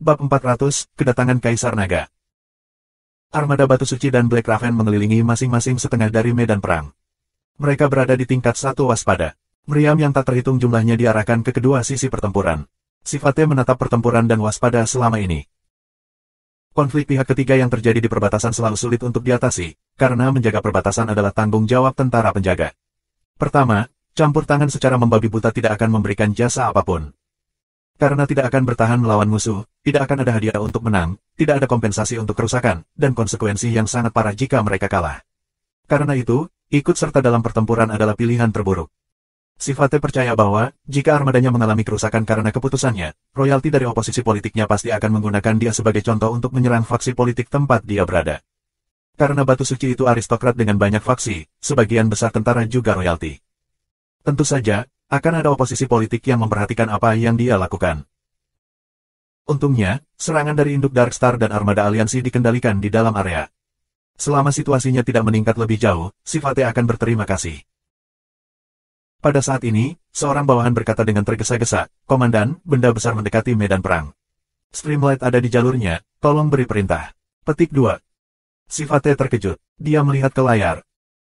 Bab 400, Kedatangan Kaisar Naga. Armada Batu Suci dan Black Raven mengelilingi masing-masing setengah dari medan perang. Mereka berada di tingkat 1 waspada. Meriam yang tak terhitung jumlahnya diarahkan ke kedua sisi pertempuran. Sifatnya menatap pertempuran dan waspada selama ini. Konflik pihak ketiga yang terjadi di perbatasan selalu sulit untuk diatasi, karena menjaga perbatasan adalah tanggung jawab tentara penjaga. Pertama, campur tangan secara membabi buta tidak akan memberikan jasa apapun. Karena tidak akan bertahan melawan musuh, tidak akan ada hadiah untuk menang, tidak ada kompensasi untuk kerusakan, dan konsekuensi yang sangat parah jika mereka kalah. Karena itu, ikut serta dalam pertempuran adalah pilihan terburuk. Sifatnya percaya bahwa, jika armadanya mengalami kerusakan karena keputusannya, royalti dari oposisi politiknya pasti akan menggunakan dia sebagai contoh untuk menyerang faksi politik tempat dia berada. Karena Batu Suci itu aristokrat dengan banyak faksi, sebagian besar tentara juga royalti. Tentu saja, akan ada oposisi politik yang memperhatikan apa yang dia lakukan. Untungnya, serangan dari induk Darkstar dan armada aliansi dikendalikan di dalam area. Selama situasinya tidak meningkat lebih jauh, sifatnya akan berterima kasih. Pada saat ini, seorang bawahan berkata dengan tergesa-gesa, "Komandan, benda besar mendekati medan perang. Streamlight ada di jalurnya, tolong beri perintah." Petik 2. Sifatnya terkejut. Dia melihat ke layar.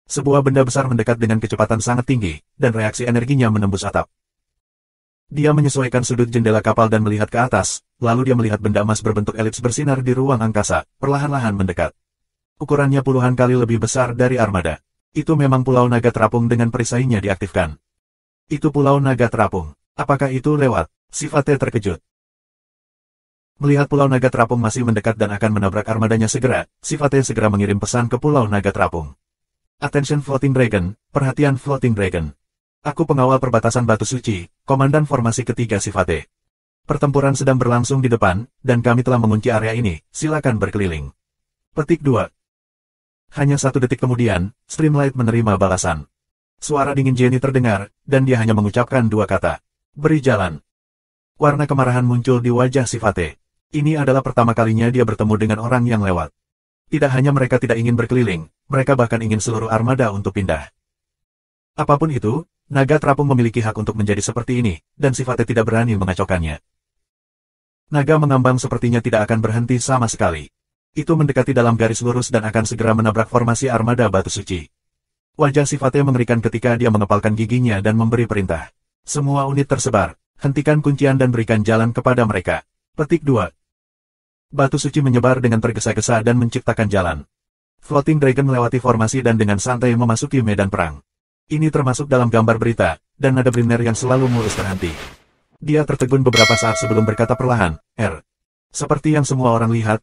Sebuah benda besar mendekat dengan kecepatan sangat tinggi, dan reaksi energinya menembus atap. Dia menyesuaikan sudut jendela kapal dan melihat ke atas, lalu dia melihat benda emas berbentuk elips bersinar di ruang angkasa, perlahan-lahan mendekat. Ukurannya puluhan kali lebih besar dari armada. Itu memang Pulau Naga Terapung dengan perisainya diaktifkan. Itu Pulau Naga Terapung. Apakah itu lewat? Sifatnya terkejut. Melihat Pulau Naga Terapung masih mendekat dan akan menabrak armadanya segera, sifatnya segera mengirim pesan ke Pulau Naga Terapung. Attention Floating Dragon, perhatian Floating Dragon. Aku pengawal perbatasan Batu Suci, komandan formasi ketiga Sifate. Pertempuran sedang berlangsung di depan, dan kami telah mengunci area ini, silakan berkeliling. Petik 2. Hanya 1 detik kemudian, Streamlight menerima balasan. Suara dingin Jenny terdengar, dan dia hanya mengucapkan 2 kata. Beri jalan. Warna kemarahan muncul di wajah Sifate. Ini adalah pertama kalinya dia bertemu dengan orang yang lewat. Tidak hanya mereka tidak ingin berkeliling, mereka bahkan ingin seluruh armada untuk pindah. Apapun itu, Naga Terapung memiliki hak untuk menjadi seperti ini, dan sifatnya tidak berani mengacaukannya. Naga mengambang sepertinya tidak akan berhenti sama sekali. Itu mendekati dalam garis lurus dan akan segera menabrak formasi armada Batu Suci. Wajah sifatnya mengerikan ketika dia mengepalkan giginya dan memberi perintah. Semua unit tersebar, hentikan kuncian dan berikan jalan kepada mereka. Petik 2. Batu Suci menyebar dengan tergesa-gesa dan menciptakan jalan. Floating Dragon melewati formasi dan dengan santai memasuki medan perang. Ini termasuk dalam gambar berita, dan nada Briner yang selalu mulus terhenti. Dia tertegun beberapa saat sebelum berkata perlahan, Seperti yang semua orang lihat,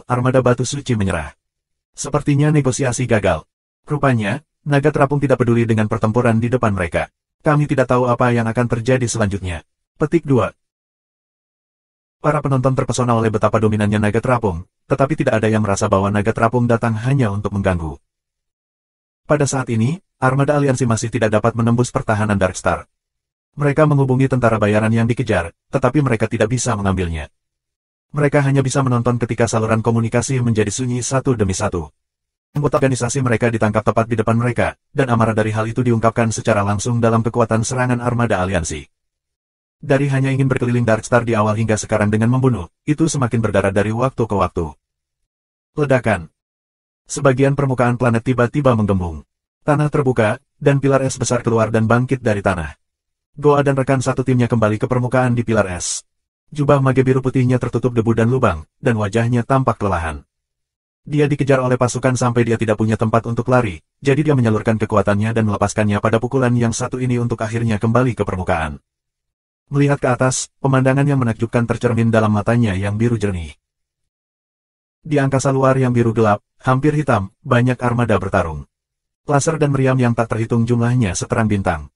armada Batu Suci menyerah. Sepertinya negosiasi gagal. Rupanya, Naga Terapung tidak peduli dengan pertempuran di depan mereka. Kami tidak tahu apa yang akan terjadi selanjutnya. Petik 2. Para penonton terpesona oleh betapa dominannya Naga Terapung, tetapi tidak ada yang merasa bahwa Naga Terapung datang hanya untuk mengganggu. Pada saat ini, armada aliansi masih tidak dapat menembus pertahanan Darkstar. Mereka menghubungi tentara bayaran yang dikejar, tetapi mereka tidak bisa mengambilnya. Mereka hanya bisa menonton ketika saluran komunikasi menjadi sunyi satu demi satu. Anggota organisasi mereka ditangkap tepat di depan mereka, dan amarah dari hal itu diungkapkan secara langsung dalam kekuatan serangan armada aliansi. Dari hanya ingin berkeliling Darkstar di awal hingga sekarang dengan membunuh, itu semakin berdarah dari waktu ke waktu. Ledakan. Sebagian permukaan planet tiba-tiba menggembung. Tanah terbuka, dan pilar es besar keluar dan bangkit dari tanah. Goa dan rekan satu timnya kembali ke permukaan di pilar es. Jubah mage biru putihnya tertutup debu dan lubang, dan wajahnya tampak kelelahan. Dia dikejar oleh pasukan sampai dia tidak punya tempat untuk lari, jadi dia menyalurkan kekuatannya dan melepaskannya pada pukulan yang satu ini untuk akhirnya kembali ke permukaan. Melihat ke atas, pemandangan yang menakjubkan tercermin dalam matanya yang biru jernih. Di angkasa luar yang biru gelap, hampir hitam, banyak armada bertarung. Laser dan meriam yang tak terhitung jumlahnya seterang bintang.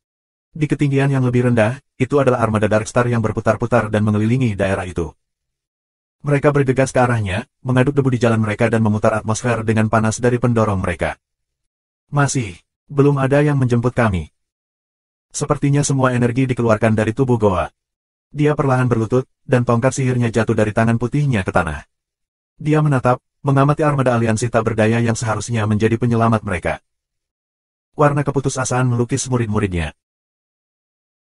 Di ketinggian yang lebih rendah, itu adalah armada Darkstar yang berputar-putar dan mengelilingi daerah itu. Mereka bergegas ke arahnya, mengaduk debu di jalan mereka dan memutar atmosfer dengan panas dari pendorong mereka. Belum ada yang menjemput kami. Sepertinya semua energi dikeluarkan dari tubuh Goa. Dia perlahan berlutut, dan tongkat sihirnya jatuh dari tangan putihnya ke tanah. Dia menatap, mengamati armada aliansi tak berdaya yang seharusnya menjadi penyelamat mereka. Warna keputusasaan melukis murid-muridnya.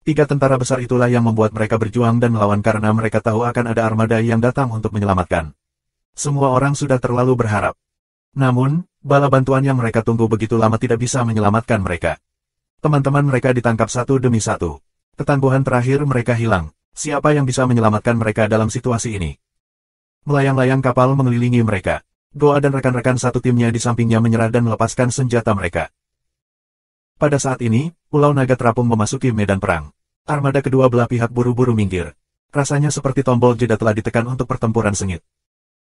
Tiga tentara besar itulah yang membuat mereka berjuang dan melawan karena mereka tahu akan ada armada yang datang untuk menyelamatkan. Semua orang sudah terlalu berharap. Namun, bala bantuan yang mereka tunggu begitu lama tidak bisa menyelamatkan mereka. Teman-teman mereka ditangkap satu demi satu. Ketangguhan terakhir mereka hilang. Siapa yang bisa menyelamatkan mereka dalam situasi ini? Melayang-layang kapal mengelilingi mereka. Goa dan rekan-rekan satu timnya di sampingnya menyerah dan melepaskan senjata mereka. Pada saat ini, Pulau Naga Terapung memasuki medan perang. Armada kedua belah pihak buru-buru minggir. Rasanya seperti tombol jeda telah ditekan untuk pertempuran sengit.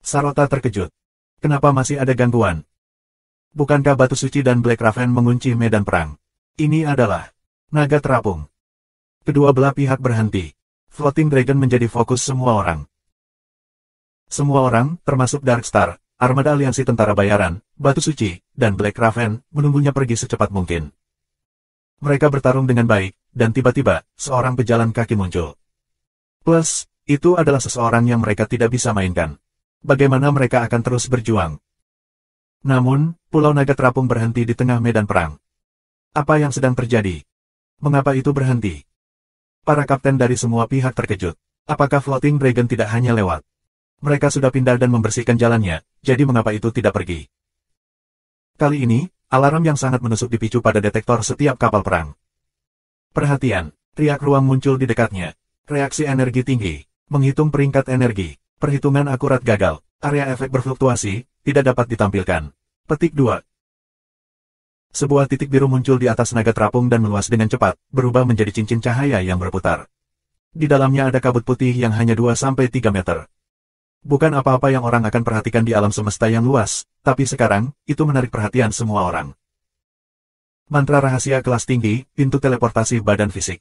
Sarota terkejut. Kenapa masih ada gangguan? Bukankah Batu Suci dan Black Raven mengunci medan perang? Ini adalah Naga Terapung. Kedua belah pihak berhenti. Floating Dragon menjadi fokus semua orang. Semua orang, termasuk Darkstar, armada aliansi tentara bayaran, Batu Suci, dan Black Raven, menunggunya pergi secepat mungkin. Mereka bertarung dengan baik, dan tiba-tiba, seorang pejalan kaki muncul. Plus, itu adalah seseorang yang mereka tidak bisa mainkan. Bagaimana mereka akan terus berjuang? Namun, Pulau Naga Terapung berhenti di tengah medan perang. Apa yang sedang terjadi? Mengapa itu berhenti? Para kapten dari semua pihak terkejut. Apakah Floating Dragon tidak hanya lewat? Mereka sudah pindah dan membersihkan jalannya, jadi mengapa itu tidak pergi? Kali ini, alarm yang sangat menusuk dipicu pada detektor setiap kapal perang. Perhatian, riak ruang muncul di dekatnya. Reaksi energi tinggi, menghitung peringkat energi, perhitungan akurat gagal, area efek berfluktuasi, tidak dapat ditampilkan. Petik 2. Sebuah titik biru muncul di atas naga terapung dan meluas dengan cepat, berubah menjadi cincin cahaya yang berputar. Di dalamnya ada kabut putih yang hanya 2-3 meter. Bukan apa-apa yang orang akan perhatikan di alam semesta yang luas, tapi sekarang, itu menarik perhatian semua orang. Mantra rahasia kelas tinggi, pintu teleportasi badan fisik.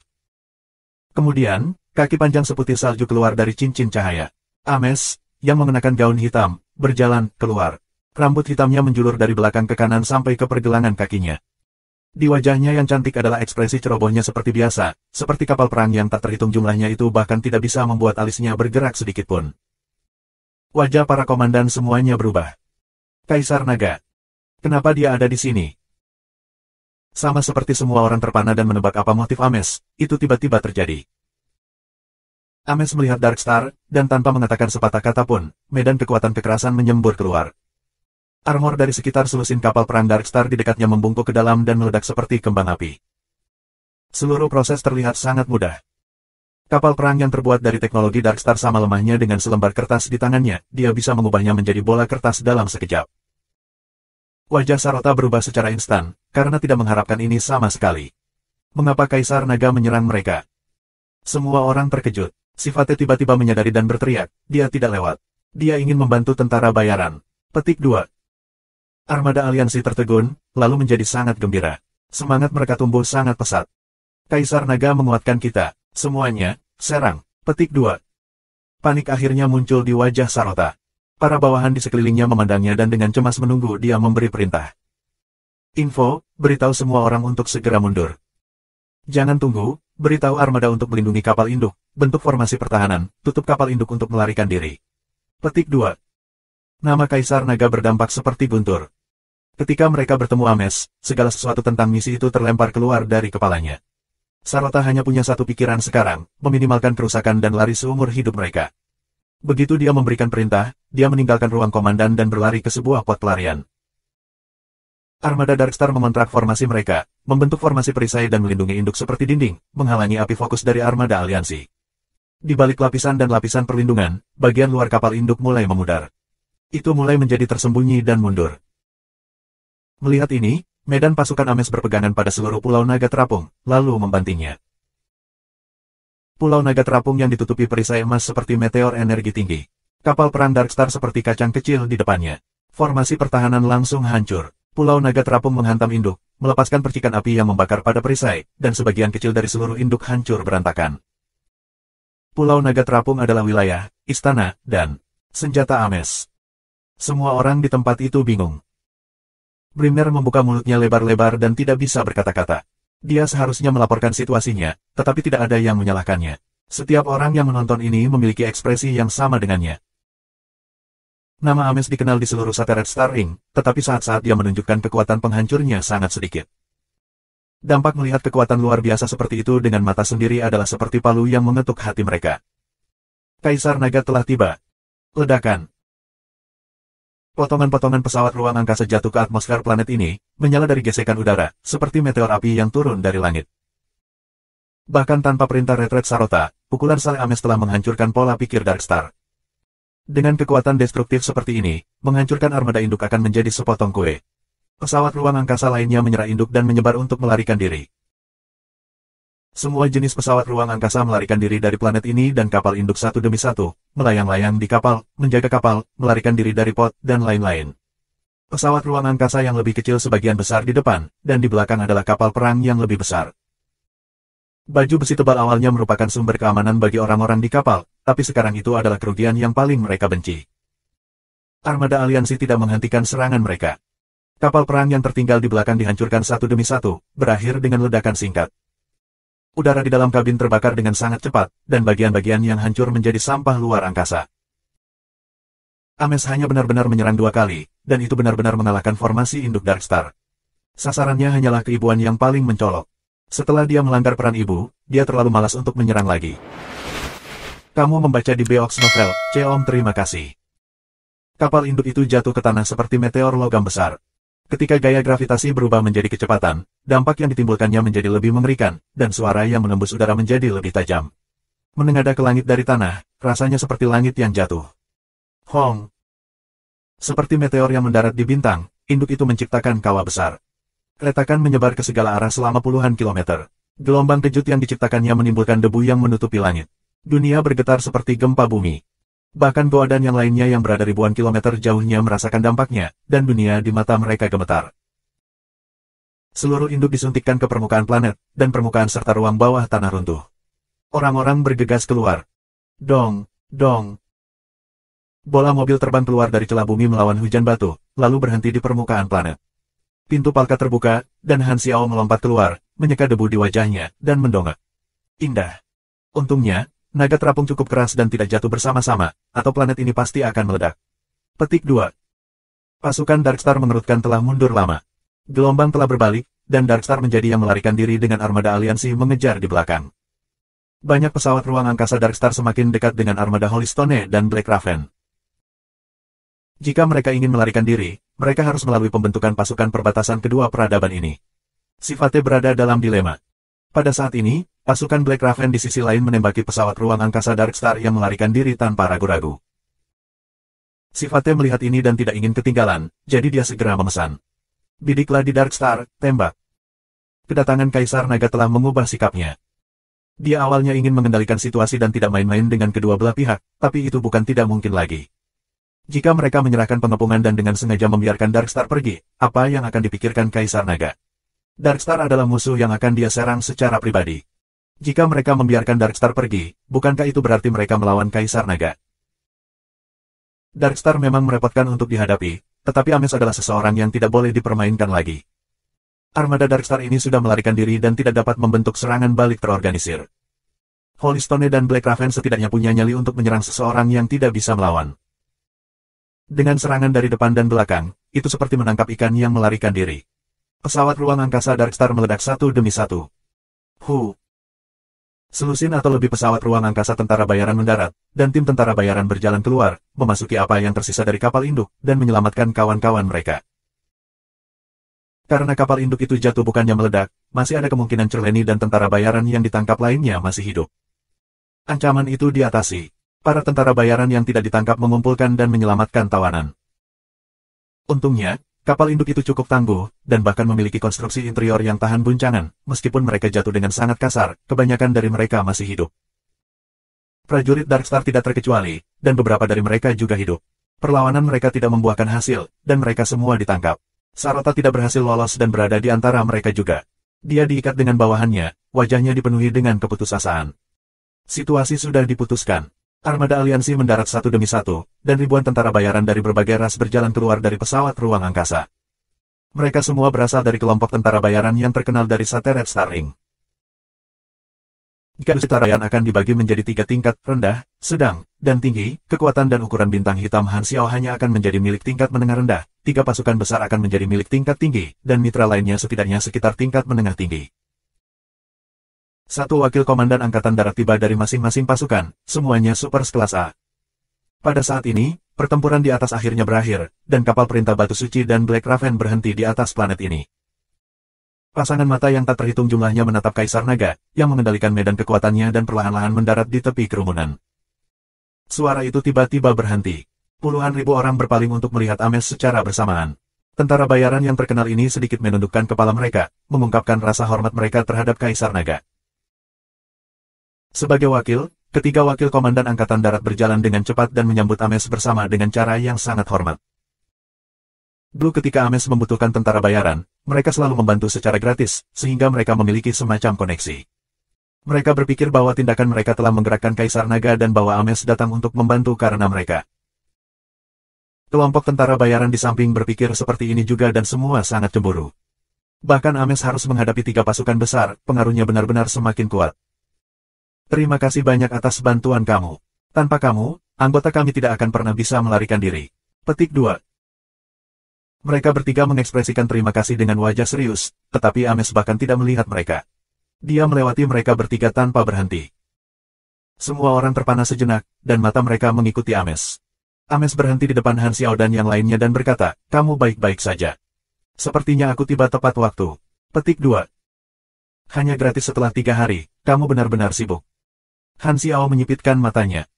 Kemudian, kaki panjang seputih salju keluar dari cincin cahaya. Ames, yang mengenakan gaun hitam, berjalan keluar. Rambut hitamnya menjulur dari belakang ke kanan sampai ke pergelangan kakinya. Di wajahnya yang cantik adalah ekspresi cerobohnya seperti biasa, seperti kapal perang yang tak terhitung jumlahnya itu bahkan tidak bisa membuat alisnya bergerak sedikitpun. Wajah para komandan semuanya berubah. Kaisar Naga. Kenapa dia ada di sini? Sama seperti semua orang terpana dan menebak apa motif Ames, itu tiba-tiba terjadi. Ames melihat Darkstar, dan tanpa mengatakan sepatah kata pun, medan kekuatan kekerasan menyembur keluar. Armor dari sekitar selusin kapal perang Darkstar di dekatnya membungkuk ke dalam dan meledak seperti kembang api. Seluruh proses terlihat sangat mudah. Kapal perang yang terbuat dari teknologi Darkstar sama lemahnya dengan selembar kertas di tangannya, dia bisa mengubahnya menjadi bola kertas dalam sekejap. Wajah Sarota berubah secara instan, karena tidak mengharapkan ini sama sekali. Mengapa Kaisar Naga menyerang mereka? Semua orang terkejut. Sifatnya tiba-tiba menyadari dan berteriak, dia tidak lewat. Dia ingin membantu tentara bayaran. Petik 2. Armada aliansi tertegun, lalu menjadi sangat gembira. Semangat mereka tumbuh sangat pesat. Kaisar Naga menguatkan kita. Semuanya, serang. Petik 2. Panik akhirnya muncul di wajah Sarota. Para bawahan di sekelilingnya memandangnya dan dengan cemas menunggu dia memberi perintah. Info, beritahu semua orang untuk segera mundur. Jangan tunggu, beritahu armada untuk melindungi kapal induk, bentuk formasi pertahanan, tutup kapal induk untuk melarikan diri. Petik 2. Nama Kaisar Naga berdampak seperti guntur. Ketika mereka bertemu Ames, segala sesuatu tentang misi itu terlempar keluar dari kepalanya. Sarota hanya punya satu pikiran sekarang, meminimalkan kerusakan dan lari seumur hidup mereka. Begitu dia memberikan perintah, dia meninggalkan ruang komandan dan berlari ke sebuah pot pelarian. Armada Darkstar memontrak formasi mereka, membentuk formasi perisai dan melindungi induk seperti dinding, menghalangi api fokus dari armada aliansi. Di balik lapisan dan lapisan perlindungan, bagian luar kapal induk mulai memudar. Itu mulai menjadi tersembunyi dan mundur. Melihat ini, medan pasukan Ames berpegangan pada seluruh Pulau Naga Terapung, lalu membantingnya. Pulau Naga Terapung yang ditutupi perisai emas seperti meteor energi tinggi. Kapal perang Darkstar seperti kacang kecil di depannya. Formasi pertahanan langsung hancur. Pulau Naga Terapung menghantam induk, melepaskan percikan api yang membakar pada perisai, dan sebagian kecil dari seluruh induk hancur berantakan. Pulau Naga Terapung adalah wilayah, istana, dan senjata Ames. Semua orang di tempat itu bingung. Brimner membuka mulutnya lebar-lebar dan tidak bisa berkata-kata. Dia seharusnya melaporkan situasinya, tetapi tidak ada yang menyalahkannya. Setiap orang yang menonton ini memiliki ekspresi yang sama dengannya. Nama Ames dikenal di seluruh satelit Star Ring, tetapi saat-saat dia menunjukkan kekuatan penghancurnya sangat sedikit. Dampak melihat kekuatan luar biasa seperti itu dengan mata sendiri adalah seperti palu yang mengetuk hati mereka. Kaisar Naga telah tiba. Ledakan. Potongan-potongan pesawat ruang angkasa jatuh ke atmosfer planet ini, menyala dari gesekan udara, seperti meteor api yang turun dari langit. Bahkan tanpa perintah retret Sarota, pukulan Sale Ames telah menghancurkan pola pikir Darkstar. Dengan kekuatan destruktif seperti ini, menghancurkan armada induk akan menjadi sepotong kue. Pesawat ruang angkasa lainnya menyerah induk dan menyebar untuk melarikan diri. Semua jenis pesawat ruang angkasa melarikan diri dari planet ini dan kapal induk satu demi satu, melayang-layang di kapal, menjaga kapal, melarikan diri dari pot, dan lain-lain. Pesawat ruang angkasa yang lebih kecil sebagian besar di depan, dan di belakang adalah kapal perang yang lebih besar. Baju besi tebal awalnya merupakan sumber keamanan bagi orang-orang di kapal, tapi sekarang itu adalah kerugian yang paling mereka benci. Armada aliansi tidak menghentikan serangan mereka. Kapal perang yang tertinggal di belakang dihancurkan satu demi satu, berakhir dengan ledakan singkat. Udara di dalam kabin terbakar dengan sangat cepat, dan bagian-bagian yang hancur menjadi sampah luar angkasa. Ames hanya benar-benar menyerang 2 kali, dan itu benar-benar mengalahkan formasi induk Darkstar. Sasarannya hanyalah keibuan yang paling mencolok. Setelah dia melanggar peran ibu, dia terlalu malas untuk menyerang lagi. Kamu membaca di Beox Novel, Om terima kasih. Kapal induk itu jatuh ke tanah seperti meteor logam besar. Ketika gaya gravitasi berubah menjadi kecepatan, dampak yang ditimbulkannya menjadi lebih mengerikan, dan suara yang menembus udara menjadi lebih tajam. Menengadah ke langit dari tanah, rasanya seperti langit yang jatuh. Hong! Seperti meteor yang mendarat di bintang, induk itu menciptakan kawah besar. Retakan menyebar ke segala arah selama puluhan kilometer. Gelombang kejut yang diciptakannya menimbulkan debu yang menutupi langit. Dunia bergetar seperti gempa bumi. Bahkan Goa dan yang lainnya yang berada ribuan kilometer jauhnya merasakan dampaknya, dan dunia di mata mereka gemetar. Seluruh induk disuntikkan ke permukaan planet, dan permukaan serta ruang bawah tanah runtuh. Orang-orang bergegas keluar. Dong, dong. Bola mobil terbang keluar dari celah bumi melawan hujan batu, lalu berhenti di permukaan planet. Pintu palka terbuka, dan Han Xiao melompat keluar, menyeka debu di wajahnya, dan mendongak. Indah. Untungnya, naga terapung cukup keras dan tidak jatuh bersama-sama, atau planet ini pasti akan meledak. Petik 2. Pasukan Darkstar mengerutkan telah mundur lama. Gelombang telah berbalik, dan Darkstar menjadi yang melarikan diri dengan armada aliansi mengejar di belakang. Banyak pesawat ruang angkasa Darkstar semakin dekat dengan armada Holystone dan Black Raven. Jika mereka ingin melarikan diri, mereka harus melalui pembentukan pasukan perbatasan kedua peradaban ini. Sifatnya berada dalam dilema. Pada saat ini, pasukan Black Raven di sisi lain menembaki pesawat ruang angkasa Darkstar yang melarikan diri tanpa ragu-ragu. Sifatnya melihat ini dan tidak ingin ketinggalan, jadi dia segera memesan. Bidiklah di Darkstar, tembak. Kedatangan Kaisar Naga telah mengubah sikapnya. Dia awalnya ingin mengendalikan situasi dan tidak main-main dengan kedua belah pihak, tapi itu bukan tidak mungkin lagi. Jika mereka menyerahkan pengepungan dan dengan sengaja membiarkan Darkstar pergi, apa yang akan dipikirkan Kaisar Naga? Darkstar adalah musuh yang akan dia serang secara pribadi. Jika mereka membiarkan Darkstar pergi, bukankah itu berarti mereka melawan Kaisar Naga? Darkstar memang merepotkan untuk dihadapi, tetapi Ames adalah seseorang yang tidak boleh dipermainkan lagi. Armada Darkstar ini sudah melarikan diri dan tidak dapat membentuk serangan balik terorganisir. Holystone dan Black Raven setidaknya punya nyali untuk menyerang seseorang yang tidak bisa melawan. Dengan serangan dari depan dan belakang, itu seperti menangkap ikan yang melarikan diri. Pesawat ruang angkasa Darkstar meledak satu demi satu. Selusin atau lebih pesawat ruang angkasa tentara bayaran mendarat, dan tim tentara bayaran berjalan keluar, memasuki apa yang tersisa dari kapal induk, dan menyelamatkan kawan-kawan mereka. Karena kapal induk itu jatuh bukannya meledak, masih ada kemungkinan Cerleni dan tentara bayaran yang ditangkap lainnya masih hidup. Ancaman itu diatasi. Para tentara bayaran yang tidak ditangkap mengumpulkan dan menyelamatkan tawanan. Untungnya, kapal induk itu cukup tangguh, dan bahkan memiliki konstruksi interior yang tahan guncangan, meskipun mereka jatuh dengan sangat kasar, kebanyakan dari mereka masih hidup. Prajurit Darkstar tidak terkecuali, dan beberapa dari mereka juga hidup. Perlawanan mereka tidak membuahkan hasil, dan mereka semua ditangkap. Sarota tidak berhasil lolos dan berada di antara mereka juga. Dia diikat dengan bawahannya, wajahnya dipenuhi dengan keputusasaan. Situasi sudah diputuskan. Armada aliansi mendarat satu demi satu, dan ribuan tentara bayaran dari berbagai ras berjalan keluar dari pesawat ruang angkasa. Mereka semua berasal dari kelompok tentara bayaran yang terkenal dari Sateret Starling. Jika tentara akan dibagi menjadi 3 tingkat, rendah, sedang, dan tinggi, kekuatan dan ukuran bintang hitam Han Xiao hanya akan menjadi milik tingkat menengah rendah, 3 pasukan besar akan menjadi milik tingkat tinggi, dan mitra lainnya setidaknya sekitar tingkat menengah tinggi. Satu wakil komandan angkatan darat tiba dari masing-masing pasukan, semuanya super sekelas A. Pada saat ini, pertempuran di atas akhirnya berakhir, dan kapal perintah Batu Suci dan Black Raven berhenti di atas planet ini. Pasangan mata yang tak terhitung jumlahnya menatap Kaisar Naga, yang mengendalikan medan kekuatannya dan perlahan-lahan mendarat di tepi kerumunan. Suara itu tiba-tiba berhenti. Puluhan ribu orang berpaling untuk melihat Ames secara bersamaan. Tentara bayaran yang terkenal ini sedikit menundukkan kepala mereka, mengungkapkan rasa hormat mereka terhadap Kaisar Naga. Sebagai wakil, ketiga wakil komandan angkatan darat berjalan dengan cepat dan menyambut Ames bersama dengan cara yang sangat hormat. Dulu ketika Ames membutuhkan tentara bayaran, mereka selalu membantu secara gratis, sehingga mereka memiliki semacam koneksi. Mereka berpikir bahwa tindakan mereka telah menggerakkan Kaisar Naga dan bahwa Ames datang untuk membantu karena mereka. Kelompok tentara bayaran di samping berpikir seperti ini juga dan semua sangat cemburu. Bahkan Ames harus menghadapi 3 pasukan besar, pengaruhnya benar-benar semakin kuat. Terima kasih banyak atas bantuan kamu. Tanpa kamu, anggota kami tidak akan pernah bisa melarikan diri. Petik 2. Mereka bertiga mengekspresikan terima kasih dengan wajah serius, tetapi Ames bahkan tidak melihat mereka. Dia melewati mereka bertiga tanpa berhenti. Semua orang terpana sejenak, dan mata mereka mengikuti Ames. Ames berhenti di depan Han Xiao dan yang lainnya dan berkata, "Kamu baik-baik saja. Sepertinya aku tiba tepat waktu." Petik 2. Hanya gratis setelah 3 hari, kamu benar-benar sibuk. Han Xiao menyipitkan matanya.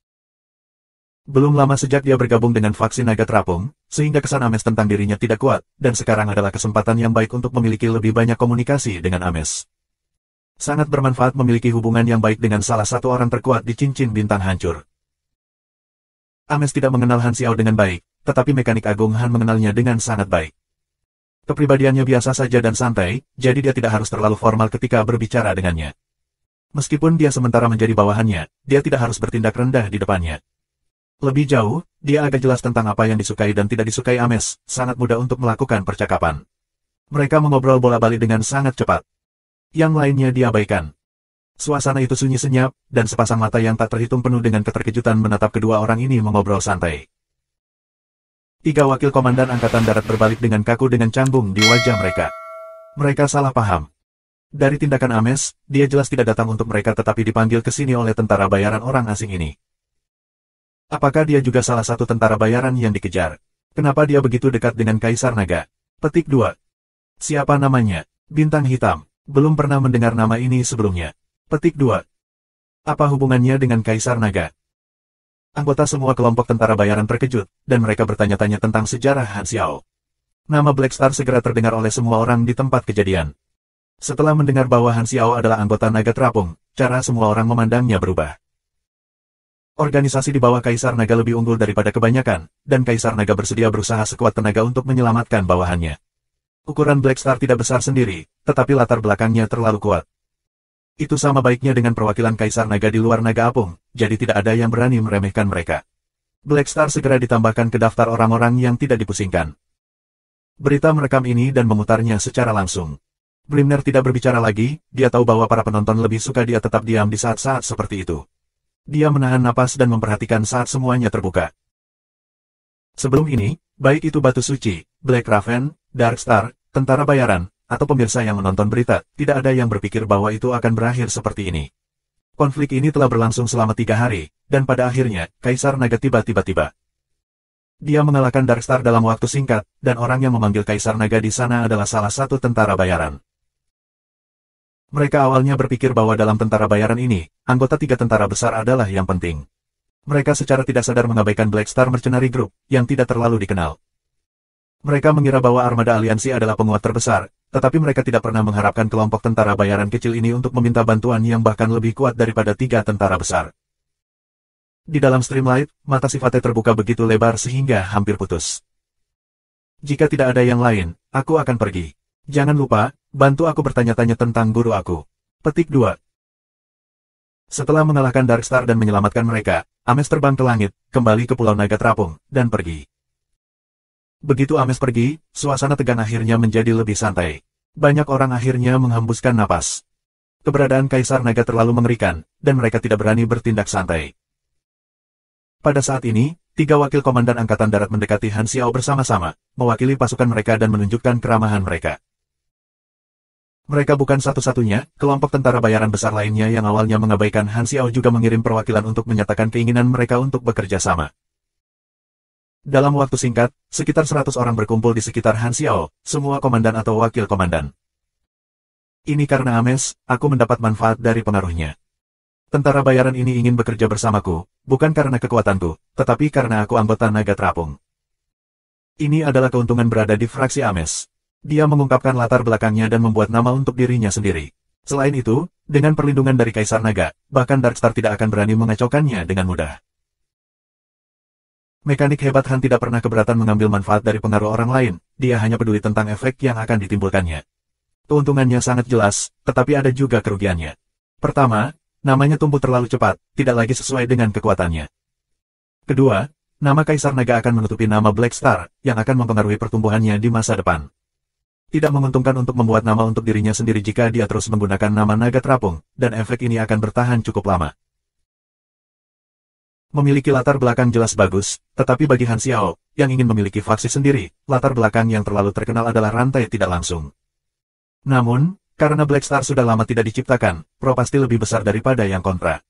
Belum lama sejak dia bergabung dengan faksi Naga Terapung, sehingga kesan Ames tentang dirinya tidak kuat, dan sekarang adalah kesempatan yang baik untuk memiliki lebih banyak komunikasi dengan Ames. Sangat bermanfaat memiliki hubungan yang baik dengan salah satu orang terkuat di cincin bintang hancur. Ames tidak mengenal Han Xiao dengan baik, tetapi mekanik agung Han mengenalnya dengan sangat baik. Kepribadiannya biasa saja dan santai, jadi dia tidak harus terlalu formal ketika berbicara dengannya. Meskipun dia sementara menjadi bawahannya, dia tidak harus bertindak rendah di depannya. Lebih jauh, dia agak jelas tentang apa yang disukai dan tidak disukai Ames, sangat mudah untuk melakukan percakapan. Mereka mengobrol bola-balik dengan sangat cepat. Yang lainnya diabaikan. Suasana itu sunyi senyap, dan sepasang mata yang tak terhitung penuh dengan keterkejutan menatap kedua orang ini mengobrol santai. 3 wakil komandan angkatan darat berbalik dengan kaku dengan canggung di wajah mereka. Mereka salah paham. Dari tindakan Ames, dia jelas tidak datang untuk mereka tetapi dipanggil ke sini oleh tentara bayaran orang asing ini. Apakah dia juga salah satu tentara bayaran yang dikejar? Kenapa dia begitu dekat dengan Kaisar Naga? Petik 2. Siapa namanya? Bintang Hitam. Belum pernah mendengar nama ini sebelumnya. Petik 2. Apa hubungannya dengan Kaisar Naga? Anggota semua kelompok tentara bayaran terkejut, dan mereka bertanya-tanya tentang sejarah Han Xiao. Nama Black Star segera terdengar oleh semua orang di tempat kejadian. Setelah mendengar bahwa Han Xiao adalah anggota Naga Terapung, cara semua orang memandangnya berubah. Organisasi di bawah Kaisar Naga lebih unggul daripada kebanyakan, dan Kaisar Naga bersedia berusaha sekuat tenaga untuk menyelamatkan bawahannya. Ukuran Black Star tidak besar sendiri, tetapi latar belakangnya terlalu kuat. Itu sama baiknya dengan perwakilan Kaisar Naga di luar Naga Apung, jadi tidak ada yang berani meremehkan mereka. Black Star segera ditambahkan ke daftar orang-orang yang tidak dipusingkan. Berita merekam ini dan memutarnya secara langsung. Blimner tidak berbicara lagi, dia tahu bahwa para penonton lebih suka dia tetap diam di saat-saat seperti itu. Dia menahan napas dan memperhatikan saat semuanya terbuka. Sebelum ini, baik itu Batu Suci, Black Raven, Dark Star, tentara bayaran, atau pemirsa yang menonton berita, tidak ada yang berpikir bahwa itu akan berakhir seperti ini. Konflik ini telah berlangsung selama 3 hari, dan pada akhirnya, Kaisar Naga tiba-tiba. Dia mengalahkan Dark Star dalam waktu singkat, dan orang yang memanggil Kaisar Naga di sana adalah salah satu tentara bayaran. Mereka awalnya berpikir bahwa dalam tentara bayaran ini, anggota 3 tentara besar adalah yang penting. Mereka secara tidak sadar mengabaikan Black Star Mercenary Group, yang tidak terlalu dikenal. Mereka mengira bahwa armada aliansi adalah penguat terbesar, tetapi mereka tidak pernah mengharapkan kelompok tentara bayaran kecil ini untuk meminta bantuan yang bahkan lebih kuat daripada 3 tentara besar. Di dalam Streamlight, mata sifatnya terbuka begitu lebar sehingga hampir putus. Jika tidak ada yang lain, aku akan pergi. Jangan lupa, bantu aku bertanya-tanya tentang guru aku. Petik 2. Setelah mengalahkan Dark Star dan menyelamatkan mereka, Ames terbang ke langit, kembali ke Pulau Naga Terapung, dan pergi. Begitu Ames pergi, suasana tegang akhirnya menjadi lebih santai. Banyak orang akhirnya menghembuskan napas. Keberadaan Kaisar Naga terlalu mengerikan, dan mereka tidak berani bertindak santai. Pada saat ini, 3 wakil komandan Angkatan Darat mendekati Han Xiao bersama-sama, mewakili pasukan mereka dan menunjukkan keramahan mereka. Mereka bukan satu-satunya, kelompok tentara bayaran besar lainnya yang awalnya mengabaikan Han Xiao juga mengirim perwakilan untuk menyatakan keinginan mereka untuk bekerja sama. Dalam waktu singkat, sekitar 100 orang berkumpul di sekitar Han Xiao, semua komandan atau wakil komandan. Ini karena Ames, aku mendapat manfaat dari pengaruhnya. Tentara bayaran ini ingin bekerja bersamaku, bukan karena kekuatanku, tetapi karena aku anggota naga terapung. Ini adalah keuntungan berada di fraksi Ames. Dia mengungkapkan latar belakangnya dan membuat nama untuk dirinya sendiri. Selain itu, dengan perlindungan dari Kaisar Naga, bahkan Darkstar tidak akan berani mengacaukannya dengan mudah. Mekanik hebat Han tidak pernah keberatan mengambil manfaat dari pengaruh orang lain, dia hanya peduli tentang efek yang akan ditimbulkannya. Keuntungannya sangat jelas, tetapi ada juga kerugiannya. Pertama, namanya tumbuh terlalu cepat, tidak lagi sesuai dengan kekuatannya. Kedua, nama Kaisar Naga akan menutupi nama Black Star, yang akan mempengaruhi pertumbuhannya di masa depan. Tidak menguntungkan untuk membuat nama untuk dirinya sendiri jika dia terus menggunakan nama naga terapung, dan efek ini akan bertahan cukup lama. Memiliki latar belakang jelas bagus, tetapi bagi Han Xiao, yang ingin memiliki faksi sendiri, latar belakang yang terlalu terkenal adalah rantai tidak langsung. Namun, karena Black Star sudah lama tidak diciptakan, pro pasti lebih besar daripada yang kontra.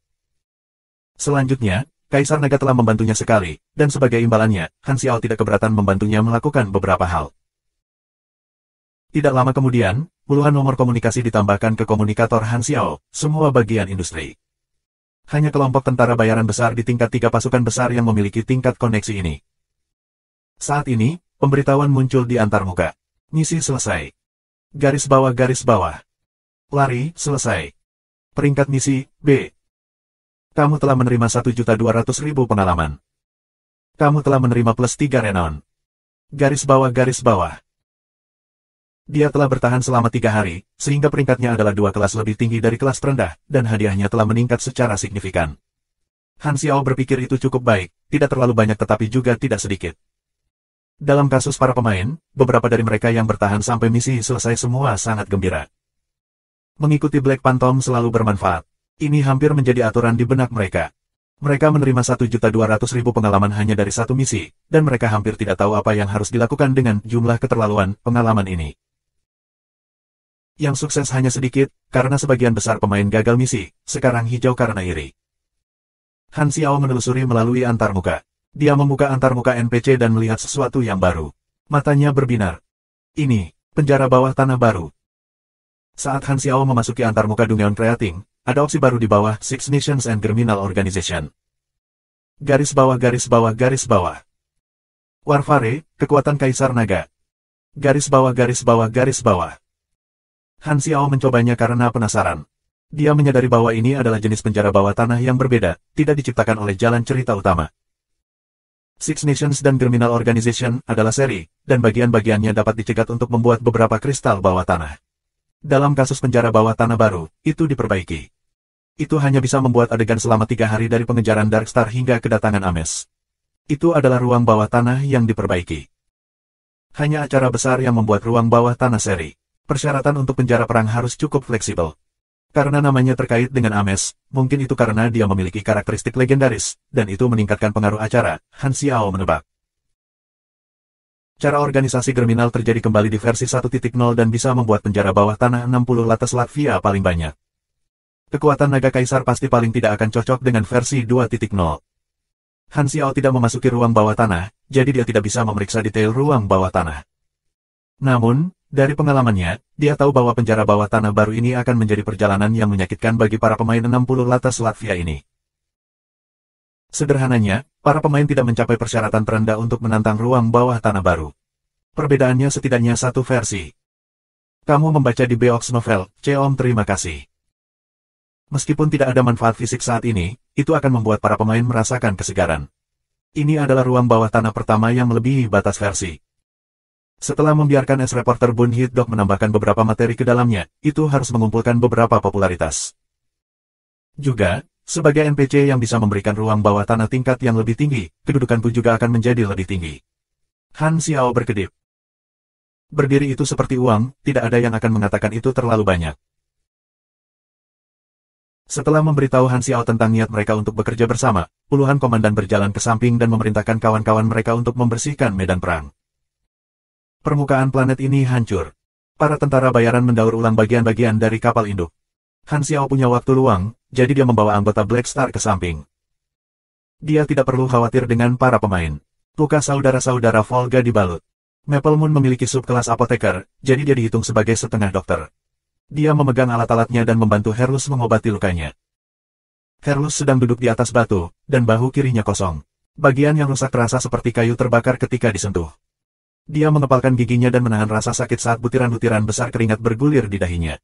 Selanjutnya, Kaisar Naga telah membantunya sekali, dan sebagai imbalannya, Han Xiao tidak keberatan membantunya melakukan beberapa hal. Tidak lama kemudian, puluhan nomor komunikasi ditambahkan ke komunikator Han Xiao, semua bagian industri. Hanya kelompok tentara bayaran besar di tingkat 3 pasukan besar yang memiliki tingkat koneksi ini. Saat ini, pemberitahuan muncul di antarmuka. Misi selesai. Garis bawah. Lari, selesai. Peringkat misi, B. Kamu telah menerima 1.200.000 pengalaman. Kamu telah menerima plus 3 renon. Garis bawah. Dia telah bertahan selama 3 hari, sehingga peringkatnya adalah 2 kelas lebih tinggi dari kelas terendah, dan hadiahnya telah meningkat secara signifikan. Han Xiao berpikir itu cukup baik, tidak terlalu banyak tetapi juga tidak sedikit. Dalam kasus para pemain, beberapa dari mereka yang bertahan sampai misi selesai semua sangat gembira. Mengikuti Black Phantom selalu bermanfaat. Ini hampir menjadi aturan di benak mereka. Mereka menerima 1.200.000 pengalaman hanya dari satu misi, dan mereka hampir tidak tahu apa yang harus dilakukan dengan jumlah keterlaluan pengalaman ini. Yang sukses hanya sedikit, karena sebagian besar pemain gagal misi, sekarang hijau karena iri. Han Xiao menelusuri melalui antarmuka. Dia membuka antarmuka NPC dan melihat sesuatu yang baru. Matanya berbinar. Ini, penjara bawah tanah baru. Saat Han Xiao memasuki antarmuka Dungeon Creating, ada opsi baru di bawah Six Nations and Criminal Organization. Garis bawah. Warfare, kekuatan Kaisar Naga. Garis bawah. Han Xiao mencobanya karena penasaran. Dia menyadari bahwa ini adalah jenis penjara bawah tanah yang berbeda, tidak diciptakan oleh jalan cerita utama. Six Nations dan Criminal Organization adalah seri, dan bagian-bagiannya dapat dicegat untuk membuat beberapa kristal bawah tanah. Dalam kasus penjara bawah tanah baru, itu diperbaiki. Itu hanya bisa membuat adegan selama 3 hari dari pengejaran Darkstar hingga kedatangan Ames. Itu adalah ruang bawah tanah yang diperbaiki. Hanya acara besar yang membuat ruang bawah tanah seri. Persyaratan untuk penjara perang harus cukup fleksibel. Karena namanya terkait dengan Ames, mungkin itu karena dia memiliki karakteristik legendaris, dan itu meningkatkan pengaruh acara, Han Xiao menebak. Cara organisasi kriminal terjadi kembali di versi 1.0 dan bisa membuat penjara bawah tanah 60 latas Latvia paling banyak. Kekuatan naga kaisar pasti paling tidak akan cocok dengan versi 2.0. Han Xiao tidak memasuki ruang bawah tanah, jadi dia tidak bisa memeriksa detail ruang bawah tanah. Namun, dari pengalamannya, dia tahu bahwa penjara bawah tanah baru ini akan menjadi perjalanan yang menyakitkan bagi para pemain 60 latas Latvia ini. Sederhananya, para pemain tidak mencapai persyaratan terendah untuk menantang ruang bawah tanah baru. Perbedaannya setidaknya satu versi. Kamu membaca di Beox Novel, Ceom terima kasih. Meskipun tidak ada manfaat fisik saat ini, itu akan membuat para pemain merasakan kesegaran. Ini adalah ruang bawah tanah pertama yang melebihi batas versi. Setelah membiarkan S-Reporter Bun Hit Dog menambahkan beberapa materi ke dalamnya, itu harus mengumpulkan beberapa popularitas. Juga, sebagai NPC yang bisa memberikan ruang bawah tanah tingkat yang lebih tinggi, kedudukanku juga akan menjadi lebih tinggi. Han Xiao berkedip. Berdiri itu seperti uang, tidak ada yang akan mengatakan itu terlalu banyak. Setelah memberitahu Han Xiao tentang niat mereka untuk bekerja bersama, puluhan komandan berjalan ke samping dan memerintahkan kawan-kawan mereka untuk membersihkan medan perang. Permukaan planet ini hancur. Para tentara bayaran mendaur ulang bagian-bagian dari kapal induk. Han Xiao punya waktu luang, jadi dia membawa anggota Black Star ke samping. Dia tidak perlu khawatir dengan para pemain. Luka saudara-saudara Volga dibalut. Maple Moon memiliki subkelas apoteker, jadi dia dihitung sebagai setengah dokter. Dia memegang alat-alatnya dan membantu Herlus mengobati lukanya. Herlus sedang duduk di atas batu, dan bahu kirinya kosong. Bagian yang rusak terasa seperti kayu terbakar ketika disentuh. Dia mengepalkan giginya dan menahan rasa sakit saat butiran-butiran besar keringat bergulir di dahinya.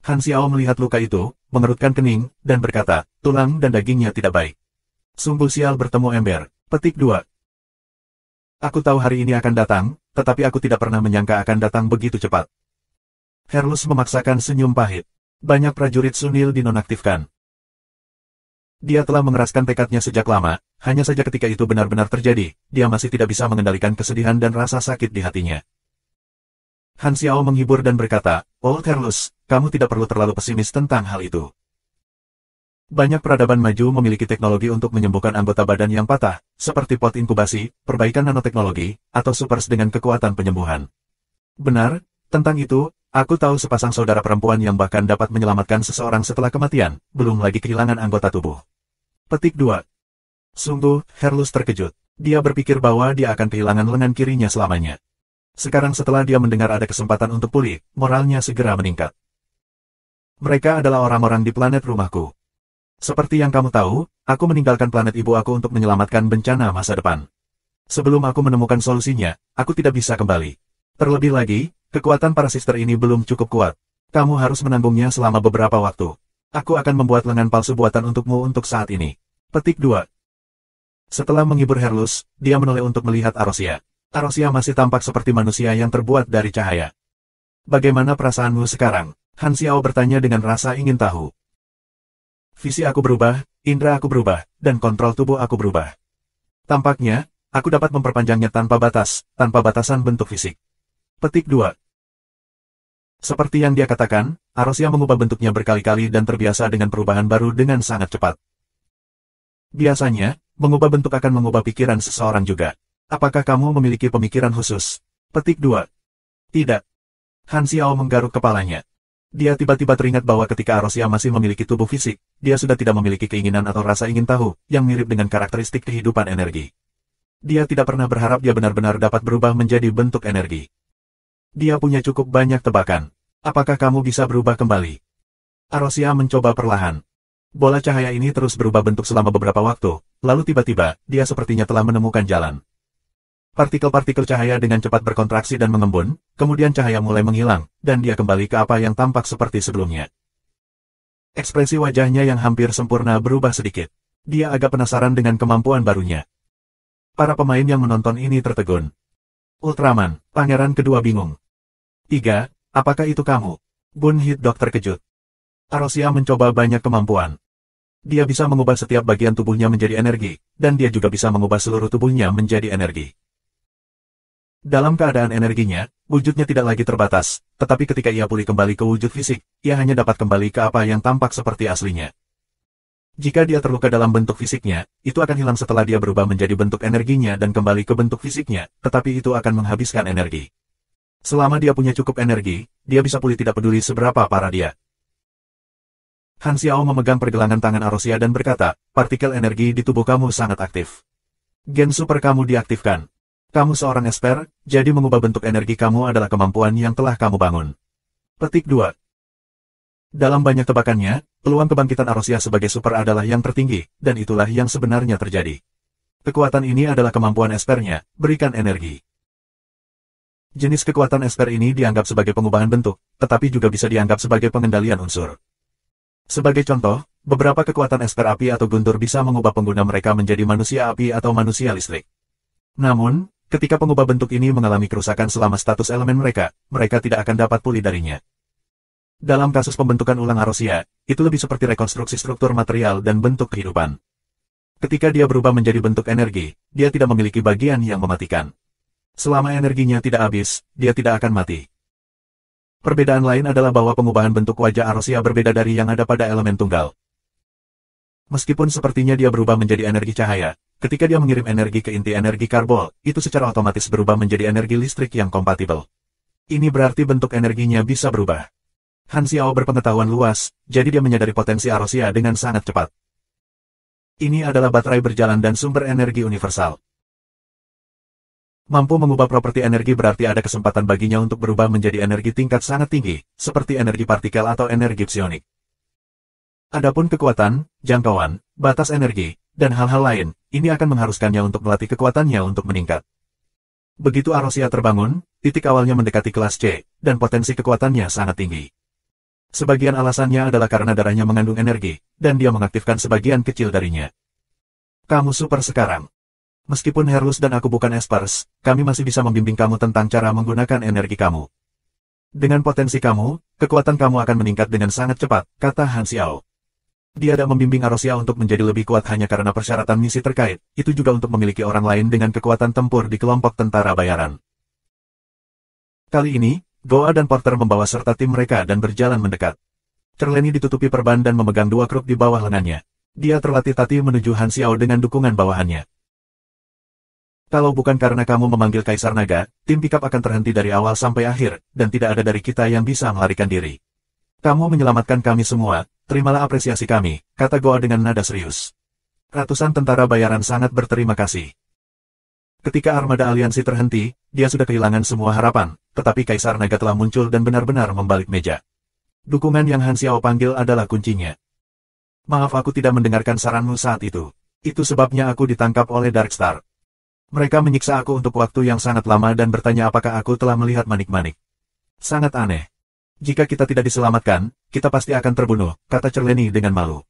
Han Xiao melihat luka itu, mengerutkan kening, dan berkata, tulang dan dagingnya tidak baik. Sungguh sial bertemu ember. Petik 2. Aku tahu hari ini akan datang, tetapi aku tidak pernah menyangka akan datang begitu cepat. Herlus memaksakan senyum pahit. Banyak prajurit Sunil dinonaktifkan. Dia telah mengeraskan tekadnya sejak lama, hanya saja ketika itu benar-benar terjadi, dia masih tidak bisa mengendalikan kesedihan dan rasa sakit di hatinya. Han Xiao menghibur dan berkata, Old Herlus, kamu tidak perlu terlalu pesimis tentang hal itu. Banyak peradaban maju memiliki teknologi untuk menyembuhkan anggota badan yang patah, seperti pot inkubasi, perbaikan nanoteknologi, atau supers dengan kekuatan penyembuhan. Benar, tentang itu, aku tahu sepasang saudara perempuan yang bahkan dapat menyelamatkan seseorang setelah kematian, belum lagi kehilangan anggota tubuh. Petik 2. Sungguh, Herlus terkejut. Dia berpikir bahwa dia akan kehilangan lengan kirinya selamanya. Sekarang setelah dia mendengar ada kesempatan untuk pulih, moralnya segera meningkat. Mereka adalah orang-orang di planet rumahku. Seperti yang kamu tahu, aku meninggalkan planet ibu aku untuk menyelamatkan bencana masa depan. Sebelum aku menemukan solusinya, aku tidak bisa kembali. Terlebih lagi, kekuatan para sister ini belum cukup kuat. Kamu harus menanggungnya selama beberapa waktu. Aku akan membuat lengan palsu buatan untukmu untuk saat ini. Petik 2. Setelah menghibur Herlus, dia menoleh untuk melihat Arosia. Arosia masih tampak seperti manusia yang terbuat dari cahaya. Bagaimana perasaanmu sekarang? Han Xiao bertanya dengan rasa ingin tahu. Visi aku berubah, indera aku berubah, dan kontrol tubuh aku berubah. Tampaknya, aku dapat memperpanjangnya tanpa batas, tanpa batasan bentuk fisik. Petik 2. Seperti yang dia katakan, Arosia mengubah bentuknya berkali-kali dan terbiasa dengan perubahan baru dengan sangat cepat. Biasanya, mengubah bentuk akan mengubah pikiran seseorang juga. Apakah kamu memiliki pemikiran khusus? Petik 2. Tidak. Han Xiao menggaruk kepalanya. Dia tiba-tiba teringat bahwa ketika Arosia masih memiliki tubuh fisik, dia sudah tidak memiliki keinginan atau rasa ingin tahu, yang mirip dengan karakteristik kehidupan energi. Dia tidak pernah berharap dia benar-benar dapat berubah menjadi bentuk energi. Dia punya cukup banyak tebakan. Apakah kamu bisa berubah kembali? Arosia mencoba perlahan. Bola cahaya ini terus berubah bentuk selama beberapa waktu, lalu tiba-tiba, dia sepertinya telah menemukan jalan. Partikel-partikel cahaya dengan cepat berkontraksi dan mengembun, kemudian cahaya mulai menghilang, dan dia kembali ke apa yang tampak seperti sebelumnya. Ekspresi wajahnya yang hampir sempurna berubah sedikit. Dia agak penasaran dengan kemampuan barunya. Para pemain yang menonton ini tertegun. Ultraman, pangeran kedua bingung. 3. Apakah itu kamu? Bun Hit-dok terkejut. Arosia mencoba banyak kemampuan. Dia bisa mengubah setiap bagian tubuhnya menjadi energi, dan dia juga bisa mengubah seluruh tubuhnya menjadi energi. Dalam keadaan energinya, wujudnya tidak lagi terbatas, tetapi ketika ia pulih kembali ke wujud fisik, ia hanya dapat kembali ke apa yang tampak seperti aslinya. Jika dia terluka dalam bentuk fisiknya, itu akan hilang setelah dia berubah menjadi bentuk energinya dan kembali ke bentuk fisiknya, tetapi itu akan menghabiskan energi. Selama dia punya cukup energi, dia bisa pulih tidak peduli seberapa parah dia. Han Xiao memegang pergelangan tangan Arosia dan berkata, partikel energi di tubuh kamu sangat aktif. Gen super kamu diaktifkan. Kamu seorang esper, jadi mengubah bentuk energi kamu adalah kemampuan yang telah kamu bangun. Petik 2. Dalam banyak tebakannya, peluang kebangkitan Arosia sebagai super adalah yang tertinggi, dan itulah yang sebenarnya terjadi. Kekuatan ini adalah kemampuan espernya, berikan energi. Jenis kekuatan esper ini dianggap sebagai pengubahan bentuk, tetapi juga bisa dianggap sebagai pengendalian unsur. Sebagai contoh, beberapa kekuatan esper api atau guntur bisa mengubah pengguna mereka menjadi manusia api atau manusia listrik. Namun, ketika pengubah bentuk ini mengalami kerusakan selama status elemen mereka, mereka tidak akan dapat pulih darinya. Dalam kasus pembentukan ulang Arosia, itu lebih seperti rekonstruksi struktur material dan bentuk kehidupan. Ketika dia berubah menjadi bentuk energi, dia tidak memiliki bagian yang mematikan. Selama energinya tidak habis, dia tidak akan mati. Perbedaan lain adalah bahwa pengubahan bentuk wajah Arosia berbeda dari yang ada pada elemen tunggal. Meskipun sepertinya dia berubah menjadi energi cahaya, ketika dia mengirim energi ke inti energi karbol, itu secara otomatis berubah menjadi energi listrik yang kompatibel. Ini berarti bentuk energinya bisa berubah. Han Xiao berpengetahuan luas, jadi dia menyadari potensi Arosia dengan sangat cepat. Ini adalah baterai berjalan dan sumber energi universal. Mampu mengubah properti energi berarti ada kesempatan baginya untuk berubah menjadi energi tingkat sangat tinggi, seperti energi partikel atau energi psionik. Adapun kekuatan, jangkauan, batas energi, dan hal-hal lain, ini akan mengharuskannya untuk melatih kekuatannya untuk meningkat. Begitu Arosia terbangun, titik awalnya mendekati kelas C, dan potensi kekuatannya sangat tinggi. Sebagian alasannya adalah karena darahnya mengandung energi, dan dia mengaktifkan sebagian kecil darinya. Kamu super sekarang. Meskipun Herlus dan aku bukan espers, kami masih bisa membimbing kamu tentang cara menggunakan energi kamu. Dengan potensi kamu, kekuatan kamu akan meningkat dengan sangat cepat, kata Han Xiao. Dia tidak membimbing Arosia untuk menjadi lebih kuat hanya karena persyaratan misi terkait, itu juga untuk memiliki orang lain dengan kekuatan tempur di kelompok tentara bayaran. Kali ini, Goa dan Porter membawa serta tim mereka dan berjalan mendekat. Cerleni ditutupi perban dan memegang 2 kruk di bawah lengannya. Dia terlatih-tatih menuju Han Xiao dengan dukungan bawahannya. Kalau bukan karena kamu memanggil Kaisar Naga, tim pikap akan terhenti dari awal sampai akhir, dan tidak ada dari kita yang bisa melarikan diri. Kamu menyelamatkan kami semua, terimalah apresiasi kami, kata Goa dengan nada serius. Ratusan tentara bayaran sangat berterima kasih. Ketika armada aliansi terhenti, dia sudah kehilangan semua harapan, tetapi Kaisar Naga telah muncul dan benar-benar membalik meja. Dukungan yang Han Xiao panggil adalah kuncinya. Maaf aku tidak mendengarkan saranmu saat itu. Itu sebabnya aku ditangkap oleh Darkstar. Mereka menyiksa aku untuk waktu yang sangat lama dan bertanya apakah aku telah melihat manik-manik. Sangat aneh. Jika kita tidak diselamatkan, kita pasti akan terbunuh, kata Cerleni dengan malu.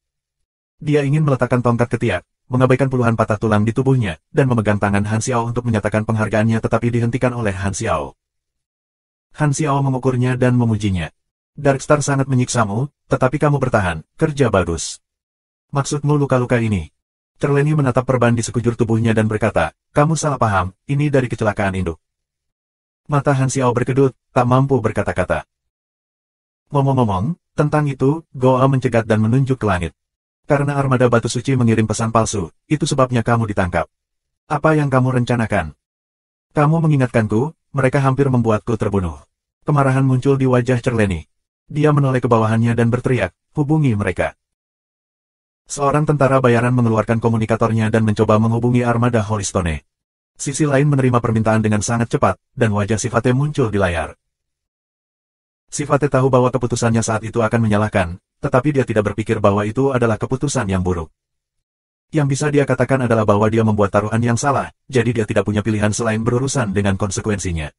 Dia ingin meletakkan tongkat ketiak, mengabaikan puluhan patah tulang di tubuhnya, dan memegang tangan Han Xiao untuk menyatakan penghargaannya tetapi dihentikan oleh Han Xiao. Han Xiao mengukurnya dan memujinya. Darkstar sangat menyiksamu, tetapi kamu bertahan, kerja bagus. Maksudmu luka-luka ini? Cerleni menatap perban di sekujur tubuhnya dan berkata, kamu salah paham, ini dari kecelakaan induk. Mata Han Xiao berkedut, tak mampu berkata-kata. Ngomong-ngomong, tentang itu, Goa mencegat dan menunjuk ke langit. Karena armada batu suci mengirim pesan palsu, itu sebabnya kamu ditangkap. Apa yang kamu rencanakan? Kamu mengingatkanku, mereka hampir membuatku terbunuh. Kemarahan muncul di wajah Cerleni. Dia menoleh ke bawahannya dan berteriak, hubungi mereka. Seorang tentara bayaran mengeluarkan komunikatornya dan mencoba menghubungi armada Holystone. Sisi lain menerima permintaan dengan sangat cepat, dan wajah Sifate muncul di layar. Sifate tahu bahwa keputusannya saat itu akan menyalahkan, tetapi dia tidak berpikir bahwa itu adalah keputusan yang buruk. Yang bisa dia katakan adalah bahwa dia membuat taruhan yang salah, jadi dia tidak punya pilihan selain berurusan dengan konsekuensinya.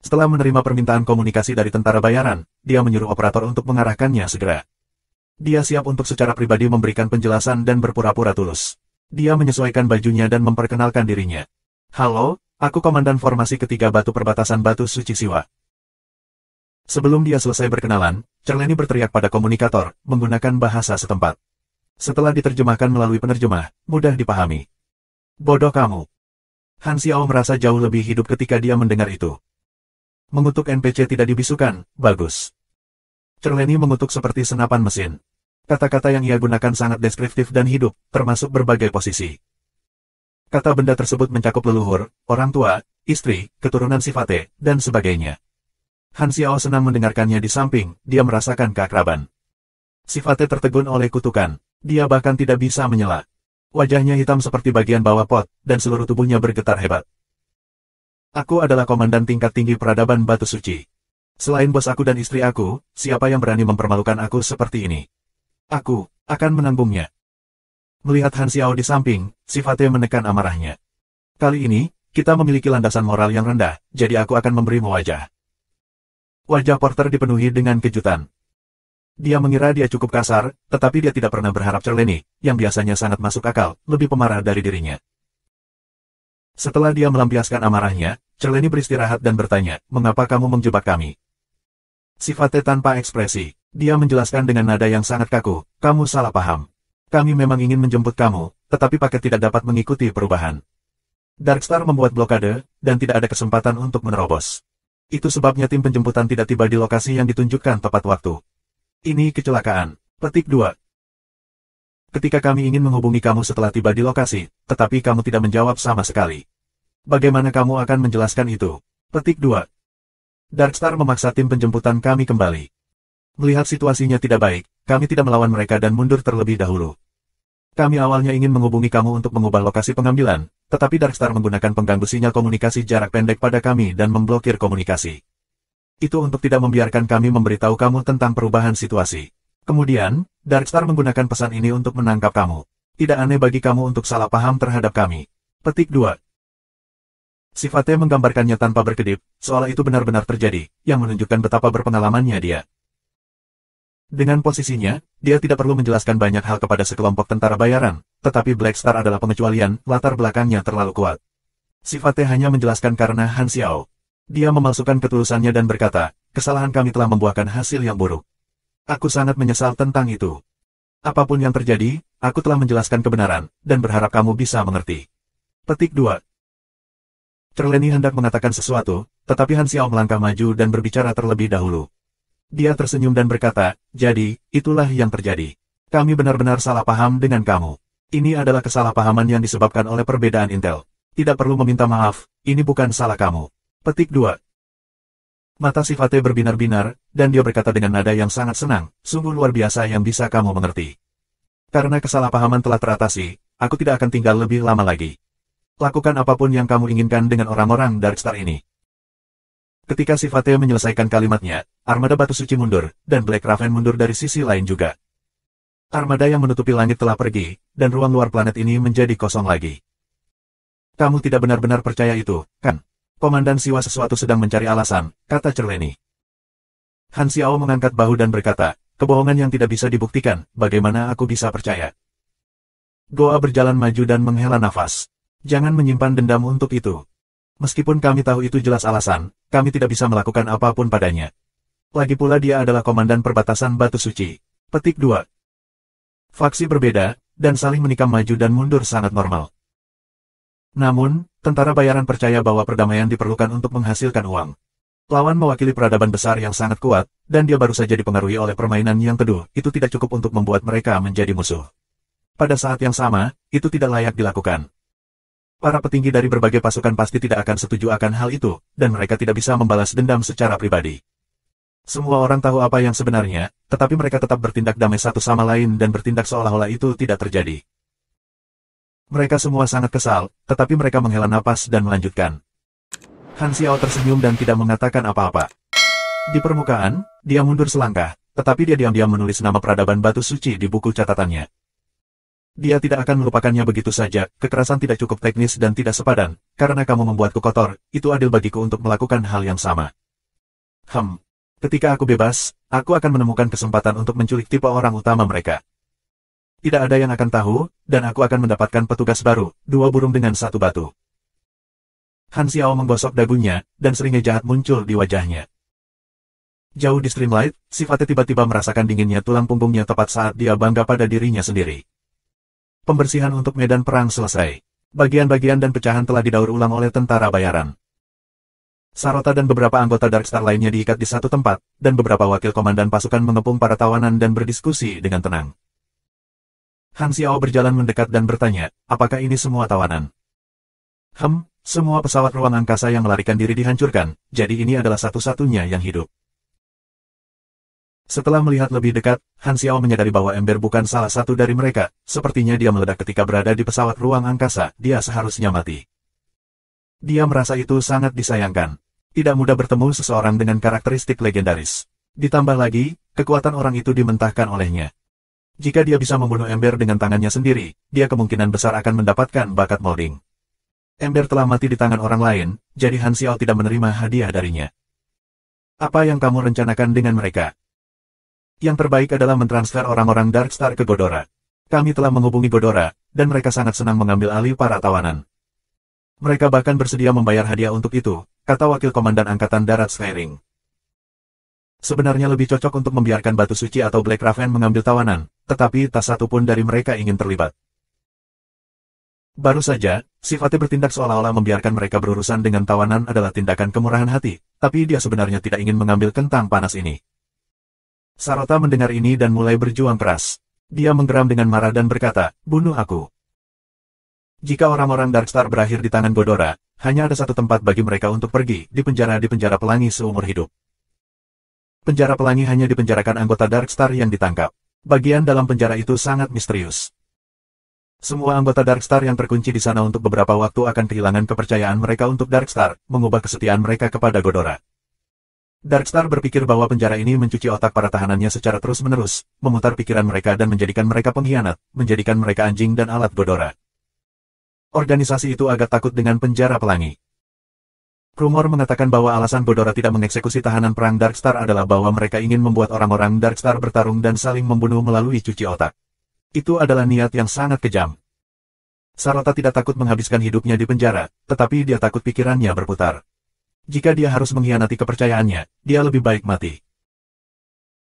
Setelah menerima permintaan komunikasi dari tentara bayaran, dia menyuruh operator untuk mengarahkannya segera. Dia siap untuk secara pribadi memberikan penjelasan dan berpura-pura tulus. Dia menyesuaikan bajunya dan memperkenalkan dirinya. Halo, aku Komandan Formasi Ketiga Batu Perbatasan Batu Suci Siwa. Sebelum dia selesai berkenalan, Cerleni berteriak pada komunikator, menggunakan bahasa setempat. Setelah diterjemahkan melalui penerjemah, mudah dipahami. Bodoh kamu. Han Xiao merasa jauh lebih hidup ketika dia mendengar itu. Mengutuk NPC tidak dibisukan, bagus. Cerleni mengutuk seperti senapan mesin. Kata-kata yang ia gunakan sangat deskriptif dan hidup, termasuk berbagai posisi. Kata benda tersebut mencakup leluhur, orang tua, istri, keturunan Sifate, dan sebagainya. Han Xiao senang mendengarkannya di samping, dia merasakan keakraban. Sifate tertegun oleh kutukan, dia bahkan tidak bisa menyela. Wajahnya hitam seperti bagian bawah pot, dan seluruh tubuhnya bergetar hebat. Aku adalah komandan tingkat tinggi peradaban Batu Suci. Selain bos aku dan istri aku, siapa yang berani mempermalukan aku seperti ini? Aku akan menanggungnya. Melihat Han Xiao di samping, Sifate menekan amarahnya. Kali ini, kita memiliki landasan moral yang rendah, jadi aku akan memberimu wajah. Wajah Porter dipenuhi dengan kejutan. Dia mengira dia cukup kasar, tetapi dia tidak pernah berharap Cerleni, yang biasanya sangat masuk akal, lebih pemarah dari dirinya. Setelah dia melampiaskan amarahnya, Cerleni beristirahat dan bertanya, mengapa kamu menjebak kami? Sifate tanpa ekspresi. Dia menjelaskan dengan nada yang sangat kaku, kamu salah paham. Kami memang ingin menjemput kamu, tetapi paket tidak dapat mengikuti perubahan. Darkstar membuat blokade, dan tidak ada kesempatan untuk menerobos. Itu sebabnya tim penjemputan tidak tiba di lokasi yang ditunjukkan tepat waktu. Ini kecelakaan. Petik 2. Ketika kami ingin menghubungi kamu setelah tiba di lokasi, tetapi kamu tidak menjawab sama sekali. Bagaimana kamu akan menjelaskan itu? Petik 2. Darkstar memaksa tim penjemputan kami kembali. Melihat situasinya tidak baik, kami tidak melawan mereka dan mundur terlebih dahulu. Kami awalnya ingin menghubungi kamu untuk mengubah lokasi pengambilan, tetapi Darkstar menggunakan pengganggu sinyal komunikasi jarak pendek pada kami dan memblokir komunikasi. Itu untuk tidak membiarkan kami memberitahu kamu tentang perubahan situasi. Kemudian, Darkstar menggunakan pesan ini untuk menangkap kamu. Tidak aneh bagi kamu untuk salah paham terhadap kami. Petik 2. Sifatnya menggambarkannya tanpa berkedip, seolah itu benar-benar terjadi, yang menunjukkan betapa berpengalamannya dia. Dengan posisinya, dia tidak perlu menjelaskan banyak hal kepada sekelompok tentara bayaran, tetapi Black Star adalah pengecualian, latar belakangnya terlalu kuat. Sifatnya hanya menjelaskan karena Han Xiao. Dia memalsukan ketulusannya dan berkata, kesalahan kami telah membuahkan hasil yang buruk. Aku sangat menyesal tentang itu. Apapun yang terjadi, aku telah menjelaskan kebenaran, dan berharap kamu bisa mengerti. Petik 2. Cerleni hendak mengatakan sesuatu, tetapi Han Xiao melangkah maju dan berbicara terlebih dahulu. Dia tersenyum dan berkata, jadi, itulah yang terjadi. Kami benar-benar salah paham dengan kamu. Ini adalah kesalahpahaman yang disebabkan oleh perbedaan intel. Tidak perlu meminta maaf, ini bukan salah kamu. Petik 2. Mata sifatnya berbinar-binar, dan dia berkata dengan nada yang sangat senang, sungguh luar biasa yang bisa kamu mengerti. Karena kesalahpahaman telah teratasi, aku tidak akan tinggal lebih lama lagi. Lakukan apapun yang kamu inginkan dengan orang-orang Darkstar ini. Ketika sifatnya menyelesaikan kalimatnya, armada batu suci mundur, dan Black Raven mundur dari sisi lain juga. Armada yang menutupi langit telah pergi, dan ruang luar planet ini menjadi kosong lagi. Kamu tidak benar-benar percaya itu, kan? Komandan Siwa sesuatu sedang mencari alasan, kata Cerleni. Han Xiao mengangkat bahu dan berkata, kebohongan yang tidak bisa dibuktikan, bagaimana aku bisa percaya? Goa berjalan maju dan menghela nafas. Jangan menyimpan dendam untuk itu. Meskipun kami tahu itu jelas alasan, kami tidak bisa melakukan apapun padanya. Lagi pula dia adalah komandan perbatasan batu suci. Petik 2. Faksi berbeda, dan saling menikam maju dan mundur sangat normal. Namun, tentara bayaran percaya bahwa perdamaian diperlukan untuk menghasilkan uang. Lawan mewakili peradaban besar yang sangat kuat, dan dia baru saja dipengaruhi oleh permainan yang teduh, itu tidak cukup untuk membuat mereka menjadi musuh. Pada saat yang sama, itu tidak layak dilakukan. Para petinggi dari berbagai pasukan pasti tidak akan setuju akan hal itu, dan mereka tidak bisa membalas dendam secara pribadi. Semua orang tahu apa yang sebenarnya, tetapi mereka tetap bertindak damai satu sama lain dan bertindak seolah-olah itu tidak terjadi. Mereka semua sangat kesal, tetapi mereka menghela napas dan melanjutkan. Han Xiao tersenyum dan tidak mengatakan apa-apa. Di permukaan, dia mundur selangkah, tetapi dia diam-diam menulis nama peradaban batu suci di buku catatannya. Dia tidak akan melupakannya begitu saja, kekerasan tidak cukup teknis dan tidak sepadan, karena kamu membuatku kotor, itu adil bagiku untuk melakukan hal yang sama. Ketika aku bebas, aku akan menemukan kesempatan untuk menculik tipe orang utama mereka. Tidak ada yang akan tahu, dan aku akan mendapatkan petugas baru, 2 burung dengan 1 batu. Han Xiao menggosok dagunya, dan seringnya jahat muncul di wajahnya. Jauh di Streamlight, sifatnya tiba-tiba merasakan dinginnya tulang punggungnya tepat saat dia bangga pada dirinya sendiri. Pembersihan untuk medan perang selesai. Bagian-bagian dan pecahan telah didaur ulang oleh tentara bayaran. Sarota dan beberapa anggota Darkstar lainnya diikat di satu tempat, dan beberapa wakil komandan pasukan mengepung para tawanan dan berdiskusi dengan tenang. Han Xiao berjalan mendekat dan bertanya, apakah ini semua tawanan? Semua pesawat ruang angkasa yang melarikan diri dihancurkan, jadi ini adalah satu-satunya yang hidup. Setelah melihat lebih dekat, Han Xiao menyadari bahwa ember bukan salah satu dari mereka, sepertinya dia meledak ketika berada di pesawat ruang angkasa, dia seharusnya mati. Dia merasa itu sangat disayangkan. Tidak mudah bertemu seseorang dengan karakteristik legendaris. Ditambah lagi, kekuatan orang itu dimentahkan olehnya. Jika dia bisa membunuh ember dengan tangannya sendiri, dia kemungkinan besar akan mendapatkan bakat molding. Ember telah mati di tangan orang lain, jadi Han Xiao tidak menerima hadiah darinya. Apa yang kamu rencanakan dengan mereka? Yang terbaik adalah mentransfer orang-orang Darkstar ke Godora. Kami telah menghubungi Godora, dan mereka sangat senang mengambil alih para tawanan. Mereka bahkan bersedia membayar hadiah untuk itu, kata wakil komandan Angkatan Darat Skyring. Sebenarnya lebih cocok untuk membiarkan Batu Suci atau Black Raven mengambil tawanan, tetapi tak satu pun dari mereka ingin terlibat. Baru saja, sifatnya bertindak seolah-olah membiarkan mereka berurusan dengan tawanan adalah tindakan kemurahan hati, tapi dia sebenarnya tidak ingin mengambil kentang panas ini. Sarota mendengar ini dan mulai berjuang keras. Dia menggeram dengan marah dan berkata, bunuh aku. Jika orang-orang Darkstar berakhir di tangan Godora, hanya ada satu tempat bagi mereka untuk pergi, di penjara pelangi seumur hidup. Penjara pelangi hanya dipenjarakan anggota Darkstar yang ditangkap. Bagian dalam penjara itu sangat misterius. Semua anggota Darkstar yang terkunci di sana untuk beberapa waktu akan kehilangan kepercayaan mereka untuk Darkstar, mengubah kesetiaan mereka kepada Godora. Darkstar berpikir bahwa penjara ini mencuci otak para tahanannya secara terus-menerus, memutar pikiran mereka dan menjadikan mereka pengkhianat, menjadikan mereka anjing dan alat Godora. Organisasi itu agak takut dengan penjara pelangi. Rumor mengatakan bahwa alasan Godora tidak mengeksekusi tahanan perang Darkstar adalah bahwa mereka ingin membuat orang-orang Darkstar bertarung dan saling membunuh melalui cuci otak. Itu adalah niat yang sangat kejam. Sarota tidak takut menghabiskan hidupnya di penjara, tetapi dia takut pikirannya berputar. Jika dia harus mengkhianati kepercayaannya, dia lebih baik mati.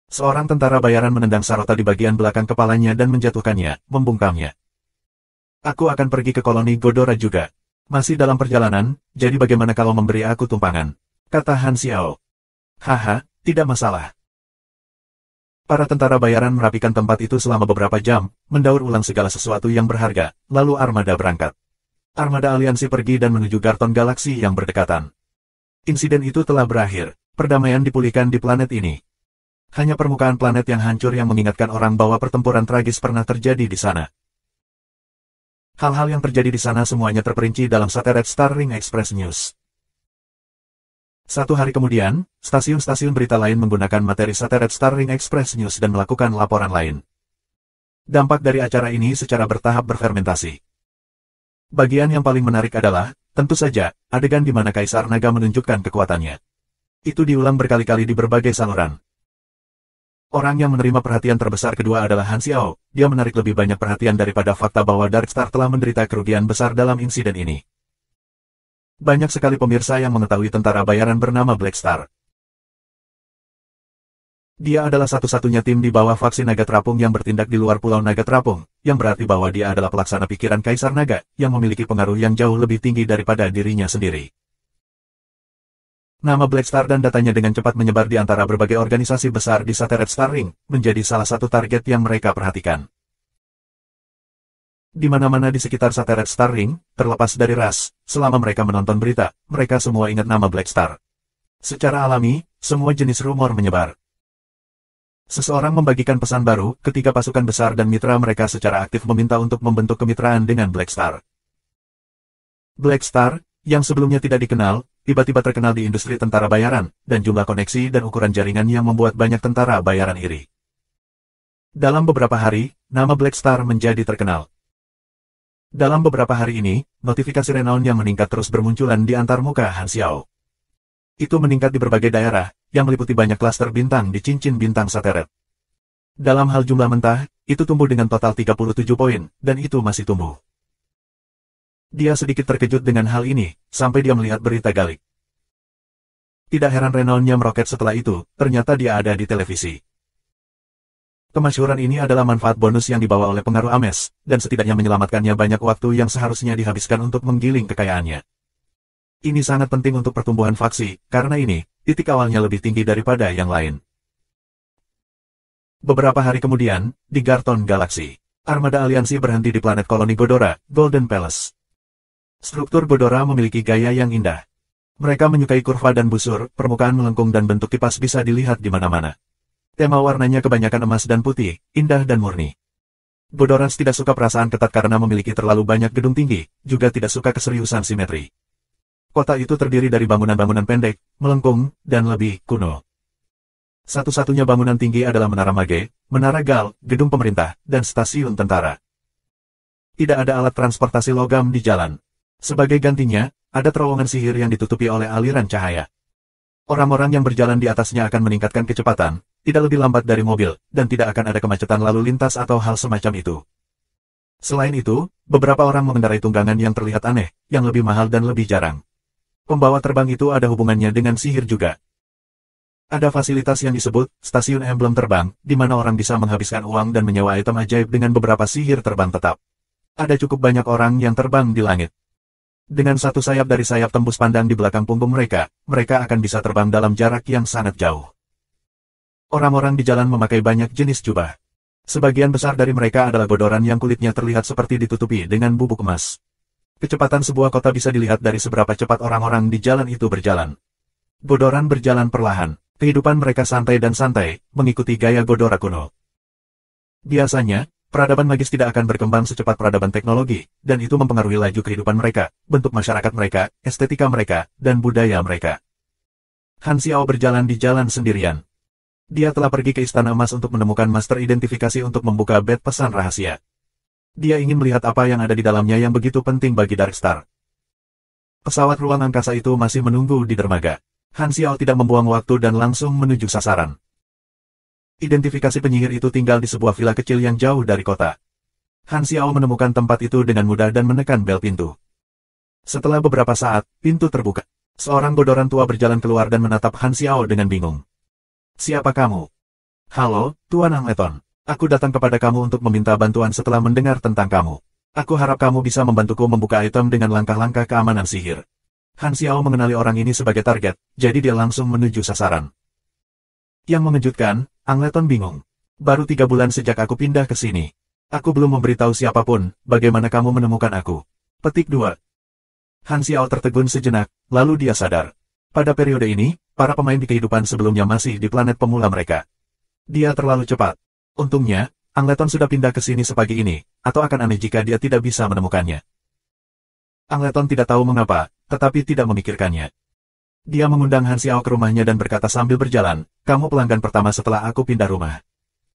Seorang tentara bayaran menendang Sarota di bagian belakang kepalanya dan menjatuhkannya, membungkamnya. Aku akan pergi ke koloni Godora juga. Masih dalam perjalanan, jadi bagaimana kalau memberi aku tumpangan? Kata Han Xiao. Haha, tidak masalah. Para tentara bayaran merapikan tempat itu selama beberapa jam, mendaur ulang segala sesuatu yang berharga, lalu armada berangkat. Armada aliansi pergi dan menuju Garton Galaksi yang berdekatan. Insiden itu telah berakhir, perdamaian dipulihkan di planet ini. Hanya permukaan planet yang hancur yang mengingatkan orang bahwa pertempuran tragis pernah terjadi di sana. Hal-hal yang terjadi di sana semuanya terperinci dalam Satelit Starring Express News. Satu hari kemudian, stasiun-stasiun berita lain menggunakan materi Satelit Starring Express News dan melakukan laporan lain. Dampak dari acara ini secara bertahap berfermentasi. Bagian yang paling menarik adalah, tentu saja, adegan di mana Kaisar Naga menunjukkan kekuatannya. Itu diulang berkali-kali di berbagai saluran. Orang yang menerima perhatian terbesar kedua adalah Han Xiao. Dia menarik lebih banyak perhatian daripada fakta bahwa Darkstar telah menderita kerugian besar dalam insiden ini. Banyak sekali pemirsa yang mengetahui tentara bayaran bernama Black Star. Dia adalah satu-satunya tim di bawah faksi Naga Terapung yang bertindak di luar Pulau Naga Terapung, yang berarti bahwa dia adalah pelaksana pikiran Kaisar Naga, yang memiliki pengaruh yang jauh lebih tinggi daripada dirinya sendiri. Nama Black Star dan datanya dengan cepat menyebar di antara berbagai organisasi besar di Satelit Starring, menjadi salah satu target yang mereka perhatikan. Di mana-mana di sekitar Satelit Starring, terlepas dari ras, selama mereka menonton berita, mereka semua ingat nama Black Star. Secara alami, semua jenis rumor menyebar. Seseorang membagikan pesan baru ketika pasukan besar dan mitra mereka secara aktif meminta untuk membentuk kemitraan dengan Black Star. Black Star, yang sebelumnya tidak dikenal, tiba-tiba terkenal di industri tentara bayaran, dan jumlah koneksi dan ukuran jaringan yang membuat banyak tentara bayaran iri. Dalam beberapa hari, nama Black Star menjadi terkenal. Dalam beberapa hari ini, notifikasi renown yang meningkat terus bermunculan di antarmuka Han Xiao. Itu meningkat di berbagai daerah, yang meliputi banyak klaster bintang di cincin bintang Satelit. Dalam hal jumlah mentah, itu tumbuh dengan total 37 poin, dan itu masih tumbuh. Dia sedikit terkejut dengan hal ini, sampai dia melihat berita Galik. Tidak heran renownnya meroket setelah itu, ternyata dia ada di televisi. Kemasyhuran ini adalah manfaat bonus yang dibawa oleh pengaruh Ames, dan setidaknya menyelamatkannya banyak waktu yang seharusnya dihabiskan untuk menggiling kekayaannya. Ini sangat penting untuk pertumbuhan faksi, karena ini, titik awalnya lebih tinggi daripada yang lain. Beberapa hari kemudian, di Garton Galaksi, armada aliansi berhenti di planet koloni Godora, Golden Palace. Struktur Godora memiliki gaya yang indah. Mereka menyukai kurva dan busur, permukaan melengkung dan bentuk kipas bisa dilihat di mana-mana. Tema warnanya kebanyakan emas dan putih, indah dan murni. Godorans tidak suka perasaan ketat karena memiliki terlalu banyak gedung tinggi, juga tidak suka keseriusan simetri. Kota itu terdiri dari bangunan-bangunan pendek, melengkung, dan lebih kuno. Satu-satunya bangunan tinggi adalah Menara Mage, Menara Gal, gedung pemerintah, dan stasiun tentara. Tidak ada alat transportasi logam di jalan. Sebagai gantinya, ada terowongan sihir yang ditutupi oleh aliran cahaya. Orang-orang yang berjalan di atasnya akan meningkatkan kecepatan, tidak lebih lambat dari mobil, dan tidak akan ada kemacetan lalu lintas atau hal semacam itu. Selain itu, beberapa orang mengendarai tunggangan yang terlihat aneh, yang lebih mahal dan lebih jarang. Pembawa terbang itu ada hubungannya dengan sihir juga. Ada fasilitas yang disebut stasiun emblem terbang, di mana orang bisa menghabiskan uang dan menyewa item ajaib dengan beberapa sihir terbang tetap. Ada cukup banyak orang yang terbang di langit. Dengan satu sayap dari sayap tembus pandang di belakang punggung mereka, mereka akan bisa terbang dalam jarak yang sangat jauh. Orang-orang di jalan memakai banyak jenis jubah. Sebagian besar dari mereka adalah godoran yang kulitnya terlihat seperti ditutupi dengan bubuk emas. Kecepatan sebuah kota bisa dilihat dari seberapa cepat orang-orang di jalan itu berjalan. Godoran berjalan perlahan. Kehidupan mereka santai dan santai, mengikuti gaya Godora kuno. Biasanya, peradaban magis tidak akan berkembang secepat peradaban teknologi, dan itu mempengaruhi laju kehidupan mereka, bentuk masyarakat mereka, estetika mereka, dan budaya mereka. Han Xiao berjalan di jalan sendirian. Dia telah pergi ke Istana Emas untuk menemukan master identifikasi untuk membuka bed pesan rahasia. Dia ingin melihat apa yang ada di dalamnya yang begitu penting bagi Darkstar. Pesawat ruang angkasa itu masih menunggu di dermaga. Han Xiao tidak membuang waktu dan langsung menuju sasaran. Identifikasi penyihir itu tinggal di sebuah villa kecil yang jauh dari kota. Han Xiao menemukan tempat itu dengan mudah dan menekan bel pintu. Setelah beberapa saat, pintu terbuka. Seorang godoran tua berjalan keluar dan menatap Han Xiao dengan bingung. "Siapa kamu?" "Halo, Tuan Angleton. Aku datang kepada kamu untuk meminta bantuan setelah mendengar tentang kamu. Aku harap kamu bisa membantuku membuka item dengan langkah-langkah keamanan sihir." Han Xiao mengenali orang ini sebagai target, jadi dia langsung menuju sasaran. Yang mengejutkan, Angleton bingung. "Baru 3 bulan sejak aku pindah ke sini. Aku belum memberitahu siapapun, bagaimana kamu menemukan aku?" Petik 2. Han Xiao tertegun sejenak, lalu dia sadar. Pada periode ini, para pemain di kehidupan sebelumnya masih di planet pemula mereka. Dia terlalu cepat. Untungnya, Angleton sudah pindah ke sini sepagi ini, atau akan aneh jika dia tidak bisa menemukannya. Angleton tidak tahu mengapa, tetapi tidak memikirkannya. Dia mengundang Han Xiao ke rumahnya dan berkata sambil berjalan, "Kamu pelanggan pertama setelah aku pindah rumah.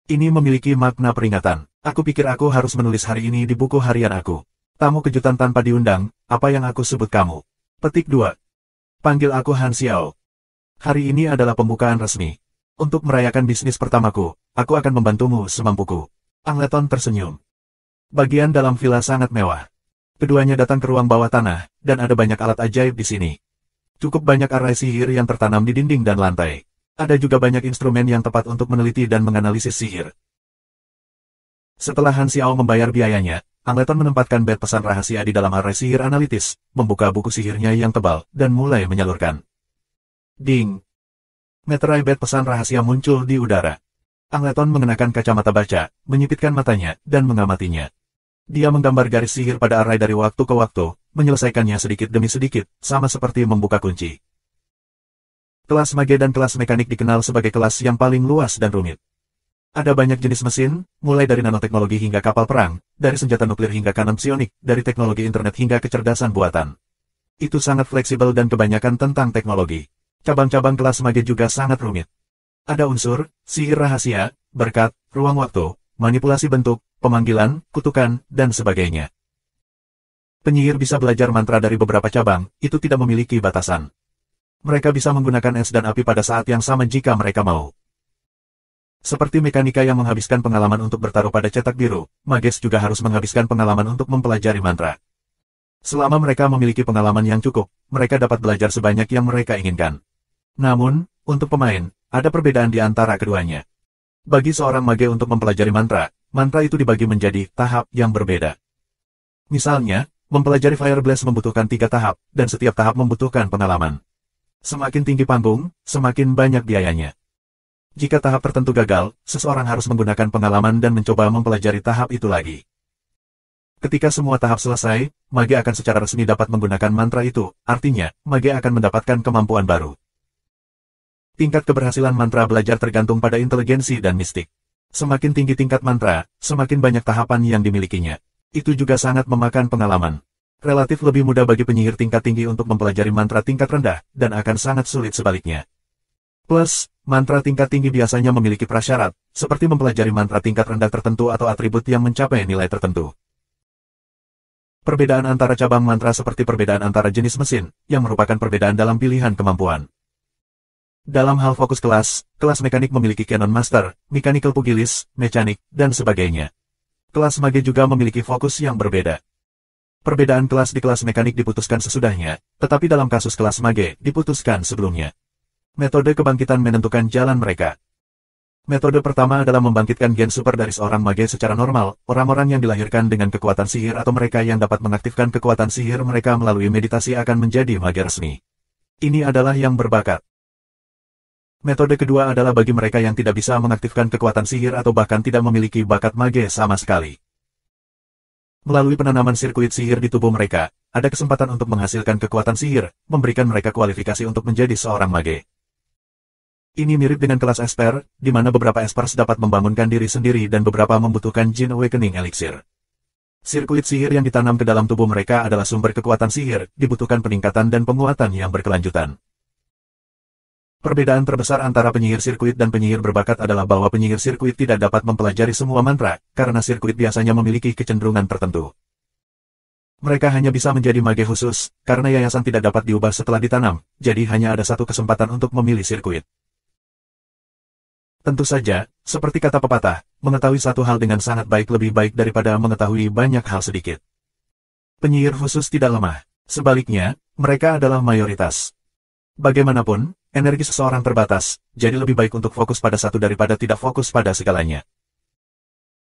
Ini memiliki makna peringatan. Aku pikir aku harus menulis hari ini di buku harian aku. Tamu kejutan tanpa diundang, apa yang aku sebut kamu?" Petik 2. Panggil aku Han Xiao. Hari ini adalah pembukaan resmi. Untuk merayakan bisnis pertamaku, aku akan membantumu semampuku. Angleton tersenyum. Bagian dalam villa sangat mewah. Keduanya datang ke ruang bawah tanah, dan ada banyak alat ajaib di sini. Cukup banyak arai sihir yang tertanam di dinding dan lantai. Ada juga banyak instrumen yang tepat untuk meneliti dan menganalisis sihir. Setelah Han Xiao membayar biayanya, Angleton menempatkan bed pesan rahasia di dalam arai sihir analitis, membuka buku sihirnya yang tebal, dan mulai menyalurkan. Ding! Meterai bed pesan rahasia muncul di udara. Angleton mengenakan kacamata baca, menyipitkan matanya, dan mengamatinya. Dia menggambar garis sihir pada arai dari waktu ke waktu, menyelesaikannya sedikit demi sedikit, sama seperti membuka kunci. Kelas mage dan kelas mekanik dikenal sebagai kelas yang paling luas dan rumit. Ada banyak jenis mesin, mulai dari nanoteknologi hingga kapal perang, dari senjata nuklir hingga kanon psionik, dari teknologi internet hingga kecerdasan buatan. Itu sangat fleksibel dan kebanyakan tentang teknologi. Cabang-cabang kelas mage juga sangat rumit. Ada unsur, sihir rahasia, berkat, ruang waktu, manipulasi bentuk, pemanggilan, kutukan, dan sebagainya. Penyihir bisa belajar mantra dari beberapa cabang, itu tidak memiliki batasan. Mereka bisa menggunakan es dan api pada saat yang sama jika mereka mau. Seperti mekanika yang menghabiskan pengalaman untuk bertaruh pada cetak biru, mages juga harus menghabiskan pengalaman untuk mempelajari mantra. Selama mereka memiliki pengalaman yang cukup, mereka dapat belajar sebanyak yang mereka inginkan. Namun, untuk pemain, ada perbedaan di antara keduanya. Bagi seorang mage untuk mempelajari mantra, mantra itu dibagi menjadi tahap yang berbeda. Misalnya, mempelajari Fire Blast membutuhkan 3 tahap, dan setiap tahap membutuhkan pengalaman. Semakin tinggi panggung, semakin banyak biayanya. Jika tahap tertentu gagal, seseorang harus menggunakan pengalaman dan mencoba mempelajari tahap itu lagi. Ketika semua tahap selesai, mage akan secara resmi dapat menggunakan mantra itu, artinya, mage akan mendapatkan kemampuan baru. Tingkat keberhasilan mantra belajar tergantung pada inteligensi dan mistik. Semakin tinggi tingkat mantra, semakin banyak tahapan yang dimilikinya. Itu juga sangat memakan pengalaman. Relatif lebih mudah bagi penyihir tingkat tinggi untuk mempelajari mantra tingkat rendah, dan akan sangat sulit sebaliknya. Plus, mantra tingkat tinggi biasanya memiliki prasyarat, seperti mempelajari mantra tingkat rendah tertentu atau atribut yang mencapai nilai tertentu. Perbedaan antara cabang mantra seperti perbedaan antara jenis mesin, yang merupakan perbedaan dalam pilihan kemampuan. Dalam hal fokus kelas, kelas mekanik memiliki Canon Master, Mechanical Pugilis, Mekanik, dan sebagainya. Kelas mage juga memiliki fokus yang berbeda. Perbedaan kelas di kelas mekanik diputuskan sesudahnya, tetapi dalam kasus kelas mage, diputuskan sebelumnya. Metode kebangkitan menentukan jalan mereka. Metode pertama adalah membangkitkan gen super dari seorang mage secara normal, orang-orang yang dilahirkan dengan kekuatan sihir atau mereka yang dapat mengaktifkan kekuatan sihir mereka melalui meditasi akan menjadi mage resmi. Ini adalah yang berbakat. Metode kedua adalah bagi mereka yang tidak bisa mengaktifkan kekuatan sihir atau bahkan tidak memiliki bakat mage sama sekali. Melalui penanaman sirkuit sihir di tubuh mereka, ada kesempatan untuk menghasilkan kekuatan sihir, memberikan mereka kualifikasi untuk menjadi seorang mage. Ini mirip dengan kelas Esper, di mana beberapa Espers dapat membangunkan diri sendiri dan beberapa membutuhkan Jin Awakening Elixir. Sirkuit sihir yang ditanam ke dalam tubuh mereka adalah sumber kekuatan sihir, dibutuhkan peningkatan dan penguatan yang berkelanjutan. Perbedaan terbesar antara penyihir sirkuit dan penyihir berbakat adalah bahwa penyihir sirkuit tidak dapat mempelajari semua mantra, karena sirkuit biasanya memiliki kecenderungan tertentu. Mereka hanya bisa menjadi mage khusus, karena yayasan tidak dapat diubah setelah ditanam, jadi hanya ada satu kesempatan untuk memilih sirkuit. Tentu saja, seperti kata pepatah, mengetahui satu hal dengan sangat baik lebih baik daripada mengetahui banyak hal sedikit. Penyihir khusus tidak lemah. Sebaliknya, mereka adalah mayoritas. Bagaimanapun, energi seseorang terbatas, jadi lebih baik untuk fokus pada satu daripada tidak fokus pada segalanya.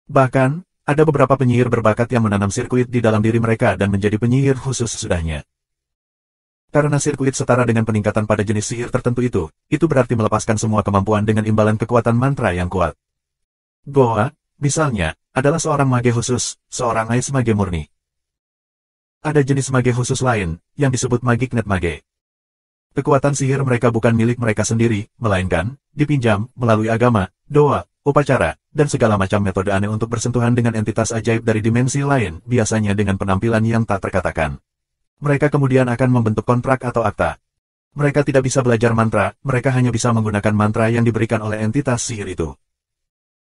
Bahkan, ada beberapa penyihir berbakat yang menanam sirkuit di dalam diri mereka dan menjadi penyihir khusus sesudahnya. Karena sirkuit setara dengan peningkatan pada jenis sihir tertentu itu berarti melepaskan semua kemampuan dengan imbalan kekuatan mantra yang kuat. Goa, misalnya, adalah seorang mage khusus, seorang ice mage murni. Ada jenis mage khusus lain, yang disebut magic net mage. Kekuatan sihir mereka bukan milik mereka sendiri, melainkan, dipinjam, melalui agama, doa, upacara, dan segala macam metode aneh untuk bersentuhan dengan entitas ajaib dari dimensi lain, biasanya dengan penampilan yang tak terkatakan. Mereka kemudian akan membentuk kontrak atau akta. Mereka tidak bisa belajar mantra, mereka hanya bisa menggunakan mantra yang diberikan oleh entitas sihir itu.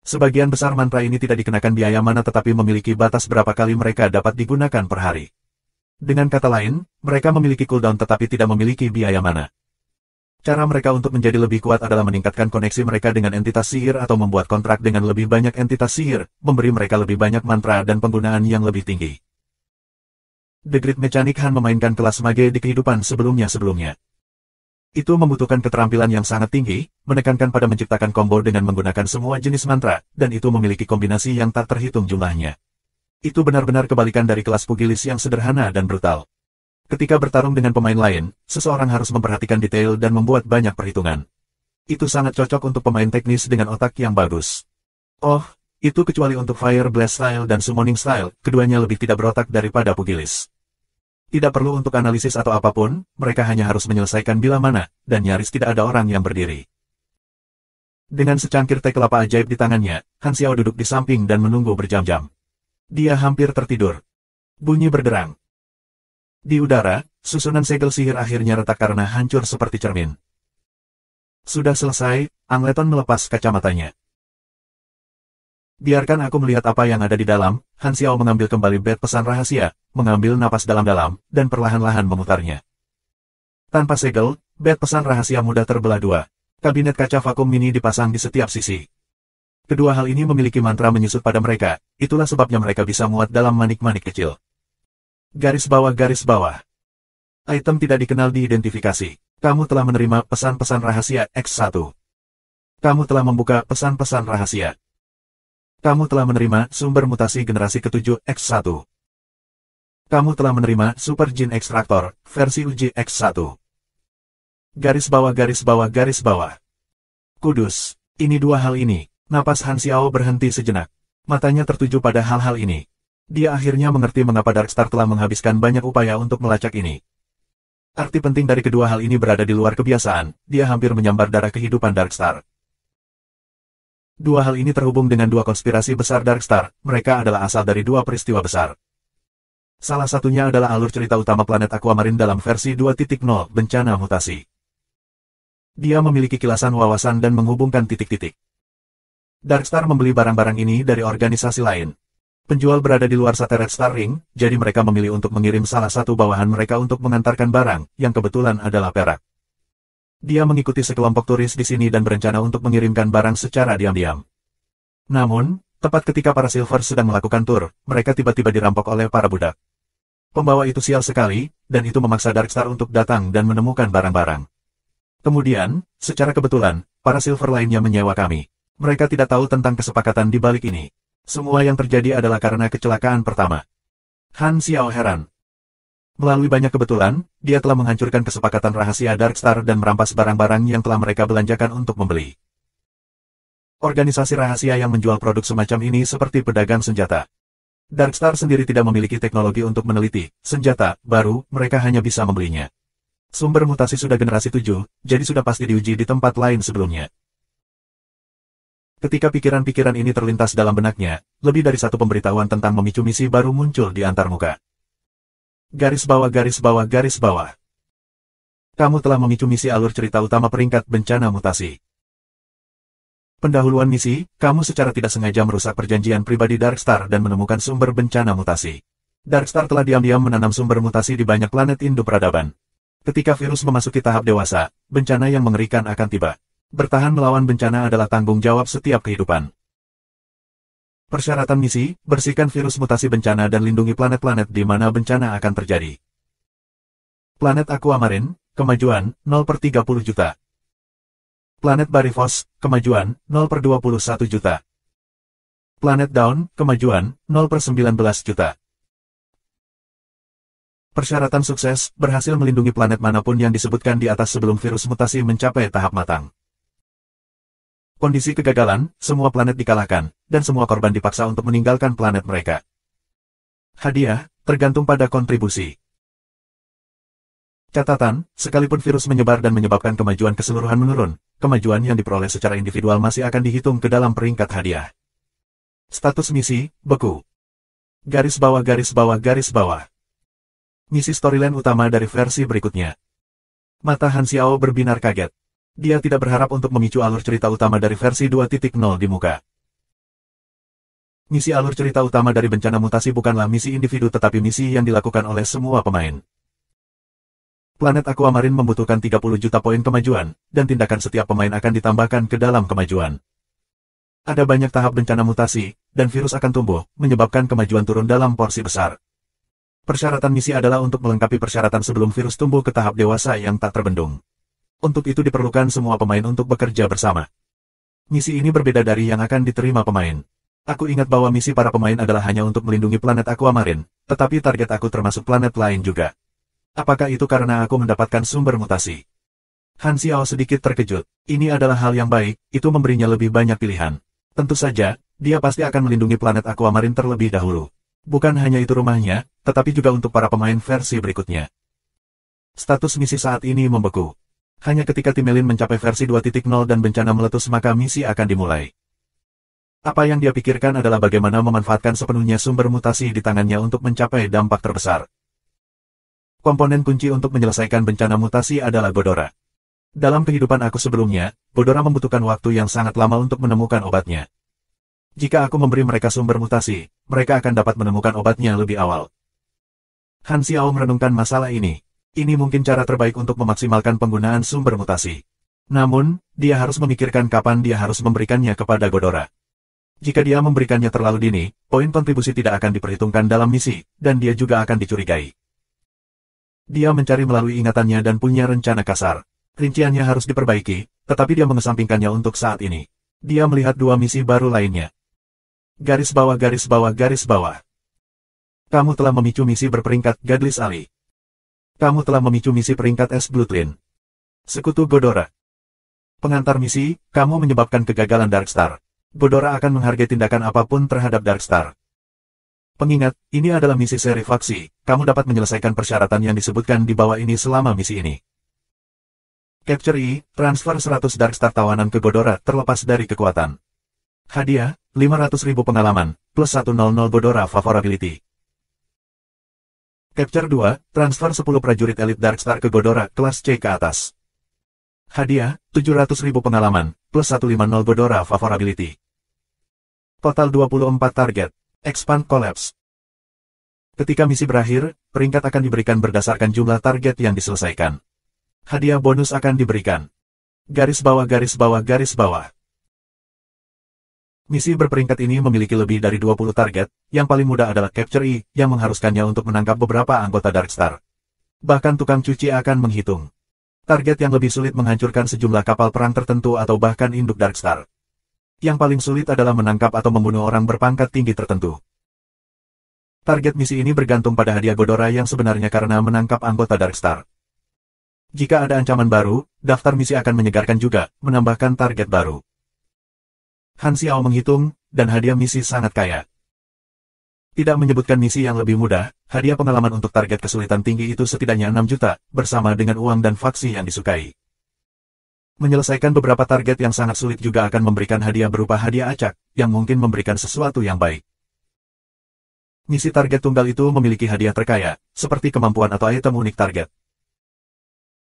Sebagian besar mantra ini tidak dikenakan biaya mana tetapi memiliki batas berapa kali mereka dapat digunakan per hari. Dengan kata lain, mereka memiliki cooldown tetapi tidak memiliki biaya mana. Cara mereka untuk menjadi lebih kuat adalah meningkatkan koneksi mereka dengan entitas sihir atau membuat kontrak dengan lebih banyak entitas sihir, memberi mereka lebih banyak mantra dan penggunaan yang lebih tinggi. The Great Mechanic Han memainkan kelas mage di kehidupan sebelumnya. Itu membutuhkan keterampilan yang sangat tinggi, menekankan pada menciptakan combo dengan menggunakan semua jenis mantra, dan itu memiliki kombinasi yang tak terhitung jumlahnya. Itu benar-benar kebalikan dari kelas pugilis yang sederhana dan brutal. Ketika bertarung dengan pemain lain, seseorang harus memperhatikan detail dan membuat banyak perhitungan. Itu sangat cocok untuk pemain teknis dengan otak yang bagus. Oh, itu kecuali untuk Fire Blast Style dan Summoning Style, keduanya lebih tidak berotak daripada pugilis. Tidak perlu untuk analisis atau apapun, mereka hanya harus menyelesaikan bila mana, dan nyaris tidak ada orang yang berdiri. Dengan secangkir teh kelapa ajaib di tangannya, Han Xiao duduk di samping dan menunggu berjam-jam. Dia hampir tertidur. Bunyi berderang. Di udara, susunan segel sihir akhirnya retak karena hancur seperti cermin. Sudah selesai, Ang Leton melepas kacamatanya. Biarkan aku melihat apa yang ada di dalam. Han Xiao mengambil kembali bed pesan rahasia, mengambil napas dalam-dalam, dan perlahan-lahan memutarnya. Tanpa segel, bed pesan rahasia mudah terbelah dua. Kabinet kaca vakum mini dipasang di setiap sisi. Kedua hal ini memiliki mantra menyusut pada mereka, itulah sebabnya mereka bisa muat dalam manik-manik kecil. Garis bawah. Item tidak dikenal diidentifikasi. Kamu telah menerima pesan-pesan rahasia X1. Kamu telah membuka pesan-pesan rahasia. Kamu telah menerima sumber mutasi generasi ke-7 X1. Kamu telah menerima Super Jin Extractor, versi uji X1. Garis bawah. Kudus. Ini dua hal ini. Napas Han Xiao berhenti sejenak. Matanya tertuju pada hal-hal ini. Dia akhirnya mengerti mengapa Darkstar telah menghabiskan banyak upaya untuk melacak ini. Arti penting dari kedua hal ini berada di luar kebiasaan, dia hampir menyambar darah kehidupan Darkstar. Dua hal ini terhubung dengan dua konspirasi besar Darkstar, mereka adalah asal dari dua peristiwa besar. Salah satunya adalah alur cerita utama planet Aquamarine dalam versi 2.0, bencana mutasi. Dia memiliki kilasan wawasan dan menghubungkan titik-titik. Darkstar membeli barang-barang ini dari organisasi lain. Penjual berada di luar Satellite Star Ring, jadi mereka memilih untuk mengirim salah satu bawahan mereka untuk mengantarkan barang, yang kebetulan adalah perak. Dia mengikuti sekelompok turis di sini dan berencana untuk mengirimkan barang secara diam-diam. Namun, tepat ketika para Silver sedang melakukan tur, mereka tiba-tiba dirampok oleh para budak. Pembawa itu sial sekali, dan itu memaksa Darkstar untuk datang dan menemukan barang-barang. Kemudian, secara kebetulan, para Silver lainnya menyewa kami. Mereka tidak tahu tentang kesepakatan di balik ini. Semua yang terjadi adalah karena kecelakaan pertama. Han Xiao heran. Melalui banyak kebetulan, dia telah menghancurkan kesepakatan rahasia Darkstar dan merampas barang-barang yang telah mereka belanjakan untuk membeli. Organisasi rahasia yang menjual produk semacam ini seperti pedagang senjata. Darkstar sendiri tidak memiliki teknologi untuk meneliti senjata baru, mereka hanya bisa membelinya. Sumber mutasi sudah generasi 7, jadi sudah pasti diuji di tempat lain sebelumnya. Ketika pikiran-pikiran ini terlintas dalam benaknya, lebih dari satu pemberitahuan tentang memicu misi baru muncul di antarmuka. Garis bawah garis bawah garis bawah. Kamu telah memicu misi alur cerita utama peringkat bencana mutasi. Pendahuluan misi, kamu secara tidak sengaja merusak perjanjian pribadi Darkstar dan menemukan sumber bencana mutasi. Darkstar telah diam-diam menanam sumber mutasi di banyak planet Indo peradaban. Ketika virus memasuki tahap dewasa, bencana yang mengerikan akan tiba. Bertahan melawan bencana adalah tanggung jawab setiap kehidupan. Persyaratan misi, bersihkan virus mutasi bencana dan lindungi planet-planet di mana bencana akan terjadi. Planet Aquamarine, kemajuan, 0/30 juta. Planet Barifos, kemajuan, 0/21 juta. Planet Dawn, kemajuan, 0/19 juta. Persyaratan sukses, berhasil melindungi planet manapun yang disebutkan di atas sebelum virus mutasi mencapai tahap matang. Kondisi kegagalan, semua planet dikalahkan, dan semua korban dipaksa untuk meninggalkan planet mereka. Hadiah, tergantung pada kontribusi. Catatan, sekalipun virus menyebar dan menyebabkan kemajuan keseluruhan menurun, kemajuan yang diperoleh secara individual masih akan dihitung ke dalam peringkat hadiah. Status misi, beku. Garis bawah garis bawah garis bawah. Misi storyline utama dari versi berikutnya. Mata Han Xiao berbinar kaget. Dia tidak berharap untuk memicu alur cerita utama dari versi 2.0 di muka. Misi alur cerita utama dari bencana mutasi bukanlah misi individu tetapi misi yang dilakukan oleh semua pemain. Planet Aquamarine membutuhkan 30 juta poin kemajuan, dan tindakan setiap pemain akan ditambahkan ke dalam kemajuan. Ada banyak tahap bencana mutasi, dan virus akan tumbuh, menyebabkan kemajuan turun dalam porsi besar. Persyaratan misi adalah untuk melengkapi persyaratan sebelum virus tumbuh ke tahap dewasa yang tak terbendung. Untuk itu diperlukan semua pemain untuk bekerja bersama. Misi ini berbeda dari yang akan diterima pemain. Aku ingat bahwa misi para pemain adalah hanya untuk melindungi planet Aquamarine, tetapi target aku termasuk planet lain juga. Apakah itu karena aku mendapatkan sumber mutasi? Han Xiao sedikit terkejut. Ini adalah hal yang baik, itu memberinya lebih banyak pilihan. Tentu saja, dia pasti akan melindungi planet Aquamarine terlebih dahulu. Bukan hanya itu rumahnya, tetapi juga untuk para pemain versi berikutnya. Status misi saat ini membeku. Hanya ketika tim Elin mencapai versi 2.0 dan bencana meletus maka misi akan dimulai. Apa yang dia pikirkan adalah bagaimana memanfaatkan sepenuhnya sumber mutasi di tangannya untuk mencapai dampak terbesar. Komponen kunci untuk menyelesaikan bencana mutasi adalah Godora. Dalam kehidupan aku sebelumnya, Godora membutuhkan waktu yang sangat lama untuk menemukan obatnya. Jika aku memberi mereka sumber mutasi, mereka akan dapat menemukan obatnya lebih awal. Han Xiao merenungkan masalah ini. Ini mungkin cara terbaik untuk memaksimalkan penggunaan sumber mutasi. Namun, dia harus memikirkan kapan dia harus memberikannya kepada Godora. Jika dia memberikannya terlalu dini, poin kontribusi tidak akan diperhitungkan dalam misi, dan dia juga akan dicurigai. Dia mencari melalui ingatannya dan punya rencana kasar. Rinciannya harus diperbaiki, tetapi dia mengesampingkannya untuk saat ini. Dia melihat dua misi baru lainnya. Garis bawah garis bawah garis bawah. Kamu telah memicu misi berperingkat Godless Ally. Kamu telah memicu misi peringkat S Bloodline. Sekutu Godora. Pengantar misi, kamu menyebabkan kegagalan Darkstar. Godora akan menghargai tindakan apapun terhadap Darkstar. Pengingat, ini adalah misi seri faksi, kamu dapat menyelesaikan persyaratan yang disebutkan di bawah ini selama misi ini. Capture E, transfer 100 Darkstar tawanan ke Godora terlepas dari kekuatan. Hadiah, 500.000 pengalaman, plus 100 Godora favorability. Capture 2, transfer 10 prajurit elit Darkstar ke Godora kelas C ke atas. Hadiah, 700.000 pengalaman, plus 150 Godora favorability. Total 24 target. Expand Collapse. Ketika misi berakhir, peringkat akan diberikan berdasarkan jumlah target yang diselesaikan. Hadiah bonus akan diberikan. Garis bawah garis bawah garis bawah. Misi berperingkat ini memiliki lebih dari 20 target, yang paling mudah adalah Capture E, yang mengharuskannya untuk menangkap beberapa anggota Darkstar. Bahkan tukang cuci akan menghitung. Target yang lebih sulit menghancurkan sejumlah kapal perang tertentu atau bahkan induk Darkstar. Yang paling sulit adalah menangkap atau membunuh orang berpangkat tinggi tertentu. Target misi ini bergantung pada hadiah Godora yang sebenarnya karena menangkap anggota Darkstar. Jika ada ancaman baru, daftar misi akan menyegarkan juga, menambahkan target baru. Han Xiao menghitung, dan hadiah misi sangat kaya. Tidak menyebutkan misi yang lebih mudah, hadiah pengalaman untuk target kesulitan tinggi itu setidaknya 6 juta, bersama dengan uang dan faksi yang disukai. Menyelesaikan beberapa target yang sangat sulit juga akan memberikan hadiah berupa hadiah acak, yang mungkin memberikan sesuatu yang baik. Misi target tunggal itu memiliki hadiah terkaya, seperti kemampuan atau item unik target.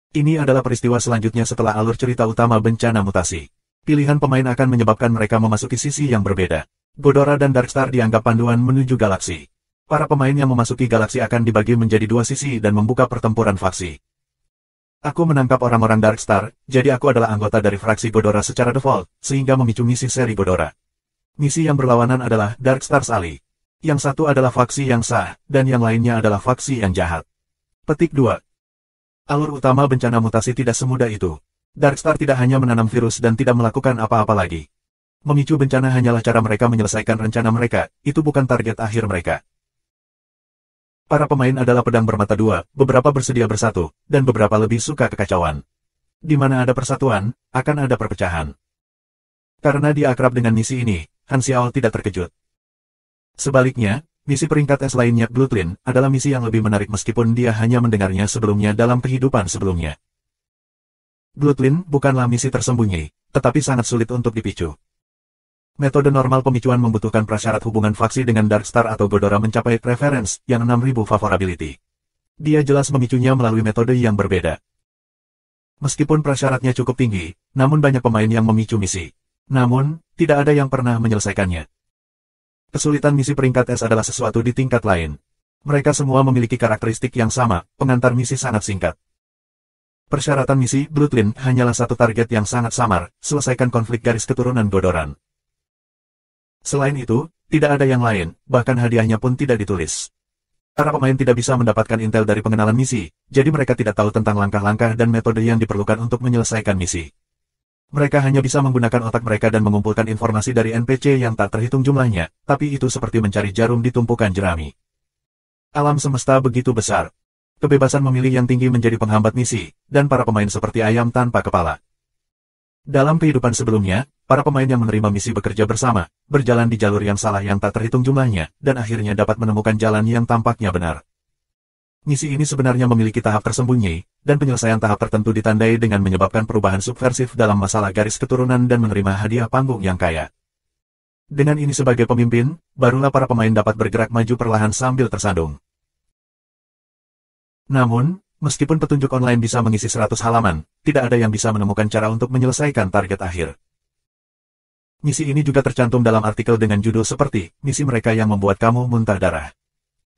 Ini adalah peristiwa selanjutnya setelah alur cerita utama bencana mutasi. Pilihan pemain akan menyebabkan mereka memasuki sisi yang berbeda. Godora dan Darkstar dianggap panduan menuju galaksi. Para pemain yang memasuki galaksi akan dibagi menjadi 2 sisi dan membuka pertempuran faksi. Aku menangkap orang-orang Darkstar, jadi aku adalah anggota dari fraksi Godora secara default, sehingga memicu misi seri Godora. Misi yang berlawanan adalah Darkstar Sali. Yang satu adalah faksi yang sah, dan yang lainnya adalah faksi yang jahat. Petik 2. Alur utama bencana mutasi tidak semudah itu. Darkstar tidak hanya menanam virus dan tidak melakukan apa-apa lagi. Memicu bencana hanyalah cara mereka menyelesaikan rencana mereka, itu bukan target akhir mereka. Para pemain adalah pedang bermata dua, beberapa bersedia bersatu, dan beberapa lebih suka kekacauan. Di mana ada persatuan, akan ada perpecahan. Karena dia akrab dengan misi ini, Han Xiao tidak terkejut. Sebaliknya, misi peringkat S lainnya, Bloodline, adalah misi yang lebih menarik meskipun dia hanya mendengarnya sebelumnya dalam kehidupan sebelumnya. Bloodline bukanlah misi tersembunyi, tetapi sangat sulit untuk dipicu. Metode normal pemicuan membutuhkan prasyarat hubungan faksi dengan Darkstar atau Godora mencapai preference yang 6000 favorability. Dia jelas memicunya melalui metode yang berbeda. Meskipun prasyaratnya cukup tinggi, namun banyak pemain yang memicu misi. Namun, tidak ada yang pernah menyelesaikannya. Kesulitan misi peringkat S adalah sesuatu di tingkat lain. Mereka semua memiliki karakteristik yang sama, pengantar misi sangat singkat. Persyaratan misi Bloodline hanyalah satu target yang sangat samar, selesaikan konflik garis keturunan Godoran. Selain itu, tidak ada yang lain, bahkan hadiahnya pun tidak ditulis. Para pemain tidak bisa mendapatkan intel dari pengenalan misi, jadi mereka tidak tahu tentang langkah-langkah dan metode yang diperlukan untuk menyelesaikan misi. Mereka hanya bisa menggunakan otak mereka dan mengumpulkan informasi dari NPC yang tak terhitung jumlahnya, tapi itu seperti mencari jarum di tumpukan jerami. Alam semesta begitu besar. Kebebasan memilih yang tinggi menjadi penghambat misi, dan para pemain seperti ayam tanpa kepala. Dalam kehidupan sebelumnya, para pemain yang menerima misi bekerja bersama, berjalan di jalur yang salah yang tak terhitung jumlahnya, dan akhirnya dapat menemukan jalan yang tampaknya benar. Misi ini sebenarnya memiliki tahap tersembunyi, dan penyelesaian tahap tertentu ditandai dengan menyebabkan perubahan subversif dalam masalah garis keturunan dan menerima hadiah panggung yang kaya. Dengan ini sebagai pemimpin, barulah para pemain dapat bergerak maju perlahan sambil tersandung. Namun, meskipun petunjuk online bisa mengisi 100 halaman, tidak ada yang bisa menemukan cara untuk menyelesaikan target akhir. Misi ini juga tercantum dalam artikel dengan judul seperti, misi mereka yang membuat kamu muntah darah.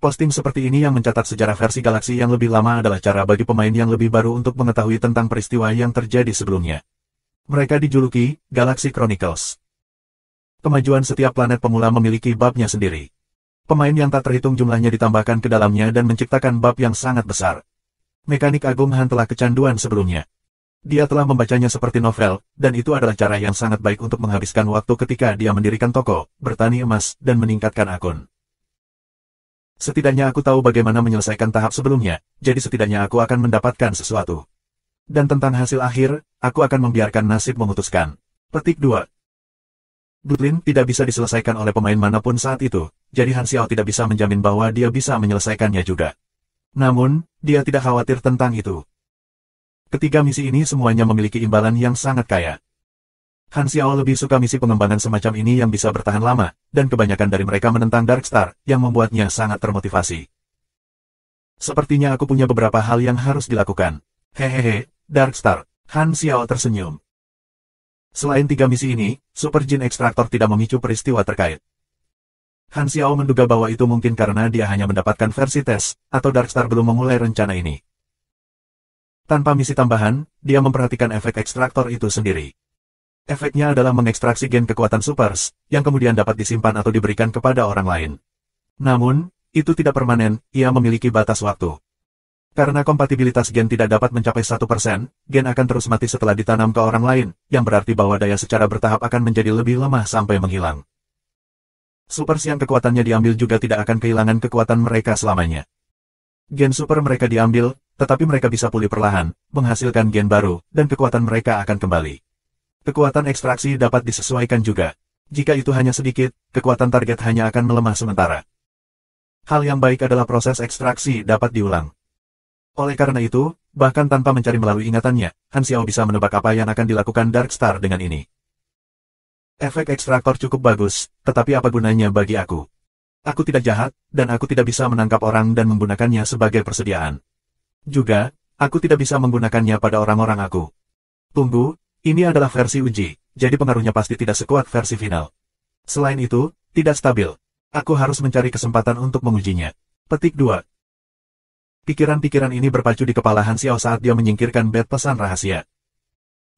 Posting seperti ini yang mencatat sejarah versi galaksi yang lebih lama adalah cara bagi pemain yang lebih baru untuk mengetahui tentang peristiwa yang terjadi sebelumnya. Mereka dijuluki Galaxy Chronicles. Kemajuan setiap planet pemula memiliki babnya sendiri. Pemain yang tak terhitung jumlahnya ditambahkan ke dalamnya dan menciptakan bab yang sangat besar. Mekanik Agung Han telah kecanduan sebelumnya. Dia telah membacanya seperti novel, dan itu adalah cara yang sangat baik untuk menghabiskan waktu ketika dia mendirikan toko, bertani emas, dan meningkatkan akun. Setidaknya aku tahu bagaimana menyelesaikan tahap sebelumnya, jadi setidaknya aku akan mendapatkan sesuatu. Dan tentang hasil akhir, aku akan membiarkan nasib memutuskan. Petik 2. Bloodline tidak bisa diselesaikan oleh pemain manapun saat itu, jadi Han Xiao tidak bisa menjamin bahwa dia bisa menyelesaikannya juga. Namun, dia tidak khawatir tentang itu. Ketiga misi ini semuanya memiliki imbalan yang sangat kaya. Han Xiao lebih suka misi pengembangan semacam ini yang bisa bertahan lama, dan kebanyakan dari mereka menentang Darkstar, yang membuatnya sangat termotivasi. Sepertinya aku punya beberapa hal yang harus dilakukan. Hehehe, Darkstar. Han Xiao tersenyum. Selain 3 misi ini, Super Jin Extractor tidak memicu peristiwa terkait. Han Xiao menduga bahwa itu mungkin karena dia hanya mendapatkan versi tes, atau Darkstar belum memulai rencana ini. Tanpa misi tambahan, dia memperhatikan efek ekstraktor itu sendiri. Efeknya adalah mengekstraksi gen kekuatan supers, yang kemudian dapat disimpan atau diberikan kepada orang lain. Namun, itu tidak permanen, ia memiliki batas waktu. Karena kompatibilitas gen tidak dapat mencapai 1%, gen akan terus mati setelah ditanam ke orang lain, yang berarti bahwa daya secara bertahap akan menjadi lebih lemah sampai menghilang. Super yang kekuatannya diambil juga tidak akan kehilangan kekuatan mereka selamanya. Gen super mereka diambil, tetapi mereka bisa pulih perlahan, menghasilkan gen baru, dan kekuatan mereka akan kembali. Kekuatan ekstraksi dapat disesuaikan juga. Jika itu hanya sedikit, kekuatan target hanya akan melemah sementara. Hal yang baik adalah proses ekstraksi dapat diulang. Oleh karena itu, bahkan tanpa mencari melalui ingatannya, Han Xiao bisa menebak apa yang akan dilakukan Darkstar dengan ini. Efek ekstraktor cukup bagus, tetapi apa gunanya bagi aku? Aku tidak jahat, dan aku tidak bisa menangkap orang dan menggunakannya sebagai persediaan. Juga, aku tidak bisa menggunakannya pada orang-orang aku. Tunggu, ini adalah versi uji, jadi pengaruhnya pasti tidak sekuat versi final. Selain itu, tidak stabil. Aku harus mencari kesempatan untuk mengujinya. Petik 2. Pikiran-pikiran ini berpacu di kepala Han Xiao saat dia menyingkirkan bed pesan rahasia.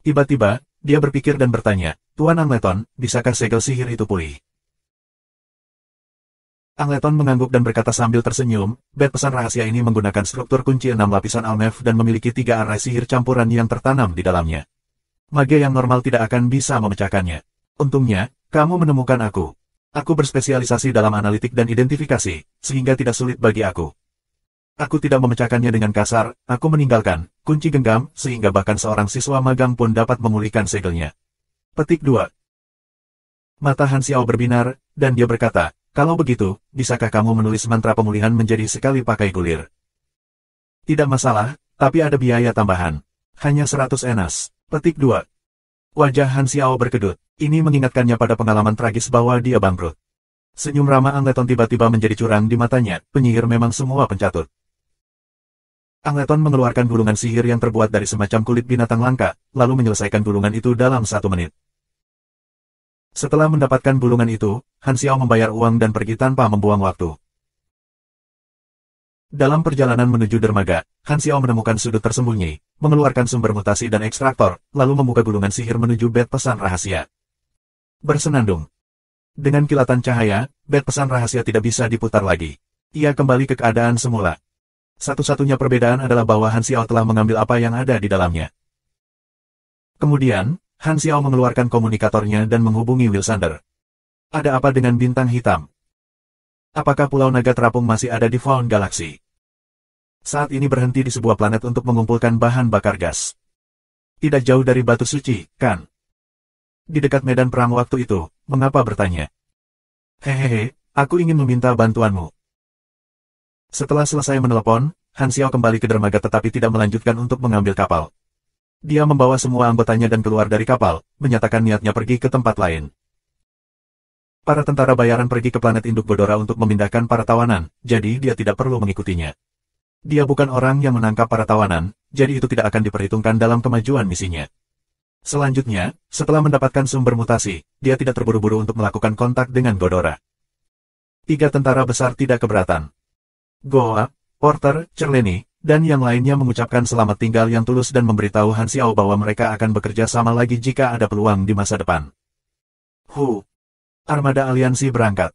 Tiba-tiba, dia berpikir dan bertanya, Tuan Angleton, bisakah segel sihir itu pulih? Angleton mengangguk dan berkata sambil tersenyum, bed pesan rahasia ini menggunakan struktur kunci 6 lapisan almef dan memiliki 3 arai sihir campuran yang tertanam di dalamnya. Mage yang normal tidak akan bisa memecahkannya. Untungnya, kamu menemukan aku. Aku berspesialisasi dalam analitik dan identifikasi, sehingga tidak sulit bagi aku. Aku tidak memecahkannya dengan kasar, aku meninggalkan kunci genggam, sehingga bahkan seorang siswa magang pun dapat memulihkan segelnya. Petik 2. Mata Han Xiao berbinar, dan dia berkata, kalau begitu, bisakah kamu menulis mantra pemulihan menjadi sekali pakai gulir? Tidak masalah, tapi ada biaya tambahan. Hanya 100 enas. Petik 2. Wajah Han Xiao berkedut. Ini mengingatkannya pada pengalaman tragis bahwa dia bangkrut. Senyum ramah Angleton tiba-tiba menjadi curang di matanya, penyihir memang semua pencatut. Angleton mengeluarkan gulungan sihir yang terbuat dari semacam kulit binatang langka, lalu menyelesaikan gulungan itu dalam 1 menit. Setelah mendapatkan bulungan itu, Han Xiao membayar uang dan pergi tanpa membuang waktu. Dalam perjalanan menuju dermaga, Han Xiao menemukan sudut tersembunyi, mengeluarkan sumber mutasi dan ekstraktor, lalu membuka gulungan sihir menuju bed pesan rahasia. Bersenandung. Dengan kilatan cahaya, bed pesan rahasia tidak bisa diputar lagi. Ia kembali ke keadaan semula. Satu-satunya perbedaan adalah bahwa Han Xiao telah mengambil apa yang ada di dalamnya. Kemudian, Han Xiao mengeluarkan komunikatornya dan menghubungi Wilsander. Ada apa dengan bintang hitam? Apakah Pulau Naga Terapung masih ada di Faun Galaksi? Saat ini berhenti di sebuah planet untuk mengumpulkan bahan bakar gas. Tidak jauh dari Batu Suci, kan? Di dekat medan perang waktu itu, mengapa bertanya? Hehehe, aku ingin meminta bantuanmu. Setelah selesai menelepon, Han Xiao kembali ke dermaga tetapi tidak melanjutkan untuk mengambil kapal. Dia membawa semua anggotanya dan keluar dari kapal, menyatakan niatnya pergi ke tempat lain. Para tentara bayaran pergi ke planet induk Godora untuk memindahkan para tawanan, jadi dia tidak perlu mengikutinya. Dia bukan orang yang menangkap para tawanan, jadi itu tidak akan diperhitungkan dalam kemajuan misinya. Selanjutnya, setelah mendapatkan sumber mutasi, dia tidak terburu-buru untuk melakukan kontak dengan Godora. 3 tentara besar tidak keberatan. Goa, Porter, Cerleni, dan yang lainnya mengucapkan selamat tinggal yang tulus dan memberitahu Han Xiao bahwa mereka akan bekerja sama lagi jika ada peluang di masa depan. Armada aliansi berangkat.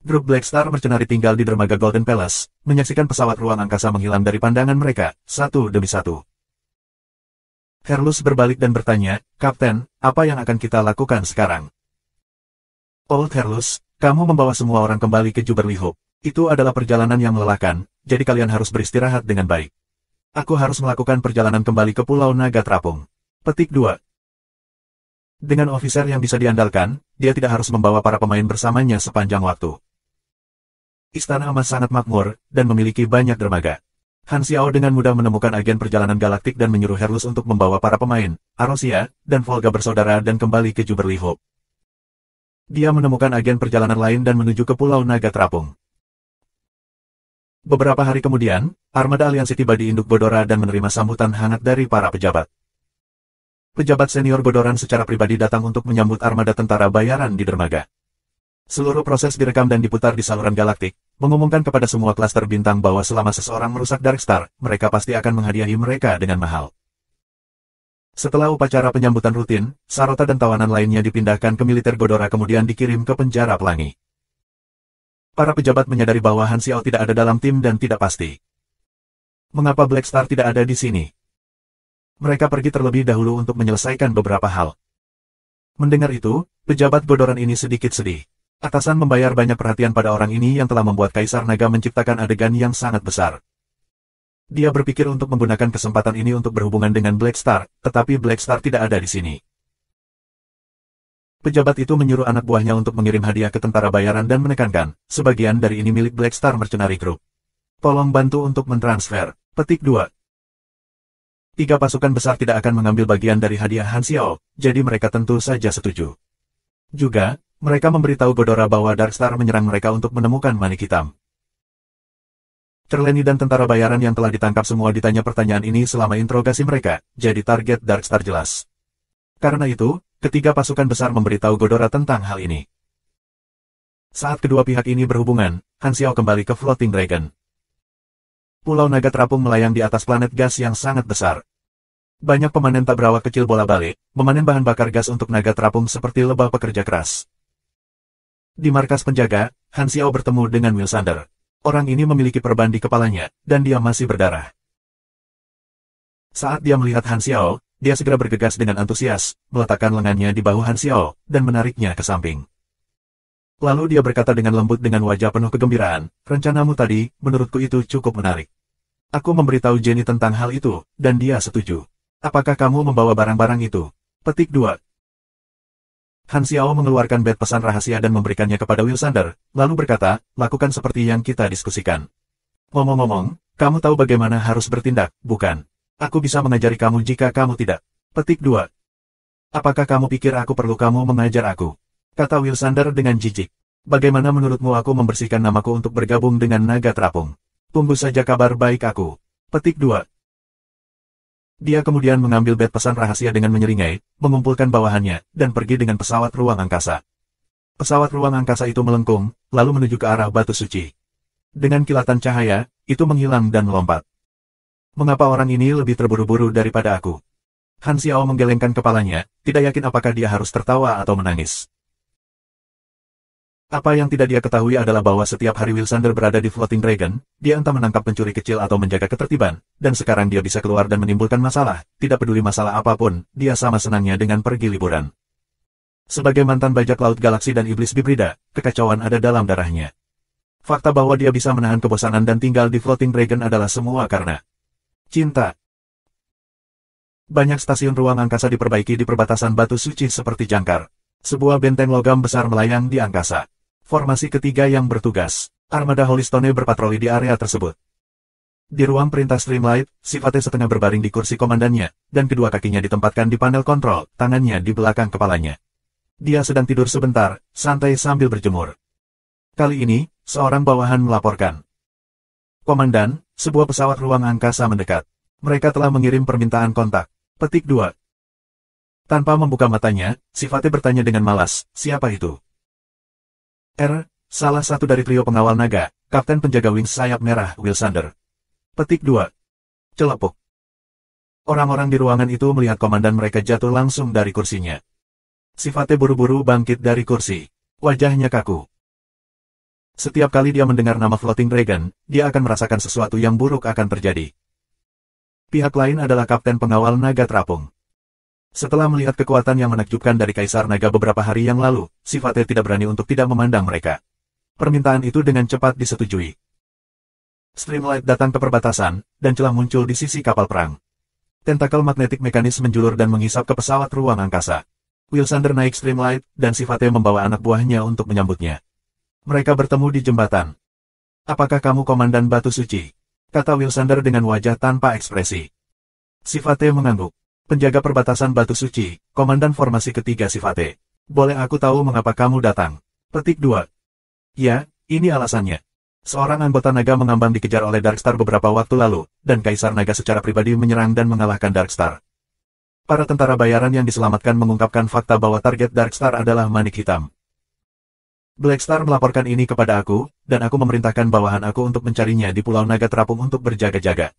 Grup Black Star Mercenary tinggal di dermaga Golden Palace, menyaksikan pesawat ruang angkasa menghilang dari pandangan mereka, satu demi satu. Herlus berbalik dan bertanya, Kapten, apa yang akan kita lakukan sekarang? Old Herlus, kamu membawa semua orang kembali ke Jubilee Hope. Itu adalah perjalanan yang melelahkan, jadi kalian harus beristirahat dengan baik. Aku harus melakukan perjalanan kembali ke Pulau Naga Terapung. Petik 2. Dengan officer yang bisa diandalkan, dia tidak harus membawa para pemain bersamanya sepanjang waktu. Istana Emas sangat makmur, dan memiliki banyak dermaga. Han Xiao dengan mudah menemukan agen perjalanan galaktik dan menyuruh Herlus untuk membawa para pemain, Arosia, dan Volga bersaudara dan kembali ke Jubilee Hope. Dia menemukan agen perjalanan lain dan menuju ke Pulau Naga Terapung. Beberapa hari kemudian, armada aliansi tiba di induk Godora dan menerima sambutan hangat dari para pejabat. Pejabat senior Godoran secara pribadi datang untuk menyambut armada tentara bayaran di dermaga. Seluruh proses direkam dan diputar di saluran galaktik, mengumumkan kepada semua klaster bintang bahwa selama seseorang merusak Darkstar, mereka pasti akan menghadiahi mereka dengan mahal. Setelah upacara penyambutan rutin, Sarota dan tawanan lainnya dipindahkan ke militer Godora kemudian dikirim ke penjara pelangi. Para pejabat menyadari bahwa Han Xiao tidak ada dalam tim dan tidak pasti. Mengapa Black Star tidak ada di sini? Mereka pergi terlebih dahulu untuk menyelesaikan beberapa hal. Mendengar itu, pejabat Godoran ini sedikit sedih. Atasan membayar banyak perhatian pada orang ini yang telah membuat Kaisar Naga menciptakan adegan yang sangat besar. Dia berpikir untuk menggunakan kesempatan ini untuk berhubungan dengan Black Star, tetapi Black Star tidak ada di sini. Pejabat itu menyuruh anak buahnya untuk mengirim hadiah ke tentara bayaran dan menekankan, sebagian dari ini milik Black Star Mercenary Group. Tolong bantu untuk mentransfer. Petik 2. 3 pasukan besar tidak akan mengambil bagian dari hadiah Han Xiao, jadi mereka tentu saja setuju. Juga, mereka memberitahu Godora bahwa Darkstar menyerang mereka untuk menemukan manik hitam. Cerleni dan tentara bayaran yang telah ditangkap semua ditanya pertanyaan ini selama interogasi mereka, jadi target Darkstar jelas. Karena itu, ketiga pasukan besar memberitahu Godora tentang hal ini. Saat kedua pihak ini berhubungan, Han Xiao kembali ke Floating Dragon. Pulau Naga terapung melayang di atas planet gas yang sangat besar. Banyak pemanen tak berawak kecil bola-balik, memanen bahan bakar gas untuk naga terapung seperti lebah pekerja keras. Di markas penjaga, Han Xiao bertemu dengan Wilsander. Orang ini memiliki perban di kepalanya, dan dia masih berdarah. Saat dia melihat Han Xiao, dia segera bergegas dengan antusias, meletakkan lengannya di bahu Han Xiao, dan menariknya ke samping. Lalu dia berkata dengan lembut dengan wajah penuh kegembiraan, rencanamu tadi, menurutku itu cukup menarik. Aku memberitahu Jenny tentang hal itu, dan dia setuju. Apakah kamu membawa barang-barang itu? Petik 2. Han Xiao mengeluarkan bed pesan rahasia dan memberikannya kepada Wilsander, lalu berkata, lakukan seperti yang kita diskusikan. Ngomong-ngomong, kamu tahu bagaimana harus bertindak, bukan? Aku bisa mengajari kamu jika kamu tidak. Petik 2. Apakah kamu pikir aku perlu kamu mengajar aku? Kata Wilsander dengan jijik. Bagaimana menurutmu aku membersihkan namaku untuk bergabung dengan naga terapung? Tunggu saja kabar baik aku. Petik 2. Dia kemudian mengambil bed pesan rahasia dengan menyeringai, mengumpulkan bawahannya, dan pergi dengan pesawat ruang angkasa. Pesawat ruang angkasa itu melengkung, lalu menuju ke arah batu suci. Dengan kilatan cahaya, itu menghilang dan melompat. Mengapa orang ini lebih terburu-buru daripada aku? Han Xiao menggelengkan kepalanya, tidak yakin apakah dia harus tertawa atau menangis. Apa yang tidak dia ketahui adalah bahwa setiap hari Wilsander berada di Floating Dragon, dia entah menangkap pencuri kecil atau menjaga ketertiban, dan sekarang dia bisa keluar dan menimbulkan masalah, tidak peduli masalah apapun, dia sama senangnya dengan pergi liburan. Sebagai mantan bajak laut galaksi dan iblis bibrida, kekacauan ada dalam darahnya. Fakta bahwa dia bisa menahan kebosanan dan tinggal di Floating Dragon adalah semua karena cinta. Banyak stasiun ruang angkasa diperbaiki di perbatasan batu suci seperti jangkar. Sebuah benteng logam besar melayang di angkasa. Formasi ketiga yang bertugas, armada Holystone berpatroli di area tersebut. Di ruang perintah Streamlight, Sifate setengah berbaring di kursi komandannya, dan kedua kakinya ditempatkan di panel kontrol, tangannya di belakang kepalanya. Dia sedang tidur sebentar, santai sambil berjemur. Kali ini, seorang bawahan melaporkan. Komandan, sebuah pesawat ruang angkasa mendekat. Mereka telah mengirim permintaan kontak. Petik 2. Tanpa membuka matanya, Sifate bertanya dengan malas, siapa itu? Salah satu dari trio pengawal naga, Kapten Penjaga Wings Sayap Merah Wilsander. Petik 2. Celepuk. Orang-orang di ruangan itu melihat komandan mereka jatuh langsung dari kursinya. Sifate buru-buru bangkit dari kursi. Wajahnya kaku. Setiap kali dia mendengar nama Floating Dragon, dia akan merasakan sesuatu yang buruk akan terjadi. Pihak lain adalah Kapten Pengawal Naga Terapung. Setelah melihat kekuatan yang menakjubkan dari Kaisar Naga beberapa hari yang lalu, Sifate tidak berani untuk tidak memandang mereka. Permintaan itu dengan cepat disetujui. Streamlight datang ke perbatasan, dan celah muncul di sisi kapal perang. Tentakel magnetik mekanis menjulur dan menghisap ke pesawat ruang angkasa. Wilsander naik Streamlight, dan Sifate membawa anak buahnya untuk menyambutnya. Mereka bertemu di jembatan. Apakah kamu komandan Batu Suci? Kata Wilsander dengan wajah tanpa ekspresi. Sifate mengangguk. Penjaga perbatasan Batu Suci, komandan formasi ketiga Sifate. Boleh aku tahu mengapa kamu datang? Petik 2. Ya, ini alasannya. Seorang anggota naga mengambang dikejar oleh Darkstar beberapa waktu lalu, dan Kaisar Naga secara pribadi menyerang dan mengalahkan Darkstar. Para tentara bayaran yang diselamatkan mengungkapkan fakta bahwa target Darkstar adalah manik hitam. Blackstar melaporkan ini kepada aku, dan aku memerintahkan bawahan aku untuk mencarinya di Pulau Naga Terapung untuk berjaga-jaga.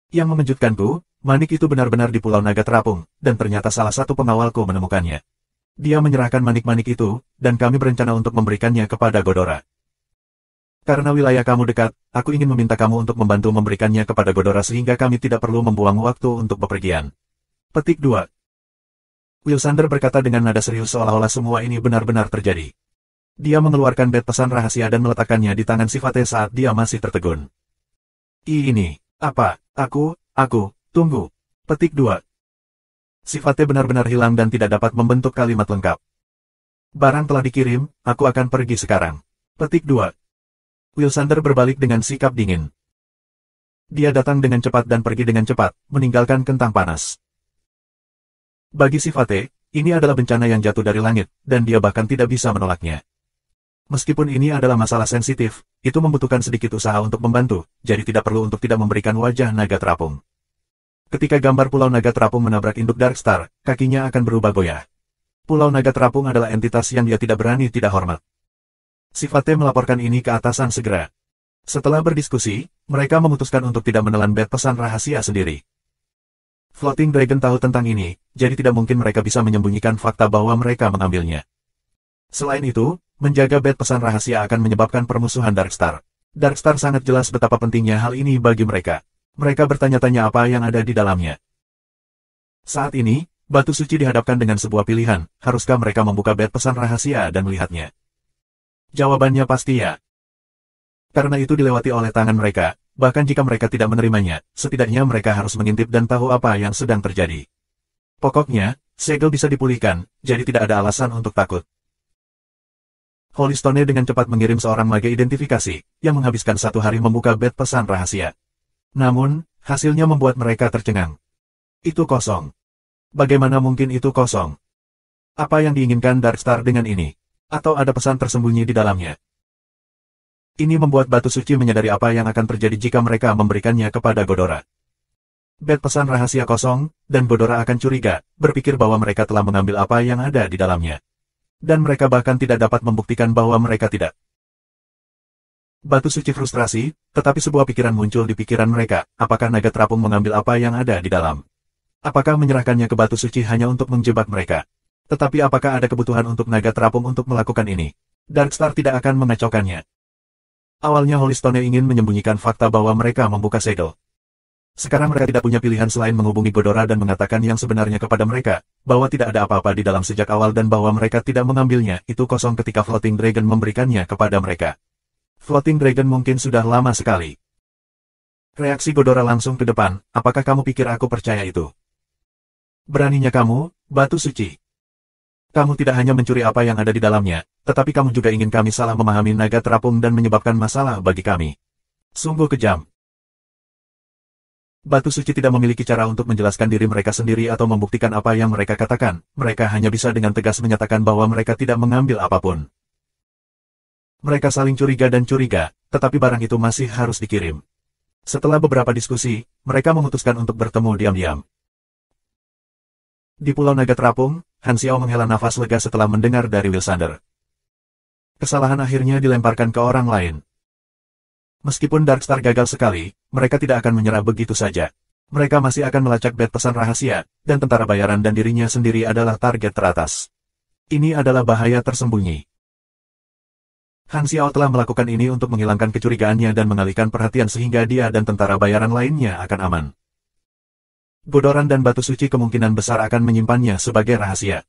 Yang memejutkanku, manik itu benar-benar di Pulau Naga Terapung, dan ternyata salah satu pengawalku menemukannya. Dia menyerahkan manik-manik itu, dan kami berencana untuk memberikannya kepada Godora. Karena wilayah kamu dekat, aku ingin meminta kamu untuk membantu memberikannya kepada Godora sehingga kami tidak perlu membuang waktu untuk bepergian. Petik 2. Wilsander berkata dengan nada serius seolah-olah semua ini benar-benar terjadi. Dia mengeluarkan bed pesan rahasia dan meletakkannya di tangan Sifate saat dia masih tertegun. Ini, apa, tunggu. Petik 2. Sifate benar-benar hilang dan tidak dapat membentuk kalimat lengkap. Barang telah dikirim, aku akan pergi sekarang. Petik 2. Wilsander berbalik dengan sikap dingin. Dia datang dengan cepat dan pergi dengan cepat, meninggalkan kentang panas. Bagi Sifate, ini adalah bencana yang jatuh dari langit, dan dia bahkan tidak bisa menolaknya. Meskipun ini adalah masalah sensitif, itu membutuhkan sedikit usaha untuk membantu, jadi tidak perlu untuk tidak memberikan wajah naga terapung. Ketika gambar Pulau Naga Terapung menabrak induk Darkstar, kakinya akan berubah goyah. Pulau Naga Terapung adalah entitas yang dia tidak berani tidak hormat. Sifate melaporkan ini ke atasan segera. Setelah berdiskusi, mereka memutuskan untuk tidak menelan bed pesan rahasia sendiri. Floating Dragon tahu tentang ini, jadi tidak mungkin mereka bisa menyembunyikan fakta bahwa mereka mengambilnya. Selain itu, menjaga bed pesan rahasia akan menyebabkan permusuhan Darkstar. Darkstar sangat jelas betapa pentingnya hal ini bagi mereka. Mereka bertanya-tanya apa yang ada di dalamnya. Saat ini, Batu Suci dihadapkan dengan sebuah pilihan, haruskah mereka membuka bed pesan rahasia dan melihatnya? Jawabannya pasti ya. Karena itu dilewati oleh tangan mereka. Bahkan jika mereka tidak menerimanya, setidaknya mereka harus mengintip dan tahu apa yang sedang terjadi. Pokoknya, segel bisa dipulihkan, jadi tidak ada alasan untuk takut. Holystone dengan cepat mengirim seorang mage identifikasi, yang menghabiskan 1 hari membuka bed pesan rahasia. Namun, hasilnya membuat mereka tercengang. Itu kosong. Bagaimana mungkin itu kosong? Apa yang diinginkan Darkstar dengan ini? Atau ada pesan tersembunyi di dalamnya? Ini membuat Batu Suci menyadari apa yang akan terjadi jika mereka memberikannya kepada Godora. Bed pesan rahasia kosong, dan Godora akan curiga, berpikir bahwa mereka telah mengambil apa yang ada di dalamnya. Dan mereka bahkan tidak dapat membuktikan bahwa mereka tidak. Batu Suci frustrasi, tetapi sebuah pikiran muncul di pikiran mereka, apakah naga terapung mengambil apa yang ada di dalam? Apakah menyerahkannya ke Batu Suci hanya untuk menjebak mereka? Tetapi apakah ada kebutuhan untuk naga terapung untuk melakukan ini? Darkstar tidak akan mengacaukannya. Awalnya Holystone ingin menyembunyikan fakta bahwa mereka membuka segel. Sekarang mereka tidak punya pilihan selain menghubungi Godora dan mengatakan yang sebenarnya kepada mereka, bahwa tidak ada apa-apa di dalam sejak awal dan bahwa mereka tidak mengambilnya, itu kosong ketika Floating Dragon memberikannya kepada mereka. Floating Dragon mungkin sudah lama sekali. Reaksi Godora langsung ke depan, apakah kamu pikir aku percaya itu? Beraninya kamu, Batu Suci. Kamu tidak hanya mencuri apa yang ada di dalamnya, tetapi kamu juga ingin kami salah memahami naga terapung dan menyebabkan masalah bagi kami. Sungguh kejam. Batu Suci tidak memiliki cara untuk menjelaskan diri mereka sendiri atau membuktikan apa yang mereka katakan, mereka hanya bisa dengan tegas menyatakan bahwa mereka tidak mengambil apapun. Mereka saling curiga dan curiga, tetapi barang itu masih harus dikirim. Setelah beberapa diskusi, mereka memutuskan untuk bertemu diam-diam. Di Pulau Naga Terapung, Han Xiao menghela nafas lega setelah mendengar dari Wilsander. Kesalahan akhirnya dilemparkan ke orang lain. Meskipun Darkstar gagal sekali, mereka tidak akan menyerah begitu saja. Mereka masih akan melacak bed pesan rahasia, dan tentara bayaran dan dirinya sendiri adalah target teratas. Ini adalah bahaya tersembunyi. Han Xiao telah melakukan ini untuk menghilangkan kecurigaannya dan mengalihkan perhatian sehingga dia dan tentara bayaran lainnya akan aman. Godoran dan Batu Suci kemungkinan besar akan menyimpannya sebagai rahasia.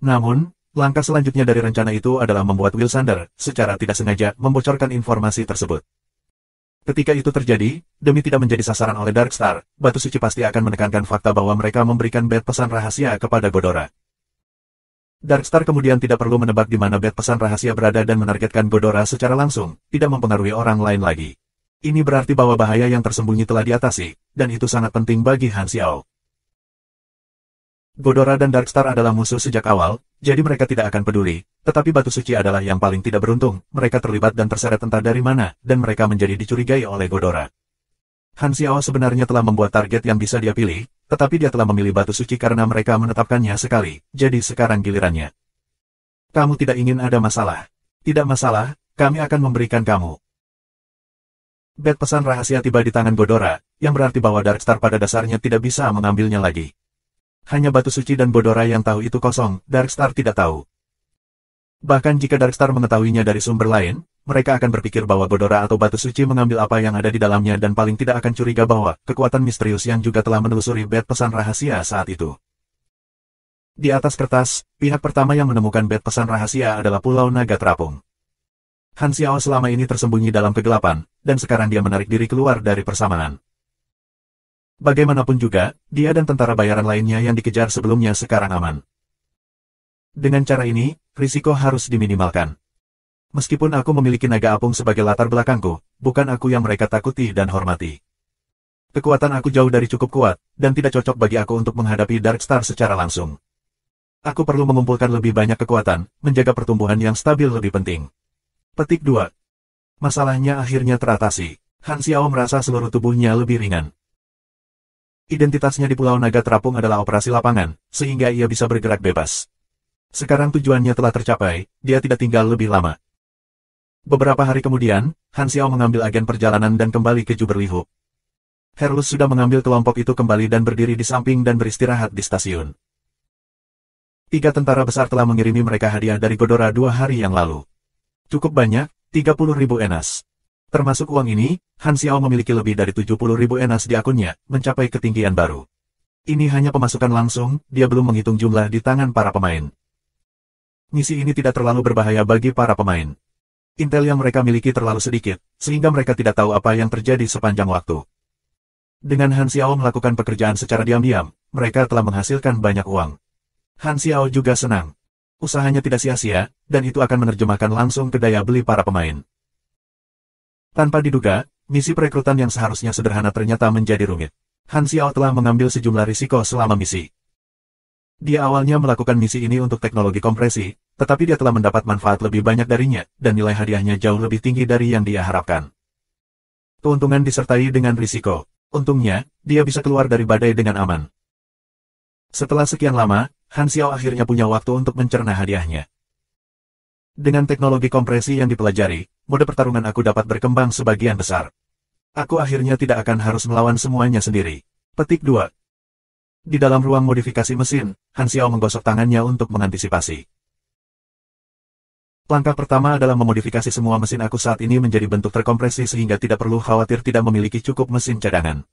Namun, langkah selanjutnya dari rencana itu adalah membuat Wilsander, secara tidak sengaja, membocorkan informasi tersebut. Ketika itu terjadi, demi tidak menjadi sasaran oleh Darkstar, Batu Suci pasti akan menekankan fakta bahwa mereka memberikan bed pesan rahasia kepada Godora. Darkstar kemudian tidak perlu menebak di mana bed pesan rahasia berada dan menargetkan Godora secara langsung, tidak mempengaruhi orang lain lagi. Ini berarti bahwa bahaya yang tersembunyi telah diatasi, dan itu sangat penting bagi Han Xiao. Godora dan Darkstar adalah musuh sejak awal, jadi mereka tidak akan peduli, tetapi Batu Suci adalah yang paling tidak beruntung, mereka terlibat dan terseret entah dari mana, dan mereka menjadi dicurigai oleh Godora. Han Xiao sebenarnya telah membuat target yang bisa dia pilih, tetapi dia telah memilih Batu Suci karena mereka menetapkannya sekali, jadi sekarang gilirannya. Kamu tidak ingin ada masalah. Tidak masalah, kami akan memberikan kamu. Bed pesan rahasia tiba di tangan Godora, yang berarti bahwa Darkstar pada dasarnya tidak bisa mengambilnya lagi. Hanya Batu Suci dan Godora yang tahu itu kosong, Darkstar tidak tahu. Bahkan jika Darkstar mengetahuinya dari sumber lain, mereka akan berpikir bahwa Godora atau batu suci mengambil apa yang ada di dalamnya dan paling tidak akan curiga bahwa kekuatan misterius yang juga telah menelusuri bed pesan rahasia saat itu. Di atas kertas, pihak pertama yang menemukan bed pesan rahasia adalah Pulau Naga Terapung. Han Xiao selama ini tersembunyi dalam kegelapan, dan sekarang dia menarik diri keluar dari persamaan. Bagaimanapun juga, dia dan tentara bayaran lainnya yang dikejar sebelumnya sekarang aman. Dengan cara ini, risiko harus diminimalkan. Meskipun aku memiliki naga apung sebagai latar belakangku, bukan aku yang mereka takuti dan hormati. Kekuatan aku jauh dari cukup kuat, dan tidak cocok bagi aku untuk menghadapi Darkstar secara langsung. Aku perlu mengumpulkan lebih banyak kekuatan, menjaga pertumbuhan yang stabil lebih penting. Petik 2. Masalahnya akhirnya teratasi. Han Xiao merasa seluruh tubuhnya lebih ringan. Identitasnya di Pulau Naga Terapung adalah operasi lapangan, sehingga ia bisa bergerak bebas. Sekarang tujuannya telah tercapai, dia tidak tinggal lebih lama. Beberapa hari kemudian, Han Xiao mengambil agen perjalanan dan kembali ke Jubilee Hope. Herlus sudah mengambil kelompok itu kembali dan berdiri di samping dan beristirahat di stasiun. 3 tentara besar telah mengirimi mereka hadiah dari Godora 2 hari yang lalu. Cukup banyak, 30.000 enas. Termasuk uang ini, Han Xiao memiliki lebih dari 70.000 enas di akunnya, mencapai ketinggian baru. Ini hanya pemasukan langsung, dia belum menghitung jumlah di tangan para pemain. Misi ini tidak terlalu berbahaya bagi para pemain. Intel yang mereka miliki terlalu sedikit, sehingga mereka tidak tahu apa yang terjadi sepanjang waktu. Dengan Han Xiao melakukan pekerjaan secara diam-diam, mereka telah menghasilkan banyak uang. Han Xiao juga senang. Usahanya tidak sia-sia, dan itu akan menerjemahkan langsung ke daya beli para pemain. Tanpa diduga, misi perekrutan yang seharusnya sederhana ternyata menjadi rumit. Han Xiao telah mengambil sejumlah risiko selama misi. Dia awalnya melakukan misi ini untuk teknologi kompresi, tetapi dia telah mendapat manfaat lebih banyak darinya, dan nilai hadiahnya jauh lebih tinggi dari yang dia harapkan. Keuntungan disertai dengan risiko. Untungnya, dia bisa keluar dari badai dengan aman. Setelah sekian lama, Han Xiao akhirnya punya waktu untuk mencerna hadiahnya. Dengan teknologi kompresi yang dipelajari, mode pertarungan aku dapat berkembang sebagian besar. Aku akhirnya tidak akan harus melawan semuanya sendiri. Petik 2. Di dalam ruang modifikasi mesin, Han Xiao menggosok tangannya untuk mengantisipasi. Langkah pertama adalah memodifikasi semua mesin aku saat ini menjadi bentuk terkompresi sehingga tidak perlu khawatir tidak memiliki cukup mesin cadangan.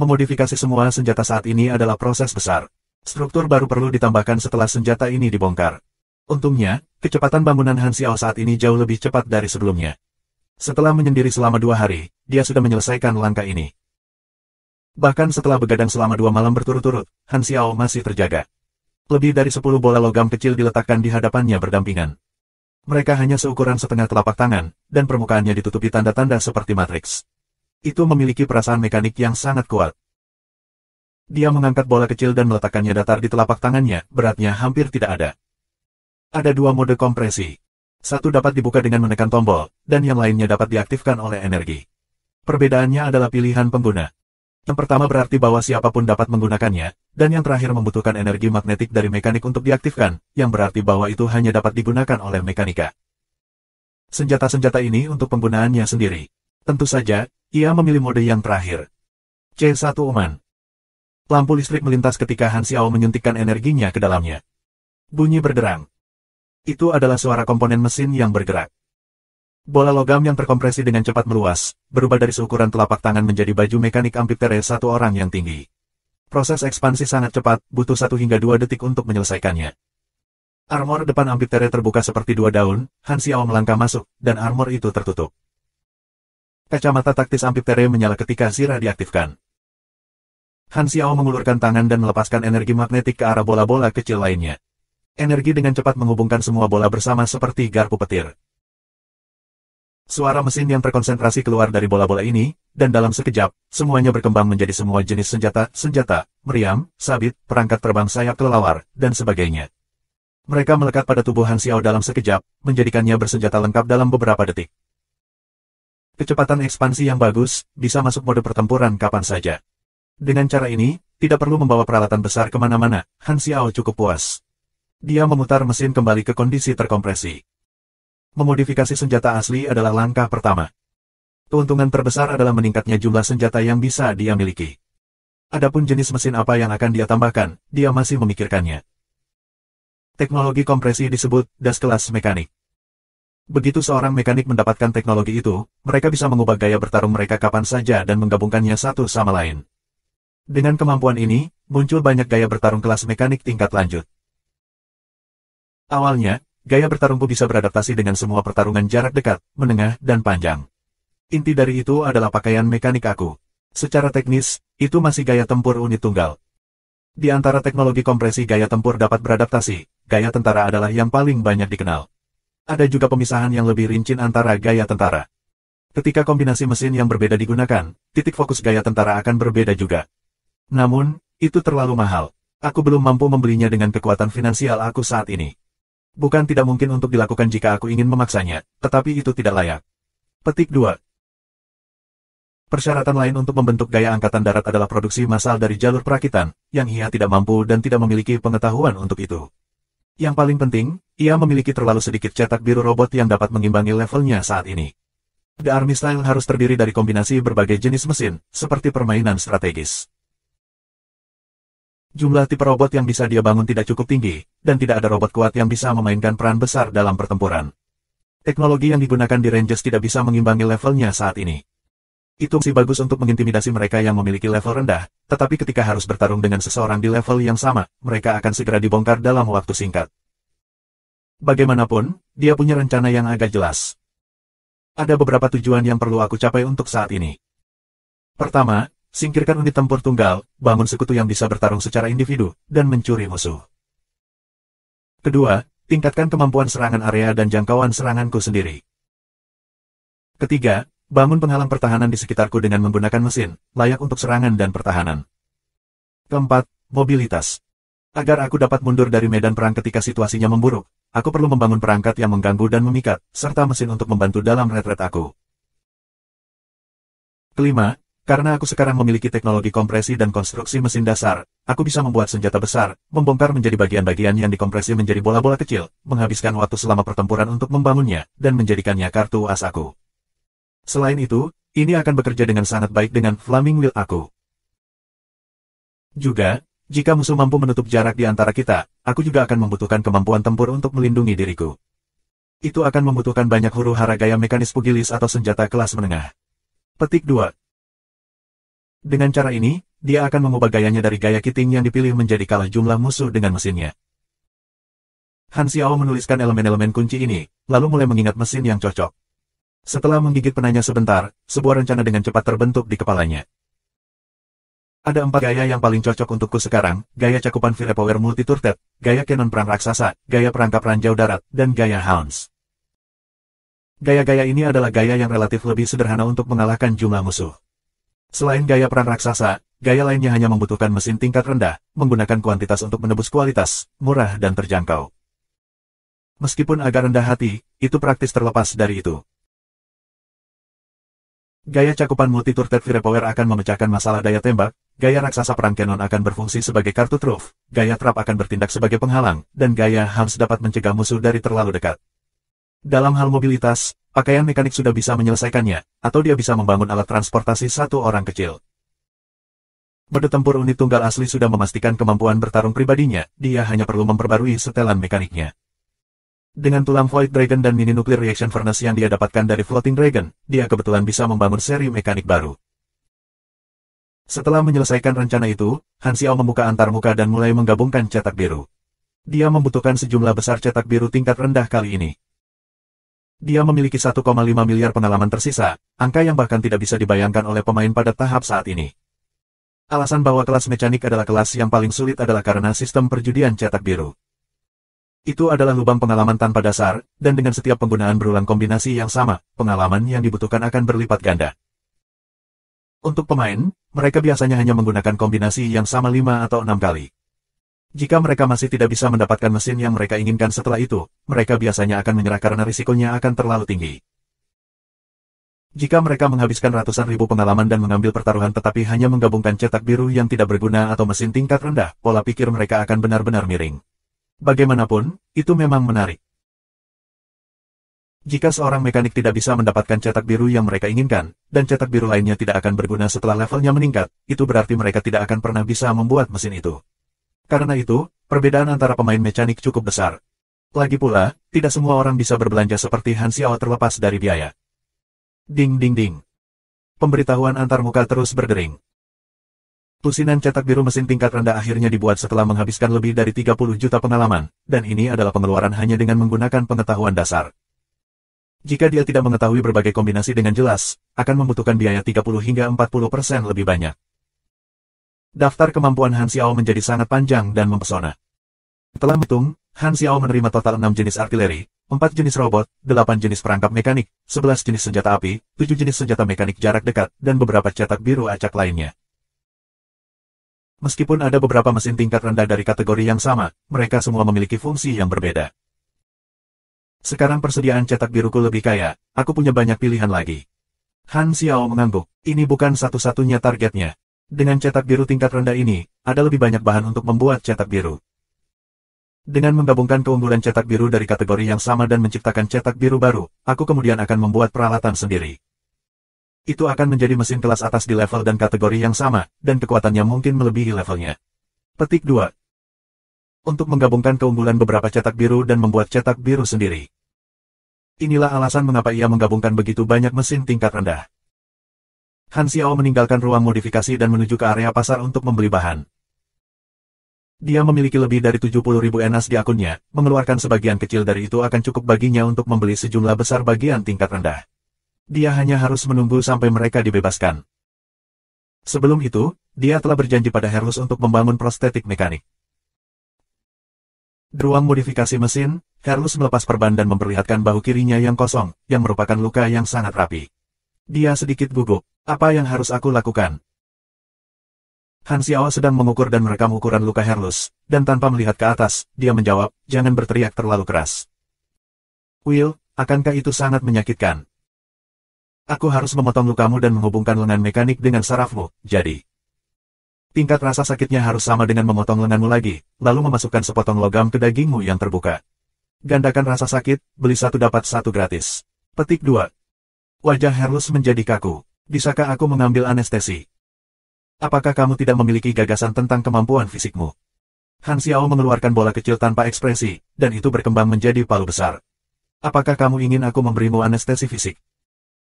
Memodifikasi semua senjata saat ini adalah proses besar. Struktur baru perlu ditambahkan setelah senjata ini dibongkar. Untungnya, kecepatan bangunan Han Xiao saat ini jauh lebih cepat dari sebelumnya. Setelah menyendiri selama 2 hari, dia sudah menyelesaikan langkah ini. Bahkan setelah begadang selama 2 malam berturut-turut, Han Xiao masih terjaga. Lebih dari 10 bola logam kecil diletakkan di hadapannya berdampingan. Mereka hanya seukuran setengah telapak tangan, dan permukaannya ditutupi tanda-tanda seperti matriks. Itu memiliki perasaan mekanik yang sangat kuat. Dia mengangkat bola kecil dan meletakkannya datar di telapak tangannya, beratnya hampir tidak ada. Ada 2 mode kompresi. Satu dapat dibuka dengan menekan tombol, dan yang lainnya dapat diaktifkan oleh energi. Perbedaannya adalah pilihan pengguna. Yang pertama berarti bahwa siapapun dapat menggunakannya, dan yang terakhir membutuhkan energi magnetik dari mekanik untuk diaktifkan, yang berarti bahwa itu hanya dapat digunakan oleh mekanika. Senjata-senjata ini untuk penggunaannya sendiri. Tentu saja, ia memilih mode yang terakhir. C1 Oman. Lampu listrik melintas ketika Han Xiao menyuntikkan energinya ke dalamnya. Bunyi berderang. Itu adalah suara komponen mesin yang bergerak. Bola logam yang terkompresi dengan cepat meluas, berubah dari seukuran telapak tangan menjadi baju mekanik Amphitheater 1 orang yang tinggi. Proses ekspansi sangat cepat, butuh 1 hingga 2 detik untuk menyelesaikannya. Armor depan Amphitheater terbuka seperti 2 daun, Han Xiao melangkah masuk, dan armor itu tertutup. Kacamata taktis Amphitheater menyala ketika Zira diaktifkan. Han Xiao mengulurkan tangan dan melepaskan energi magnetik ke arah bola-bola kecil lainnya. Energi dengan cepat menghubungkan semua bola bersama seperti garpu petir. Suara mesin yang terkonsentrasi keluar dari bola-bola ini, dan dalam sekejap, semuanya berkembang menjadi semua jenis senjata, meriam, sabit, perangkat terbang sayap kelelawar, dan sebagainya. Mereka melekat pada tubuh Han Xiao dalam sekejap, menjadikannya bersenjata lengkap dalam beberapa detik. Kecepatan ekspansi yang bagus, bisa masuk mode pertempuran kapan saja. Dengan cara ini, tidak perlu membawa peralatan besar kemana-mana, Han Xiao cukup puas. Dia memutar mesin kembali ke kondisi terkompresi. Memodifikasi senjata asli adalah langkah pertama. Keuntungan terbesar adalah meningkatnya jumlah senjata yang bisa dia miliki. Adapun jenis mesin apa yang akan dia tambahkan, dia masih memikirkannya. Teknologi kompresi disebut das kelas mekanik. Begitu seorang mekanik mendapatkan teknologi itu, mereka bisa mengubah gaya bertarung mereka kapan saja dan menggabungkannya satu sama lain. Dengan kemampuan ini, muncul banyak gaya bertarung kelas mekanik tingkat lanjut. Awalnya, gaya bertarungku bisa beradaptasi dengan semua pertarungan jarak dekat, menengah, dan panjang. Inti dari itu adalah pakaian mekanik aku. Secara teknis, itu masih gaya tempur unit tunggal. Di antara teknologi kompresi gaya tempur dapat beradaptasi, gaya tentara adalah yang paling banyak dikenal. Ada juga pemisahan yang lebih rinci antara gaya tentara. Ketika kombinasi mesin yang berbeda digunakan, titik fokus gaya tentara akan berbeda juga. Namun, itu terlalu mahal. Aku belum mampu membelinya dengan kekuatan finansial aku saat ini. Bukan tidak mungkin untuk dilakukan jika aku ingin memaksanya, tetapi itu tidak layak. Petik 2. Persyaratan lain untuk membentuk gaya angkatan darat adalah produksi massal dari jalur perakitan, yang ia tidak mampu dan tidak memiliki pengetahuan untuk itu. Yang paling penting, ia memiliki terlalu sedikit cetak biru robot yang dapat mengimbangi levelnya saat ini. The Army Style harus terdiri dari kombinasi berbagai jenis mesin, seperti permainan strategis. Jumlah tipe robot yang bisa dia bangun tidak cukup tinggi, dan tidak ada robot kuat yang bisa memainkan peran besar dalam pertempuran. Teknologi yang digunakan di Rangers tidak bisa mengimbangi levelnya saat ini. Itu masih bagus untuk mengintimidasi mereka yang memiliki level rendah, tetapi ketika harus bertarung dengan seseorang di level yang sama, mereka akan segera dibongkar dalam waktu singkat. Bagaimanapun, dia punya rencana yang agak jelas. Ada beberapa tujuan yang perlu aku capai untuk saat ini. Pertama, singkirkan unit tempur tunggal, bangun sekutu yang bisa bertarung secara individu, dan mencuri musuh. Kedua, tingkatkan kemampuan serangan area dan jangkauan seranganku sendiri. Ketiga, bangun penghalang pertahanan di sekitarku dengan menggunakan mesin, layak untuk serangan dan pertahanan. Keempat, mobilitas. Agar aku dapat mundur dari medan perang ketika situasinya memburuk, aku perlu membangun perangkat yang mengganggu dan memikat, serta mesin untuk membantu dalam retret aku. Kelima, karena aku sekarang memiliki teknologi kompresi dan konstruksi mesin dasar, aku bisa membuat senjata besar, membongkar menjadi bagian-bagian yang dikompresi menjadi bola-bola kecil, menghabiskan waktu selama pertempuran untuk membangunnya, dan menjadikannya kartu as aku. Selain itu, ini akan bekerja dengan sangat baik dengan Flaming Wheel aku. Juga, jika musuh mampu menutup jarak di antara kita, aku juga akan membutuhkan kemampuan tempur untuk melindungi diriku. Itu akan membutuhkan banyak huru-hara gaya mekanis pugilis atau senjata kelas menengah. Petik 2. Dengan cara ini, dia akan mengubah gayanya dari gaya kiting yang dipilih menjadi kalah jumlah musuh dengan mesinnya. Han Xiao menuliskan elemen-elemen kunci ini, lalu mulai mengingat mesin yang cocok. Setelah menggigit penanya sebentar, sebuah rencana dengan cepat terbentuk di kepalanya. Ada 4 gaya yang paling cocok untukku sekarang, gaya cakupan Firepower Multi-Turret, gaya Cannon Perang Raksasa, gaya Perangkap Ranjau Darat, dan gaya Hounds. Gaya-gaya ini adalah gaya yang relatif lebih sederhana untuk mengalahkan jumlah musuh. Selain gaya Perang Raksasa, gaya lainnya hanya membutuhkan mesin tingkat rendah, menggunakan kuantitas untuk menebus kualitas, murah dan terjangkau. Meskipun agak rendah hati, itu praktis terlepas dari itu. Gaya cakupan multi-turret Firepower akan memecahkan masalah daya tembak, gaya raksasa perang Cannon akan berfungsi sebagai kartu truf, gaya trap akan bertindak sebagai penghalang, dan gaya Hounds dapat mencegah musuh dari terlalu dekat. Dalam hal mobilitas, pakaian mekanik sudah bisa menyelesaikannya, atau dia bisa membangun alat transportasi satu orang kecil. Mode tempur unit tunggal asli sudah memastikan kemampuan bertarung pribadinya, dia hanya perlu memperbarui setelan mekaniknya. Dengan tulang Void Dragon dan mini nuclear reaction furnace yang dia dapatkan dari Floating Dragon, dia kebetulan bisa membangun seri mekanik baru. Setelah menyelesaikan rencana itu, Han Xiao membuka antarmuka dan mulai menggabungkan cetak biru. Dia membutuhkan sejumlah besar cetak biru tingkat rendah kali ini. Dia memiliki 1,5 miliar pengalaman tersisa, angka yang bahkan tidak bisa dibayangkan oleh pemain pada tahap saat ini. Alasan bahwa kelas mekanik adalah kelas yang paling sulit adalah karena sistem perjudian cetak biru. Itu adalah lubang pengalaman tanpa dasar, dan dengan setiap penggunaan berulang kombinasi yang sama, pengalaman yang dibutuhkan akan berlipat ganda. Untuk pemain, mereka biasanya hanya menggunakan kombinasi yang sama 5 atau 6 kali. Jika mereka masih tidak bisa mendapatkan mesin yang mereka inginkan setelah itu, mereka biasanya akan menyerah karena risikonya akan terlalu tinggi. Jika mereka menghabiskan ratusan ribu pengalaman dan mengambil pertaruhan tetapi hanya menggabungkan cetak biru yang tidak berguna atau mesin tingkat rendah, pola pikir mereka akan benar-benar miring. Bagaimanapun, itu memang menarik. Jika seorang mekanik tidak bisa mendapatkan cetak biru yang mereka inginkan, dan cetak biru lainnya tidak akan berguna setelah levelnya meningkat, itu berarti mereka tidak akan pernah bisa membuat mesin itu. Karena itu, perbedaan antara pemain mekanik cukup besar. Lagi pula, tidak semua orang bisa berbelanja seperti Han Xiao terlepas dari biaya. Ding ding ding. Pemberitahuan antarmuka terus berdering. Lusinan cetak biru mesin tingkat rendah akhirnya dibuat setelah menghabiskan lebih dari 30 juta pengalaman, dan ini adalah pengeluaran hanya dengan menggunakan pengetahuan dasar. Jika dia tidak mengetahui berbagai kombinasi dengan jelas, akan membutuhkan biaya 30 hingga 40% lebih banyak. Daftar kemampuan Han Xiao menjadi sangat panjang dan mempesona. Setelah menghitung, Han Xiao menerima total 6 jenis artileri, 4 jenis robot, 8 jenis perangkap mekanik, 11 jenis senjata api, 7 jenis senjata mekanik jarak dekat, dan beberapa cetak biru acak lainnya. Meskipun ada beberapa mesin tingkat rendah dari kategori yang sama, mereka semua memiliki fungsi yang berbeda. Sekarang persediaan cetak biruku lebih kaya, aku punya banyak pilihan lagi. Han Xiao mengangguk, ini bukan satu-satunya targetnya. Dengan cetak biru tingkat rendah ini, ada lebih banyak bahan untuk membuat cetak biru. Dengan menggabungkan keunggulan cetak biru dari kategori yang sama dan menciptakan cetak biru baru, aku kemudian akan membuat peralatan sendiri. Itu akan menjadi mesin kelas atas di level dan kategori yang sama, dan kekuatannya mungkin melebihi levelnya. Petik 2. Untuk menggabungkan keunggulan beberapa cetak biru dan membuat cetak biru sendiri. Inilah alasan mengapa ia menggabungkan begitu banyak mesin tingkat rendah. Han Xiao meninggalkan ruang modifikasi dan menuju ke area pasar untuk membeli bahan. Dia memiliki lebih dari 70.000 enas di akunnya, mengeluarkan sebagian kecil dari itu akan cukup baginya untuk membeli sejumlah besar bagian tingkat rendah. Dia hanya harus menunggu sampai mereka dibebaskan. Sebelum itu, dia telah berjanji pada Herlus untuk membangun prostetik mekanik. Di ruang modifikasi mesin, Herlus melepas perban dan memperlihatkan bahu kirinya yang kosong, yang merupakan luka yang sangat rapi. Dia sedikit gugup. Apa yang harus aku lakukan? Han Xiao sedang mengukur dan merekam ukuran luka Herlus, dan tanpa melihat ke atas, dia menjawab, jangan berteriak terlalu keras. Will, akankah itu sangat menyakitkan? Aku harus memotong lukamu dan menghubungkan lengan mekanik dengan sarafmu, jadi. Tingkat rasa sakitnya harus sama dengan memotong lenganmu lagi, lalu memasukkan sepotong logam ke dagingmu yang terbuka. Gandakan rasa sakit, beli satu dapat satu gratis. Petik 2. Wajah Herlus menjadi kaku. Bisakah aku mengambil anestesi? Apakah kamu tidak memiliki gagasan tentang kemampuan fisikmu? Han Xiao mengeluarkan bola kecil tanpa ekspresi, dan itu berkembang menjadi palu besar. Apakah kamu ingin aku memberimu anestesi fisik?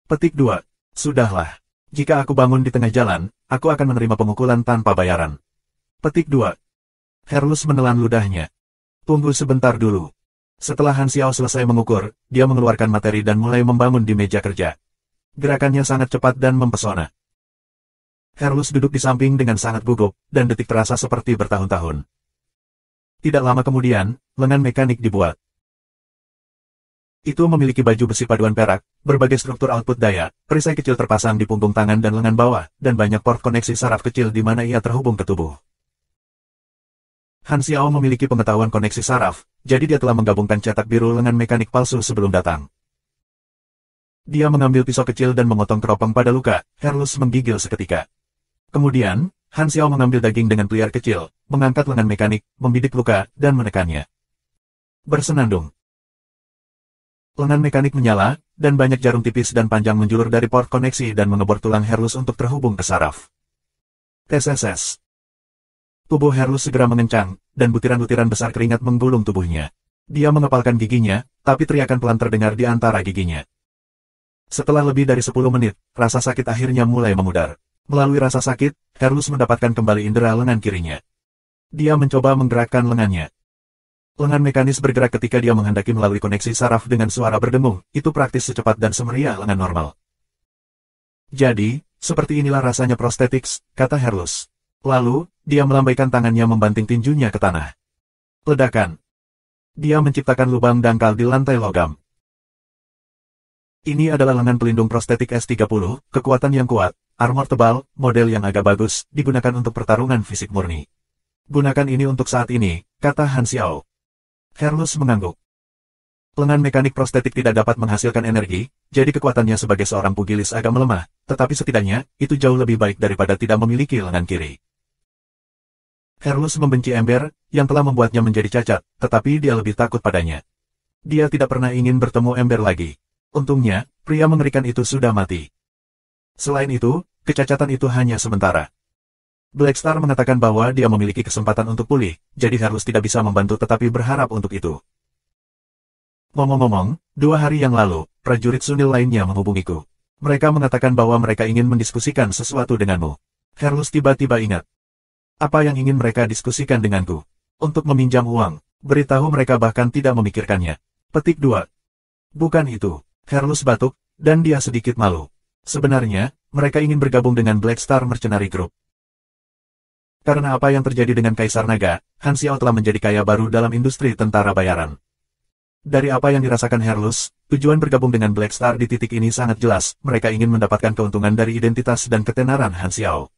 Petik 2. Sudahlah. Jika aku bangun di tengah jalan, aku akan menerima pemukulan tanpa bayaran. Petik 2. Herlus menelan ludahnya. Tunggu sebentar dulu. Setelah Han Xiao selesai mengukur, dia mengeluarkan materi dan mulai membangun di meja kerja. Gerakannya sangat cepat dan mempesona. Herlus duduk di samping dengan sangat gugup, dan detik terasa seperti bertahun-tahun. Tidak lama kemudian, lengan mekanik dibuat. Itu memiliki baju besi paduan perak, berbagai struktur output daya, perisai kecil terpasang di punggung tangan dan lengan bawah, dan banyak port koneksi saraf kecil di mana ia terhubung ke tubuh. Han Xiao memiliki pengetahuan koneksi saraf, jadi dia telah menggabungkan cetak biru lengan mekanik palsu sebelum datang. Dia mengambil pisau kecil dan memotong keropang pada luka, Herlus menggigil seketika. Kemudian, Han Xiao mengambil daging dengan plier kecil, mengangkat lengan mekanik, membidik luka, dan menekannya. Bersenandung. Lengan mekanik menyala, dan banyak jarum tipis dan panjang menjulur dari port koneksi dan mengebor tulang Herlus untuk terhubung ke saraf. TSSS. Tubuh Herlus segera mengencang, dan butiran-butiran besar keringat menggulung tubuhnya. Dia mengepalkan giginya, tapi teriakan pelan terdengar di antara giginya. Setelah lebih dari 10 menit, rasa sakit akhirnya mulai memudar. Melalui rasa sakit, Herlus mendapatkan kembali indera lengan kirinya. Dia mencoba menggerakkan lengannya. Lengan mekanis bergerak ketika dia menghendaki melalui koneksi saraf dengan suara berdengung, itu praktis secepat dan semeriah lengan normal. Jadi, seperti inilah rasanya prosthetics, kata Herlus. Lalu, dia melambaikan tangannya membanting tinjunya ke tanah. Ledakan. Dia menciptakan lubang dangkal di lantai logam. Ini adalah lengan pelindung prostetik S30, kekuatan yang kuat, armor tebal, model yang agak bagus, digunakan untuk pertarungan fisik murni. Gunakan ini untuk saat ini, kata Han Xiao. Herlus mengangguk. Lengan mekanik prostetik tidak dapat menghasilkan energi, jadi kekuatannya sebagai seorang pugilis agak melemah, tetapi setidaknya, itu jauh lebih baik daripada tidak memiliki lengan kiri. Herlus membenci ember, yang telah membuatnya menjadi cacat, tetapi dia lebih takut padanya. Dia tidak pernah ingin bertemu ember lagi. Untungnya, pria mengerikan itu sudah mati. Selain itu, kecacatan itu hanya sementara. Blackstar mengatakan bahwa dia memiliki kesempatan untuk pulih, jadi Herlus tidak bisa membantu tetapi berharap untuk itu. Ngomong-ngomong, 2 hari yang lalu, prajurit Sunil lainnya menghubungiku. Mereka mengatakan bahwa mereka ingin mendiskusikan sesuatu denganmu. Herlus tiba-tiba ingat. Apa yang ingin mereka diskusikan denganku? Untuk meminjam uang. Beritahu mereka bahkan tidak memikirkannya. Petik 2. Bukan itu. Herlus batuk, dan dia sedikit malu. Sebenarnya, mereka ingin bergabung dengan Black Star Mercenary Group. Karena apa yang terjadi dengan Kaisar Naga, Han Xiao telah menjadi kaya baru dalam industri tentara bayaran. Dari apa yang dirasakan Herlus, tujuan bergabung dengan Black Star di titik ini sangat jelas, mereka ingin mendapatkan keuntungan dari identitas dan ketenaran Han Xiao.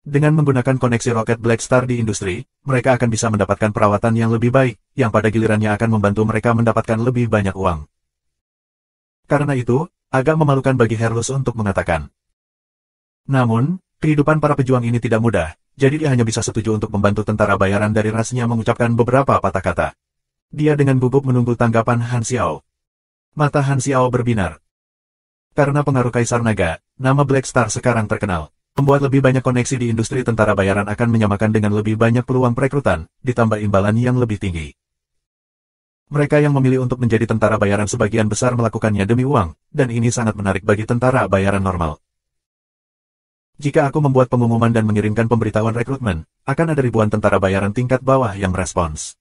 Dengan menggunakan koneksi roket Black Star di industri, mereka akan bisa mendapatkan perawatan yang lebih baik, yang pada gilirannya akan membantu mereka mendapatkan lebih banyak uang. Karena itu, agak memalukan bagi Herlus untuk mengatakan. Namun, kehidupan para pejuang ini tidak mudah, jadi dia hanya bisa setuju untuk membantu tentara bayaran dari rasnya mengucapkan beberapa patah kata. Dia dengan gugup menunggu tanggapan Han Xiao. Mata Han Xiao berbinar. Karena pengaruh Kaisar Naga, nama Black Star sekarang terkenal. Membuat lebih banyak koneksi di industri tentara bayaran akan menyamakan dengan lebih banyak peluang perekrutan, ditambah imbalan yang lebih tinggi. Mereka yang memilih untuk menjadi tentara bayaran sebagian besar melakukannya demi uang, dan ini sangat menarik bagi tentara bayaran normal. Jika aku membuat pengumuman dan mengirimkan pemberitahuan rekrutmen, akan ada ribuan tentara bayaran tingkat bawah yang merespons.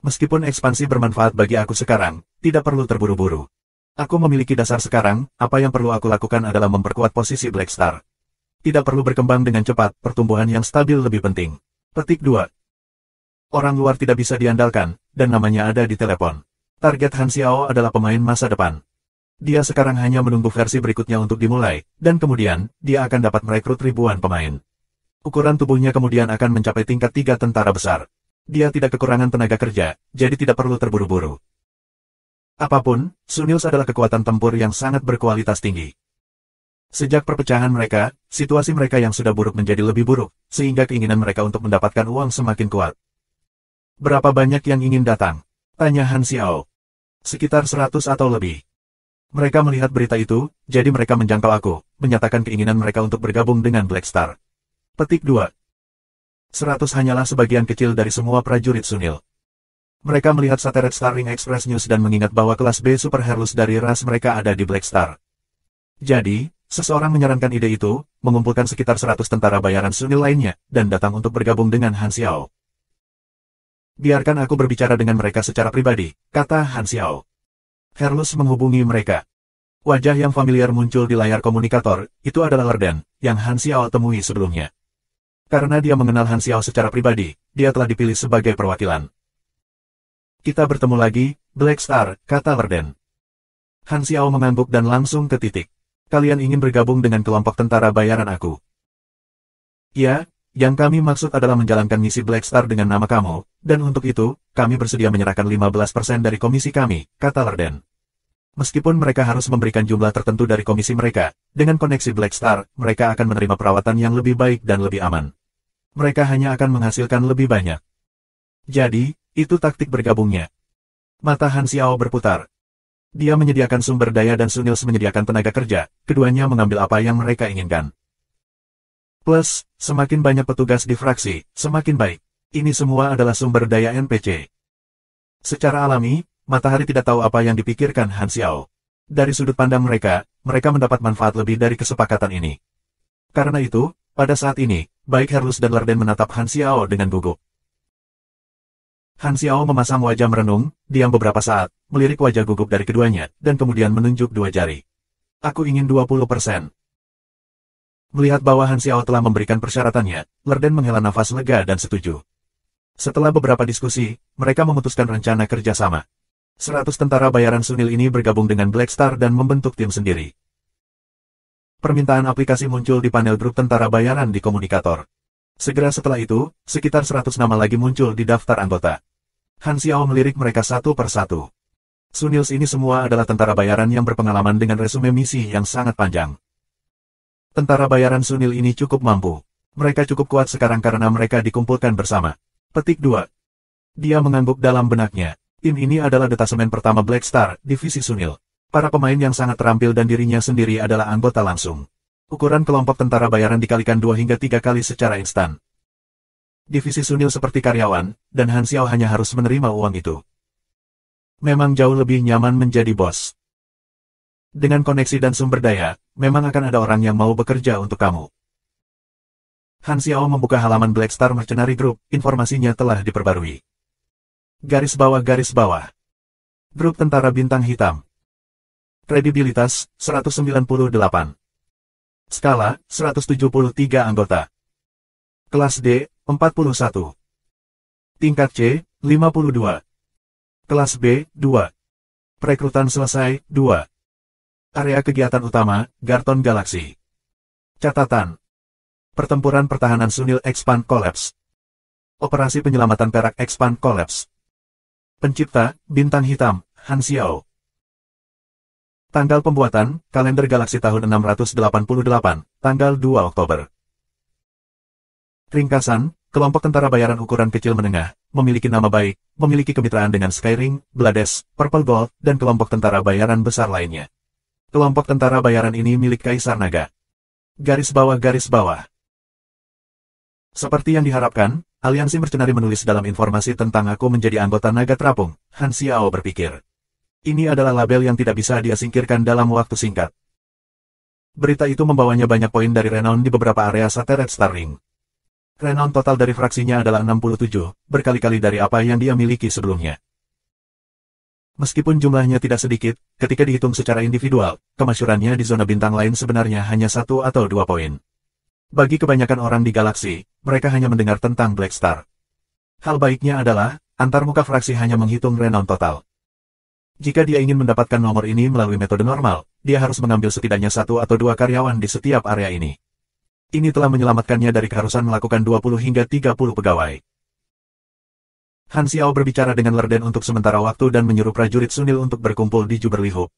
Meskipun ekspansi bermanfaat bagi aku sekarang, tidak perlu terburu-buru. Aku memiliki dasar sekarang, apa yang perlu aku lakukan adalah memperkuat posisi Black Star. Tidak perlu berkembang dengan cepat, pertumbuhan yang stabil lebih penting. Petik 2. Orang luar tidak bisa diandalkan, dan namanya ada di telepon. Target Han Xiao adalah pemain masa depan. Dia sekarang hanya menunggu versi berikutnya untuk dimulai, dan kemudian, dia akan dapat merekrut ribuan pemain. Ukuran tubuhnya kemudian akan mencapai tingkat 3 tentara besar. Dia tidak kekurangan tenaga kerja, jadi tidak perlu terburu-buru. Apapun, Sunils adalah kekuatan tempur yang sangat berkualitas tinggi. Sejak perpecahan mereka, situasi mereka yang sudah buruk menjadi lebih buruk, sehingga keinginan mereka untuk mendapatkan uang semakin kuat. Berapa banyak yang ingin datang? Tanya Han Xiao. Sekitar 100 atau lebih. Mereka melihat berita itu, jadi mereka menjangkau aku, menyatakan keinginan mereka untuk bergabung dengan Black Star. Petik 2. 100 hanyalah sebagian kecil dari semua prajurit Sunil. Mereka melihat satelit Starring Express News dan mengingat bahwa kelas B Super Herlus dari ras mereka ada di Black Star. Jadi, seseorang menyarankan ide itu, mengumpulkan sekitar 100 tentara bayaran Sunil lainnya, dan datang untuk bergabung dengan Han Xiao. Biarkan aku berbicara dengan mereka secara pribadi, kata Han Xiao. Herlus menghubungi mereka. Wajah yang familiar muncul di layar komunikator, itu adalah Lerden, yang Han Xiao temui sebelumnya. Karena dia mengenal Han Xiao secara pribadi, dia telah dipilih sebagai perwakilan. Kita bertemu lagi, Black Star, kata Lerden. Han Xiao mengangguk dan langsung ke titik. Kalian ingin bergabung dengan kelompok tentara bayaran aku? Ya, yang kami maksud adalah menjalankan misi Black Star dengan nama kamu, dan untuk itu, kami bersedia menyerahkan 15% dari komisi kami, kata Lerden. Meskipun mereka harus memberikan jumlah tertentu dari komisi mereka, dengan koneksi Black Star, mereka akan menerima perawatan yang lebih baik dan lebih aman. Mereka hanya akan menghasilkan lebih banyak. Jadi, itu taktik bergabungnya. Mata Han Xiao berputar. Dia menyediakan sumber daya dan Sunils menyediakan tenaga kerja, keduanya mengambil apa yang mereka inginkan. Plus, semakin banyak petugas di fraksi, semakin baik. Ini semua adalah sumber daya NPC. Secara alami, matahari tidak tahu apa yang dipikirkan Han Xiao. Dari sudut pandang mereka, mereka mendapat manfaat lebih dari kesepakatan ini. Karena itu, pada saat ini, baik Herlus dan Lerden menatap Han Xiao dengan gugup. Han Xiao memasang wajah merenung, diam beberapa saat, melirik wajah gugup dari keduanya, dan kemudian menunjuk 2 jari. Aku ingin 20%. Melihat bahwa Han Xiao telah memberikan persyaratannya, Lerden menghela nafas lega dan setuju. Setelah beberapa diskusi, mereka memutuskan rencana kerjasama. 100 tentara bayaran Sunil ini bergabung dengan Black Star dan membentuk tim sendiri. Permintaan aplikasi muncul di panel grup tentara bayaran di komunikator. Segera setelah itu, sekitar 100 nama lagi muncul di daftar anggota. Han Xiao melirik mereka satu persatu. Sunils ini semua adalah tentara bayaran yang berpengalaman dengan resume misi yang sangat panjang. Tentara bayaran Sunil ini cukup mampu. Mereka cukup kuat sekarang karena mereka dikumpulkan bersama. Petik 2. Dia mengangguk dalam benaknya. Tim ini adalah detasemen pertama Black Star, divisi Sunil. Para pemain yang sangat terampil dan dirinya sendiri adalah anggota langsung. Ukuran kelompok tentara bayaran dikalikan 2 hingga 3 kali secara instan. Divisi Sunil seperti karyawan, dan Han Xiao hanya harus menerima uang itu. memang jauh lebih nyaman menjadi bos. Dengan koneksi dan sumber daya, memang akan ada orang yang mau bekerja untuk kamu. Han Xiao membuka halaman Black Star Mercenary Group, informasinya telah diperbarui. Garis bawah. Grup Tentara Bintang Hitam. Kredibilitas, 198. Skala, 173 anggota. Kelas D, 41. Tingkat C, 52. Kelas B, 2. Perekrutan selesai, 2. Area kegiatan utama, Garton Galaxy. Catatan. Pertempuran Pertahanan Sunil Expand Collapse. Operasi Penyelamatan Perak Expand Collapse. Pencipta, Bintang Hitam, Han Xiao. Tanggal pembuatan, kalender galaksi tahun 688, tanggal 2 Oktober. Ringkasan, kelompok tentara bayaran ukuran kecil menengah, memiliki nama baik, memiliki kemitraan dengan Skyring, Blades, Purple Gold, dan kelompok tentara bayaran besar lainnya. Kelompok tentara bayaran ini milik Kaisar Naga. Garis bawah. Seperti yang diharapkan, Aliansi Mercenari menulis dalam informasi tentang aku menjadi anggota Naga Terapung, Han Xiao berpikir. Ini adalah label yang tidak bisa dia singkirkan dalam waktu singkat. Berita itu membawanya banyak poin dari renom di beberapa area Satellite Star Ring. Renom total dari fraksinya adalah 67, berkali-kali dari apa yang dia miliki sebelumnya. Meskipun jumlahnya tidak sedikit, ketika dihitung secara individual, kemasyurannya di zona bintang lain sebenarnya hanya 1 atau 2 poin. Bagi kebanyakan orang di galaksi, mereka hanya mendengar tentang Black Star. Hal baiknya adalah, antarmuka fraksi hanya menghitung renom total. Jika dia ingin mendapatkan nomor ini melalui metode normal, dia harus mengambil setidaknya 1 atau 2 karyawan di setiap area ini. Ini telah menyelamatkannya dari keharusan melakukan 20 hingga 30 pegawai. Han Xiao berbicara dengan Lerden untuk sementara waktu dan menyuruh prajurit Sunil untuk berkumpul di Jubilee Hub.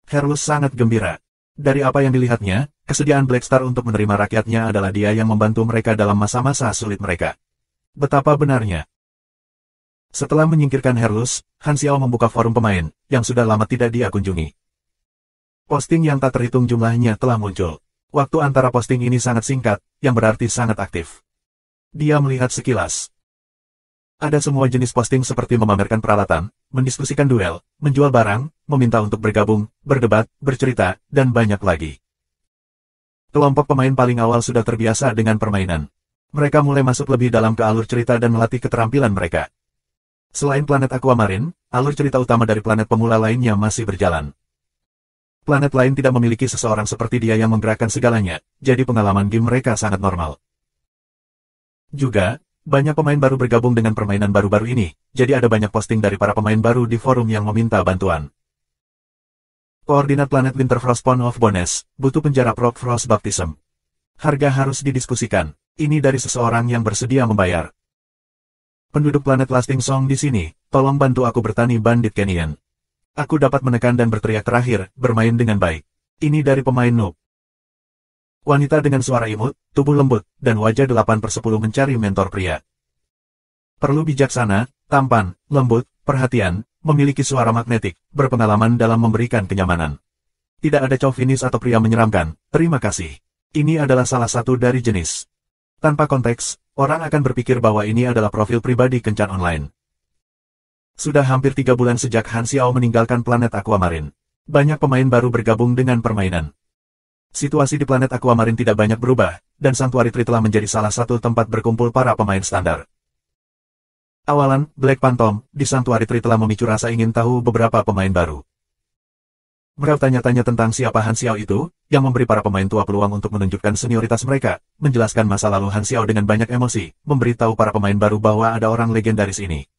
Herlus sangat gembira. Dari apa yang dilihatnya, kesediaan Black Star untuk menerima rakyatnya adalah dia yang membantu mereka dalam masa-masa sulit mereka. Betapa benarnya. Setelah menyingkirkan Herlus, Han Xiao membuka forum pemain, yang sudah lama tidak dia kunjungi. Posting yang tak terhitung jumlahnya telah muncul. Waktu antara posting ini sangat singkat, yang berarti sangat aktif. Dia melihat sekilas. Ada semua jenis posting seperti memamerkan peralatan, mendiskusikan duel, menjual barang, meminta untuk bergabung, berdebat, bercerita, dan banyak lagi. Kelompok pemain paling awal sudah terbiasa dengan permainan. Mereka mulai masuk lebih dalam ke alur cerita dan melatih keterampilan mereka. Selain planet Aquamarine, alur cerita utama dari planet pemula lainnya masih berjalan. Planet lain tidak memiliki seseorang seperti dia yang menggerakkan segalanya, jadi pengalaman game mereka sangat normal. Juga, banyak pemain baru bergabung dengan permainan baru-baru ini, jadi ada banyak posting dari para pemain baru di forum yang meminta bantuan. Koordinat planet Winterfrost Pond of Bones, butuh penjara Rock Frost Baptism. Harga harus didiskusikan, ini dari seseorang yang bersedia membayar. Penduduk planet Lasting Song di sini, tolong bantu aku bertani Bandit Canyon. Aku dapat menekan dan berteriak terakhir, bermain dengan baik. Ini dari pemain noob. Wanita dengan suara imut, tubuh lembut, dan wajah 8/10 mencari mentor pria. Perlu bijaksana, tampan, lembut, perhatian, memiliki suara magnetik, berpengalaman dalam memberikan kenyamanan. Tidak ada chauvinis atau pria menyeramkan, terima kasih. Ini adalah salah satu dari jenis. Tanpa konteks, orang akan berpikir bahwa ini adalah profil pribadi kencan online. Sudah hampir 3 bulan sejak Han Xiao meninggalkan planet Aquamarine. Banyak pemain baru bergabung dengan permainan. Situasi di planet Aquamarine tidak banyak berubah, dan Sanctuary Tree telah menjadi salah satu tempat berkumpul para pemain standar. Awalan, Black Phantom, di Sanctuary Tree telah memicu rasa ingin tahu beberapa pemain baru. Mereka tanya-tanya tentang siapa Han Xiao itu, yang memberi para pemain tua peluang untuk menunjukkan senioritas mereka, menjelaskan masa lalu Han Xiao dengan banyak emosi, memberitahu para pemain baru bahwa ada orang legendaris ini.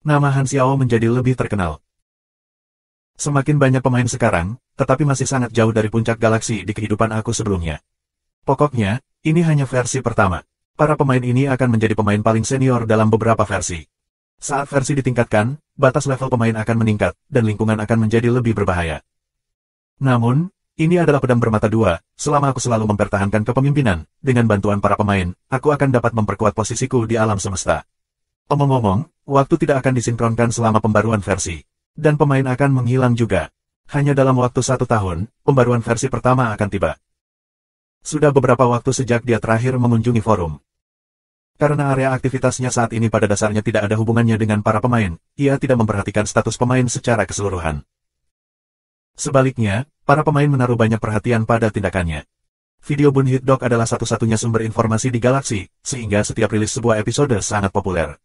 Nama Han Xiao menjadi lebih terkenal. Semakin banyak pemain sekarang, tetapi masih sangat jauh dari puncak galaksi di kehidupan aku sebelumnya. Pokoknya, ini hanya versi pertama. Para pemain ini akan menjadi pemain paling senior dalam beberapa versi. Saat versi ditingkatkan, batas level pemain akan meningkat, dan lingkungan akan menjadi lebih berbahaya. Namun, ini adalah pedang bermata dua, selama aku selalu mempertahankan kepemimpinan, dengan bantuan para pemain, aku akan dapat memperkuat posisiku di alam semesta. Omong-omong, waktu tidak akan disinkronkan selama pembaruan versi. Dan pemain akan menghilang juga. Hanya dalam waktu 1 tahun, pembaruan versi pertama akan tiba. Sudah beberapa waktu sejak dia terakhir mengunjungi forum. Karena area aktivitasnya saat ini pada dasarnya tidak ada hubungannya dengan para pemain, ia tidak memperhatikan status pemain secara keseluruhan. Sebaliknya, para pemain menaruh banyak perhatian pada tindakannya. Video Bunhit Dog adalah satu-satunya sumber informasi di galaksi, sehingga setiap rilis sebuah episode sangat populer.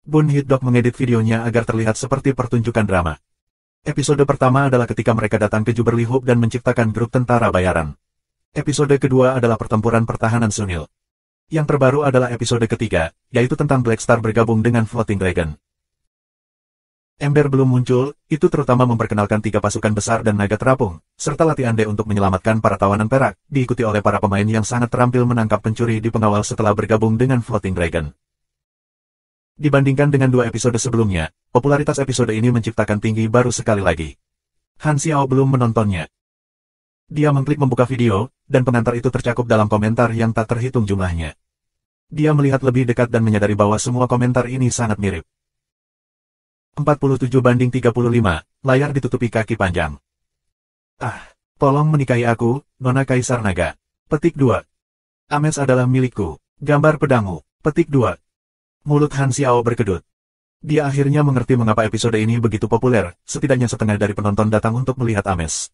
Bunhit Dog mengedit videonya agar terlihat seperti pertunjukan drama. Episode pertama adalah ketika mereka datang ke Jubilee Hub dan menciptakan grup tentara bayaran. Episode kedua adalah pertempuran pertahanan Sunil. Yang terbaru adalah episode ketiga, yaitu tentang Black Star bergabung dengan Floating Dragon. Ember belum muncul, itu terutama memperkenalkan 3 pasukan besar dan naga terapung, serta latihan D untuk menyelamatkan para tawanan perak, diikuti oleh para pemain yang sangat terampil menangkap pencuri di pengawal setelah bergabung dengan Floating Dragon. Dibandingkan dengan 2 episode sebelumnya, popularitas episode ini menciptakan tinggi baru sekali lagi. Han Xiao belum menontonnya. Dia mengklik membuka video, dan pengantar itu tercakup dalam komentar yang tak terhitung jumlahnya. Dia melihat lebih dekat dan menyadari bahwa semua komentar ini sangat mirip. 47:35, layar ditutupi kaki panjang. Ah, tolong menikahi aku, Nona Kaisar Naga. Petik 2. Ames adalah milikku. Gambar pedangmu. Petik 2. Mulut Han Xiao berkedut. Dia akhirnya mengerti mengapa episode ini begitu populer, setidaknya setengah dari penonton datang untuk melihat Ames.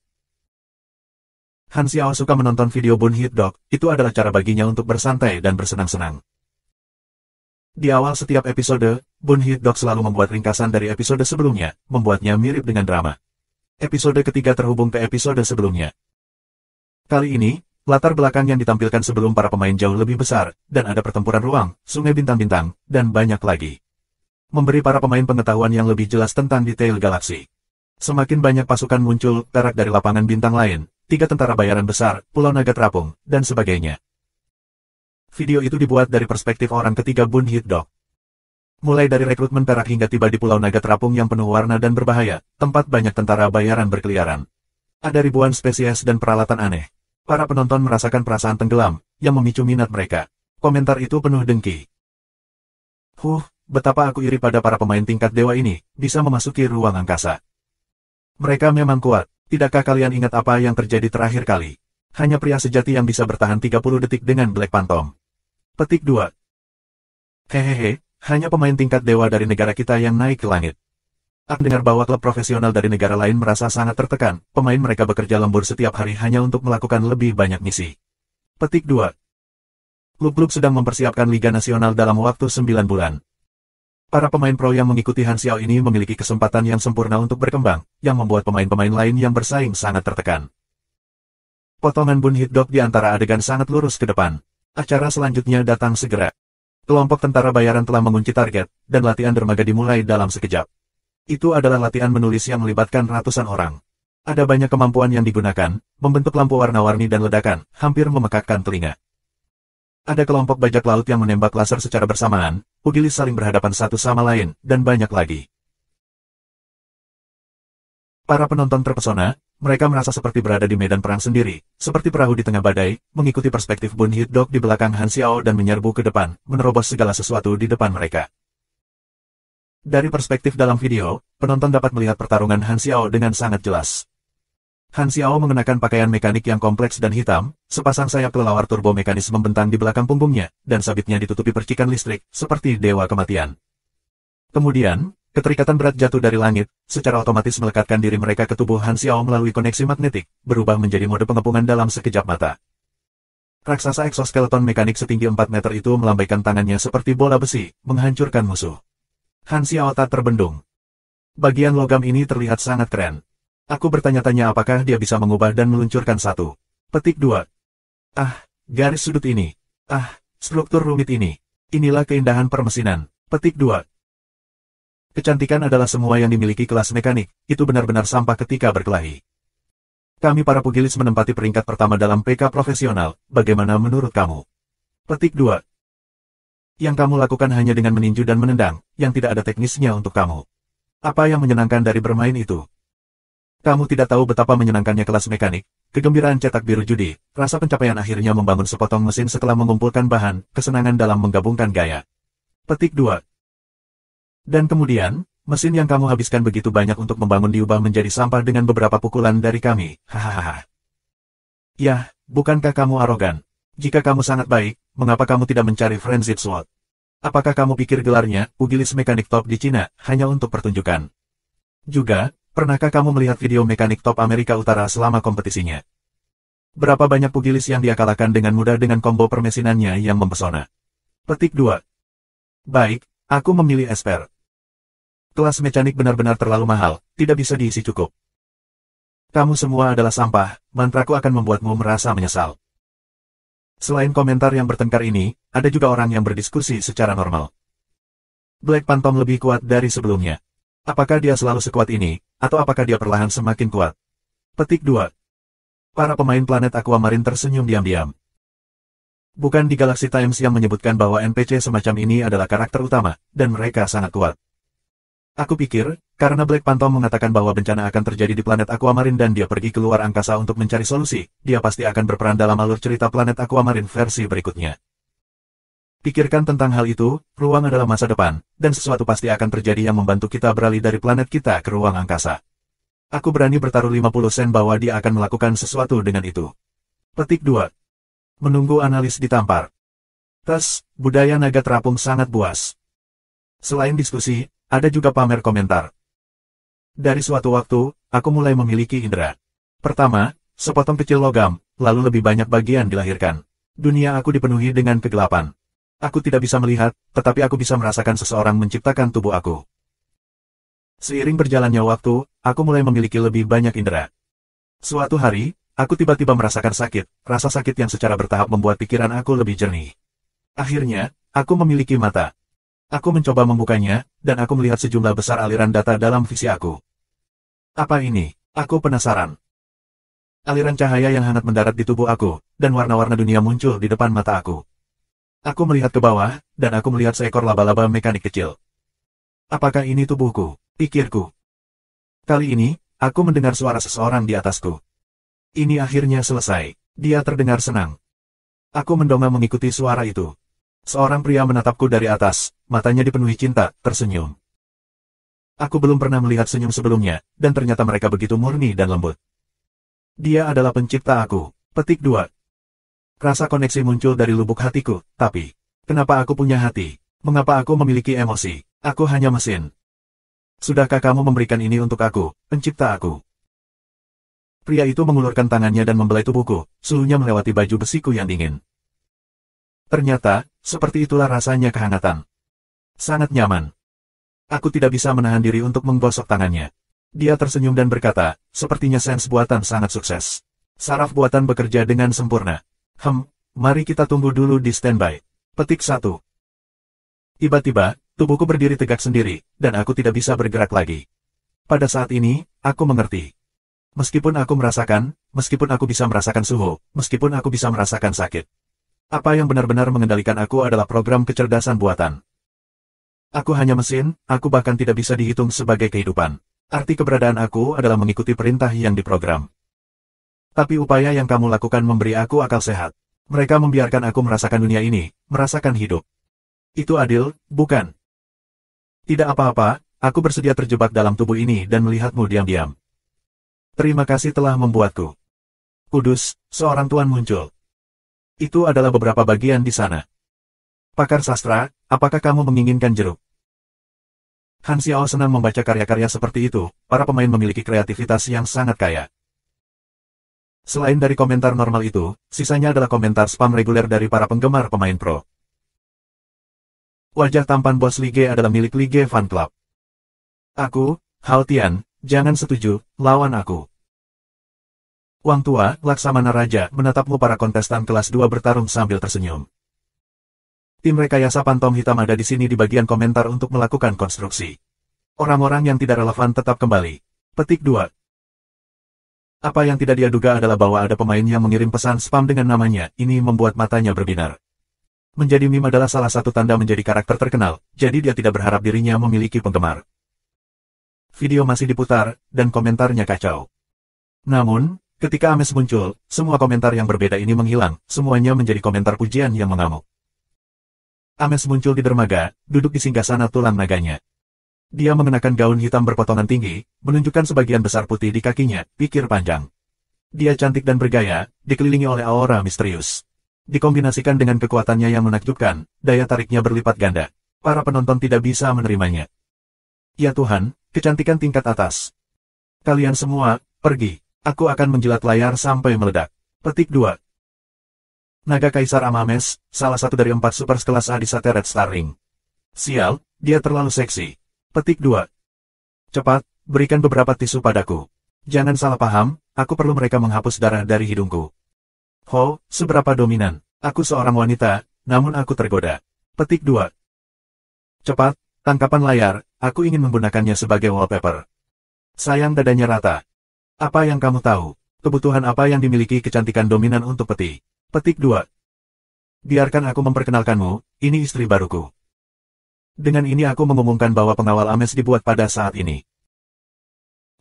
Han Xiao suka menonton video Bunhit Dog, itu adalah cara baginya untuk bersantai dan bersenang-senang. Di awal setiap episode, Bunhit Dog selalu membuat ringkasan dari episode sebelumnya, membuatnya mirip dengan drama. Episode ketiga terhubung ke episode sebelumnya. Kali ini, latar belakang yang ditampilkan sebelum para pemain jauh lebih besar, dan ada pertempuran ruang, sungai bintang-bintang, dan banyak lagi. Memberi para pemain pengetahuan yang lebih jelas tentang detail galaksi. Semakin banyak pasukan muncul, perak dari lapangan bintang lain, 3 tentara bayaran besar, pulau naga terapung, dan sebagainya. Video itu dibuat dari perspektif orang ketiga Bunhit Dog. Mulai dari rekrutmen perak hingga tiba di pulau naga terapung yang penuh warna dan berbahaya, tempat banyak tentara bayaran berkeliaran. Ada ribuan spesies dan peralatan aneh. Para penonton merasakan perasaan tenggelam, yang memicu minat mereka. Komentar itu penuh dengki. Betapa aku iri pada para pemain tingkat dewa ini, bisa memasuki ruang angkasa. Mereka memang kuat, tidakkah kalian ingat apa yang terjadi terakhir kali? Hanya pria sejati yang bisa bertahan 30 detik dengan Black Phantom. Petik 2. Hehehe, hanya pemain tingkat dewa dari negara kita yang naik ke langit. Aku dengar bahwa klub profesional dari negara lain merasa sangat tertekan, pemain mereka bekerja lembur setiap hari hanya untuk melakukan lebih banyak misi. Petik 2. Klub-klub sedang mempersiapkan Liga Nasional dalam waktu 9 bulan. Para pemain pro yang mengikuti Han Xiao ini memiliki kesempatan yang sempurna untuk berkembang, yang membuat pemain-pemain lain yang bersaing sangat tertekan. Potongan Bunhit Dog di antara adegan sangat lurus ke depan. Acara selanjutnya datang segera. Kelompok tentara bayaran telah mengunci target, dan latihan dermaga dimulai dalam sekejap. Itu adalah latihan menulis yang melibatkan ratusan orang. Ada banyak kemampuan yang digunakan, membentuk lampu warna-warni dan ledakan, hampir memekakkan telinga. Ada kelompok bajak laut yang menembak laser secara bersamaan, Pugilis saling berhadapan satu sama lain, dan banyak lagi. Para penonton terpesona, mereka merasa seperti berada di medan perang sendiri, seperti perahu di tengah badai, mengikuti perspektif Bunhit Dog di belakang Han Xiao dan menyerbu ke depan, menerobos segala sesuatu di depan mereka. Dari perspektif dalam video, penonton dapat melihat pertarungan Han Xiao dengan sangat jelas. Han Xiao mengenakan pakaian mekanik yang kompleks dan hitam, sepasang sayap kelelawar turbo mekanis membentang di belakang punggungnya, dan sabitnya ditutupi percikan listrik, seperti dewa kematian. Kemudian, keterikatan berat jatuh dari langit, secara otomatis melekatkan diri mereka ke tubuh Han Xiao melalui koneksi magnetik, berubah menjadi mode pengepungan dalam sekejap mata. Raksasa eksoskeleton mekanik setinggi 4 meter itu melambaikan tangannya seperti bola besi, menghancurkan musuh. Han Xiao tak terbendung. Bagian logam ini terlihat sangat keren. Aku bertanya-tanya apakah dia bisa mengubah dan meluncurkan satu. Petik 2. Garis sudut ini. Struktur rumit ini. Inilah keindahan permesinan. Petik 2. Kecantikan adalah semua yang dimiliki kelas mekanik, itu benar-benar sampah ketika berkelahi. Kami para pugilis menempati peringkat pertama dalam PK profesional, bagaimana menurut kamu? Petik 2. Yang kamu lakukan hanya dengan meninju dan menendang, yang tidak ada teknisnya untuk kamu. Apa yang menyenangkan dari bermain itu? Kamu tidak tahu betapa menyenangkannya kelas mekanik, kegembiraan cetak biru judi, rasa pencapaian akhirnya membangun sepotong mesin setelah mengumpulkan bahan, kesenangan dalam menggabungkan gaya. Petik 2. Dan kemudian, mesin yang kamu habiskan begitu banyak untuk membangun diubah menjadi sampah dengan beberapa pukulan dari kami, hahaha. Yah, bukankah kamu arogan? Jika kamu sangat baik, mengapa kamu tidak mencari Frenzied Sword? Apakah kamu pikir gelarnya, Pugilis Mekanik Top di Cina, hanya untuk pertunjukan? Juga, pernahkah kamu melihat video mekanik top Amerika Utara selama kompetisinya? Berapa banyak pugilis yang dia kalahkan dengan mudah dengan combo permesinannya yang mempesona? Petik 2. Baik, aku memilih Esper. Kelas mekanik benar-benar terlalu mahal, tidak bisa diisi cukup. Kamu semua adalah sampah, mantraku akan membuatmu merasa menyesal. Selain komentar yang bertengkar ini, ada juga orang yang berdiskusi secara normal. Black Phantom lebih kuat dari sebelumnya. Apakah dia selalu sekuat ini, atau apakah dia perlahan semakin kuat? Petik 2. Para pemain planet Aquamarine tersenyum diam-diam. Bukan di Galaxy Times yang menyebutkan bahwa NPC semacam ini adalah karakter utama, dan mereka sangat kuat. Aku pikir, karena Black Phantom mengatakan bahwa bencana akan terjadi di planet Aquamarine dan dia pergi keluar angkasa untuk mencari solusi, dia pasti akan berperan dalam alur cerita planet Aquamarine versi berikutnya. Pikirkan tentang hal itu, ruang adalah masa depan, dan sesuatu pasti akan terjadi yang membantu kita beralih dari planet kita ke ruang angkasa. Aku berani bertaruh 50 sen bahwa dia akan melakukan sesuatu dengan itu. Petik 2. Menunggu analis ditampar. Tes, budaya naga terapung sangat buas. Selain diskusi, ada juga pamer komentar. Dari suatu waktu, aku mulai memiliki indera. Pertama, sepotong kecil logam, lalu lebih banyak bagian dilahirkan. Dunia aku dipenuhi dengan kegelapan. Aku tidak bisa melihat, tetapi aku bisa merasakan seseorang menciptakan tubuh aku. Seiring berjalannya waktu, aku mulai memiliki lebih banyak indera. Suatu hari, aku tiba-tiba merasakan sakit, rasa sakit yang secara bertahap membuat pikiran aku lebih jernih. Akhirnya, aku memiliki mata. Aku mencoba membukanya, dan aku melihat sejumlah besar aliran data dalam visi aku. Apa ini? Aku penasaran. Aliran cahaya yang hangat mendarat di tubuh aku, dan warna-warna dunia muncul di depan mata aku. Aku melihat ke bawah, dan aku melihat seekor laba-laba mekanik kecil. Apakah ini tubuhku? Pikirku. Kali ini, aku mendengar suara seseorang di atasku. Ini akhirnya selesai. Dia terdengar senang. Aku mendongak mengikuti suara itu. Seorang pria menatapku dari atas, matanya dipenuhi cinta, tersenyum. Aku belum pernah melihat senyum sebelumnya, dan ternyata mereka begitu murni dan lembut. Dia adalah pencipta aku. Petik 2. Rasa koneksi muncul dari lubuk hatiku, tapi, kenapa aku punya hati? Mengapa aku memiliki emosi? Aku hanya mesin. Sudahkah kamu memberikan ini untuk aku, pencipta aku? Pria itu mengulurkan tangannya dan membelai tubuhku, suhunya melewati baju besiku yang dingin. Ternyata, seperti itulah rasanya kehangatan. Sangat nyaman. Aku tidak bisa menahan diri untuk menggosok tangannya. Dia tersenyum dan berkata, sepertinya Sense buatan sangat sukses. Saraf buatan bekerja dengan sempurna. Mari kita tunggu dulu di standby. Petik 1. Tiba-tiba, tubuhku berdiri tegak sendiri, dan aku tidak bisa bergerak lagi. Pada saat ini, aku mengerti. Meskipun aku bisa merasakan suhu, meskipun aku bisa merasakan sakit. Apa yang benar-benar mengendalikan aku adalah program kecerdasan buatan. Aku hanya mesin, aku bahkan tidak bisa dihitung sebagai kehidupan. Arti keberadaan aku adalah mengikuti perintah yang diprogram. Tapi upaya yang kamu lakukan memberi aku akal sehat. Mereka membiarkan aku merasakan dunia ini, merasakan hidup. Itu adil, bukan? Tidak apa-apa, aku bersedia terjebak dalam tubuh ini dan melihatmu diam-diam. Terima kasih telah membuatku. Kudus, seorang tuan muncul. Itu adalah beberapa bagian di sana. Pakar sastra, apakah kamu menginginkan jeruk? Han Xiao senang membaca karya-karya seperti itu, para pemain memiliki kreativitas yang sangat kaya. Selain dari komentar normal itu, sisanya adalah komentar spam reguler dari para penggemar pemain pro. Wajah tampan bos Lige adalah milik Lige Fan Club. Aku, Hao Tian, jangan setuju, lawan aku. Wang tua, Laksamana Raja, menatapmu para kontestan kelas 2 bertarung sambil tersenyum. Tim rekayasa Pantom Hitam ada di sini di bagian komentar untuk melakukan konstruksi. Orang-orang yang tidak relevan tetap kembali. Petik 2. Apa yang tidak dia duga adalah bahwa ada pemain yang mengirim pesan spam dengan namanya, ini membuat matanya berbinar. Menjadi meme adalah salah satu tanda menjadi karakter terkenal, jadi dia tidak berharap dirinya memiliki penggemar. Video masih diputar, dan komentarnya kacau. Namun, ketika Ames muncul, semua komentar yang berbeda ini menghilang, semuanya menjadi komentar pujian yang mengamuk. Ames muncul di dermaga, duduk di singgasana tulang naganya. Dia mengenakan gaun hitam berpotongan tinggi, menunjukkan sebagian besar putih di kakinya, pikir panjang. Dia cantik dan bergaya, dikelilingi oleh aura misterius. Dikombinasikan dengan kekuatannya yang menakjubkan, daya tariknya berlipat ganda. Para penonton tidak bisa menerimanya. Ya Tuhan, kecantikan tingkat atas. Kalian semua, pergi. Aku akan menjilat layar sampai meledak. Petik 2. Naga Kaisar Amames, salah satu dari 4 super kelas A di Sateret Star Ring. Sial, dia terlalu seksi. Petik 2. Cepat, berikan beberapa tisu padaku. Jangan salah paham, aku perlu mereka menghapus darah dari hidungku. Ho, seberapa dominan. Aku seorang wanita, namun aku tergoda. Petik 2. Cepat, tangkapan layar, aku ingin menggunakannya sebagai wallpaper. Sayang dadanya rata. Apa yang kamu tahu? Kebutuhan apa yang dimiliki kecantikan dominan untuk peti? Petik 2. Biarkan aku memperkenalkanmu, ini istri baruku. Dengan ini aku mengumumkan bahwa pengawal Ames dibuat pada saat ini.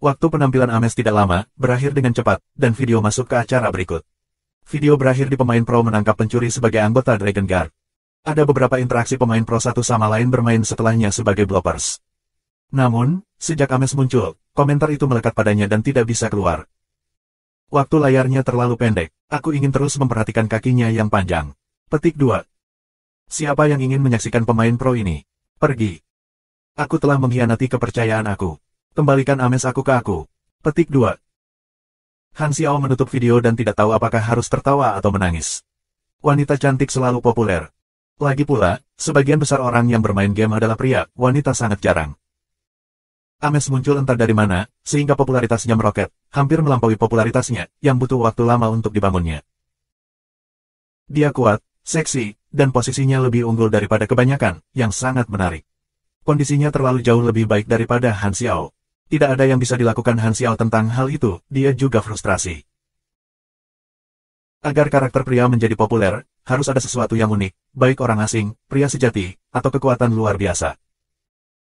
Waktu penampilan Ames tidak lama, berakhir dengan cepat, dan video masuk ke acara berikut. Video berakhir di pemain pro menangkap pencuri sebagai anggota Dragon Guard. Ada beberapa interaksi pemain pro satu sama lain bermain setelahnya sebagai bloopers. Namun, sejak Ames muncul, komentar itu melekat padanya dan tidak bisa keluar. Waktu layarnya terlalu pendek, aku ingin terus memperhatikan kakinya yang panjang. Petik 2. Siapa yang ingin menyaksikan pemain pro ini? Pergi. Aku telah mengkhianati kepercayaan aku. Kembalikan Ames aku ke aku. Petik 2. Han Xiao menutup video dan tidak tahu apakah harus tertawa atau menangis. Wanita cantik selalu populer. Lagi pula, sebagian besar orang yang bermain game adalah pria, wanita sangat jarang. Ames muncul entah dari mana, sehingga popularitasnya meroket, hampir melampaui popularitasnya, yang butuh waktu lama untuk dibangunnya. Dia kuat, seksi, dan posisinya lebih unggul daripada kebanyakan, yang sangat menarik. Kondisinya terlalu jauh lebih baik daripada Han Xiao. Tidak ada yang bisa dilakukan Han Xiao tentang hal itu, dia juga frustrasi. Agar karakter pria menjadi populer, harus ada sesuatu yang unik, baik orang asing, pria sejati, atau kekuatan luar biasa.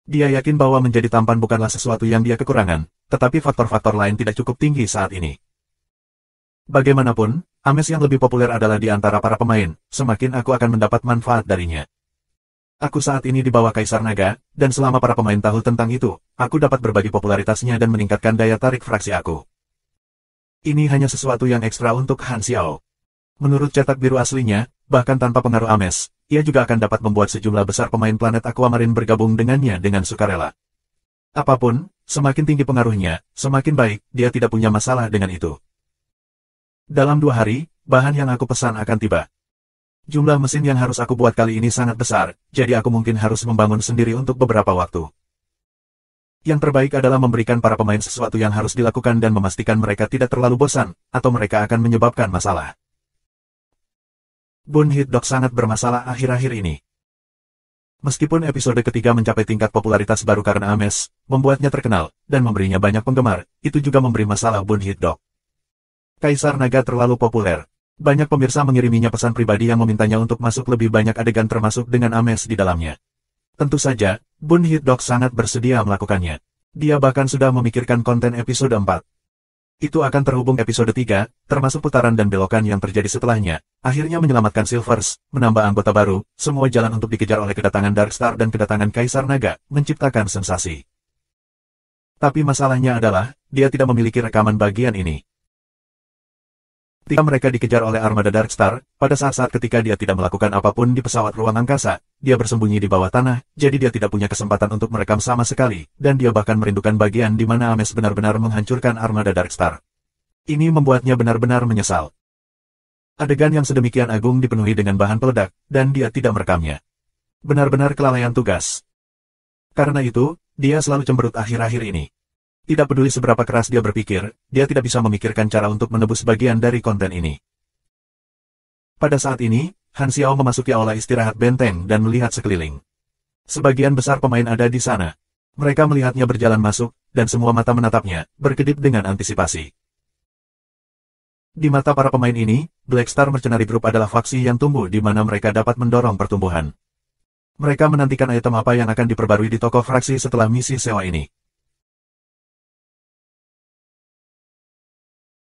Dia yakin bahwa menjadi tampan bukanlah sesuatu yang dia kekurangan, tetapi faktor-faktor lain tidak cukup tinggi saat ini. Bagaimanapun, Ames yang lebih populer adalah di antara para pemain, semakin aku akan mendapat manfaat darinya. Aku saat ini di bawah Kaisar Naga, dan selama para pemain tahu tentang itu, aku dapat berbagi popularitasnya dan meningkatkan daya tarik fraksi aku. Ini hanya sesuatu yang ekstra untuk Han Xiao. Menurut cetak biru aslinya, bahkan tanpa pengaruh Ames, ia juga akan dapat membuat sejumlah besar pemain planet Aquamarine bergabung dengannya dengan sukarela. Apapun, semakin tinggi pengaruhnya, semakin baik, dia tidak punya masalah dengan itu. Dalam 2 hari, bahan yang aku pesan akan tiba. Jumlah mesin yang harus aku buat kali ini sangat besar, jadi aku mungkin harus membangun sendiri untuk beberapa waktu. Yang terbaik adalah memberikan para pemain sesuatu yang harus dilakukan dan memastikan mereka tidak terlalu bosan, atau mereka akan menyebabkan masalah. Boon Hit Dog sangat bermasalah akhir-akhir ini. Meskipun episode ketiga mencapai tingkat popularitas baru karena Ames, membuatnya terkenal, dan memberinya banyak penggemar, itu juga memberi masalah Boon Hit Dog. Kaisar Naga terlalu populer. Banyak pemirsa mengiriminya pesan pribadi yang memintanya untuk masuk lebih banyak adegan termasuk dengan Ames di dalamnya. Tentu saja, Boon Hit Dog sangat bersedia melakukannya. Dia bahkan sudah memikirkan konten episode 4. Itu akan terhubung episode 3, termasuk putaran dan belokan yang terjadi setelahnya, akhirnya menyelamatkan Silvers, menambah anggota baru, semua jalan untuk dikejar oleh kedatangan Darkstar dan kedatangan Kaisar Naga, menciptakan sensasi. Tapi masalahnya adalah, dia tidak memiliki rekaman bagian ini. Ketika mereka dikejar oleh armada Darkstar, pada saat-saat ketika dia tidak melakukan apapun di pesawat ruang angkasa, dia bersembunyi di bawah tanah, jadi dia tidak punya kesempatan untuk merekam sama sekali, dan dia bahkan merindukan bagian di mana Ames benar-benar menghancurkan armada Darkstar. Ini membuatnya benar-benar menyesal. Adegan yang sedemikian agung dipenuhi dengan bahan peledak, dan dia tidak merekamnya. Benar-benar kelalaian tugas. Karena itu, dia selalu cemberut akhir-akhir ini. Tidak peduli seberapa keras dia berpikir, dia tidak bisa memikirkan cara untuk menebus bagian dari konten ini. Pada saat ini, Han Xiao memasuki aula istirahat benteng dan melihat sekeliling. Sebagian besar pemain ada di sana. Mereka melihatnya berjalan masuk, dan semua mata menatapnya, berkedip dengan antisipasi. Di mata para pemain ini, Black Star Mercenary Group adalah faksi yang tumbuh di mana mereka dapat mendorong pertumbuhan. Mereka menantikan item apa yang akan diperbarui di toko fraksi setelah misi sewa ini.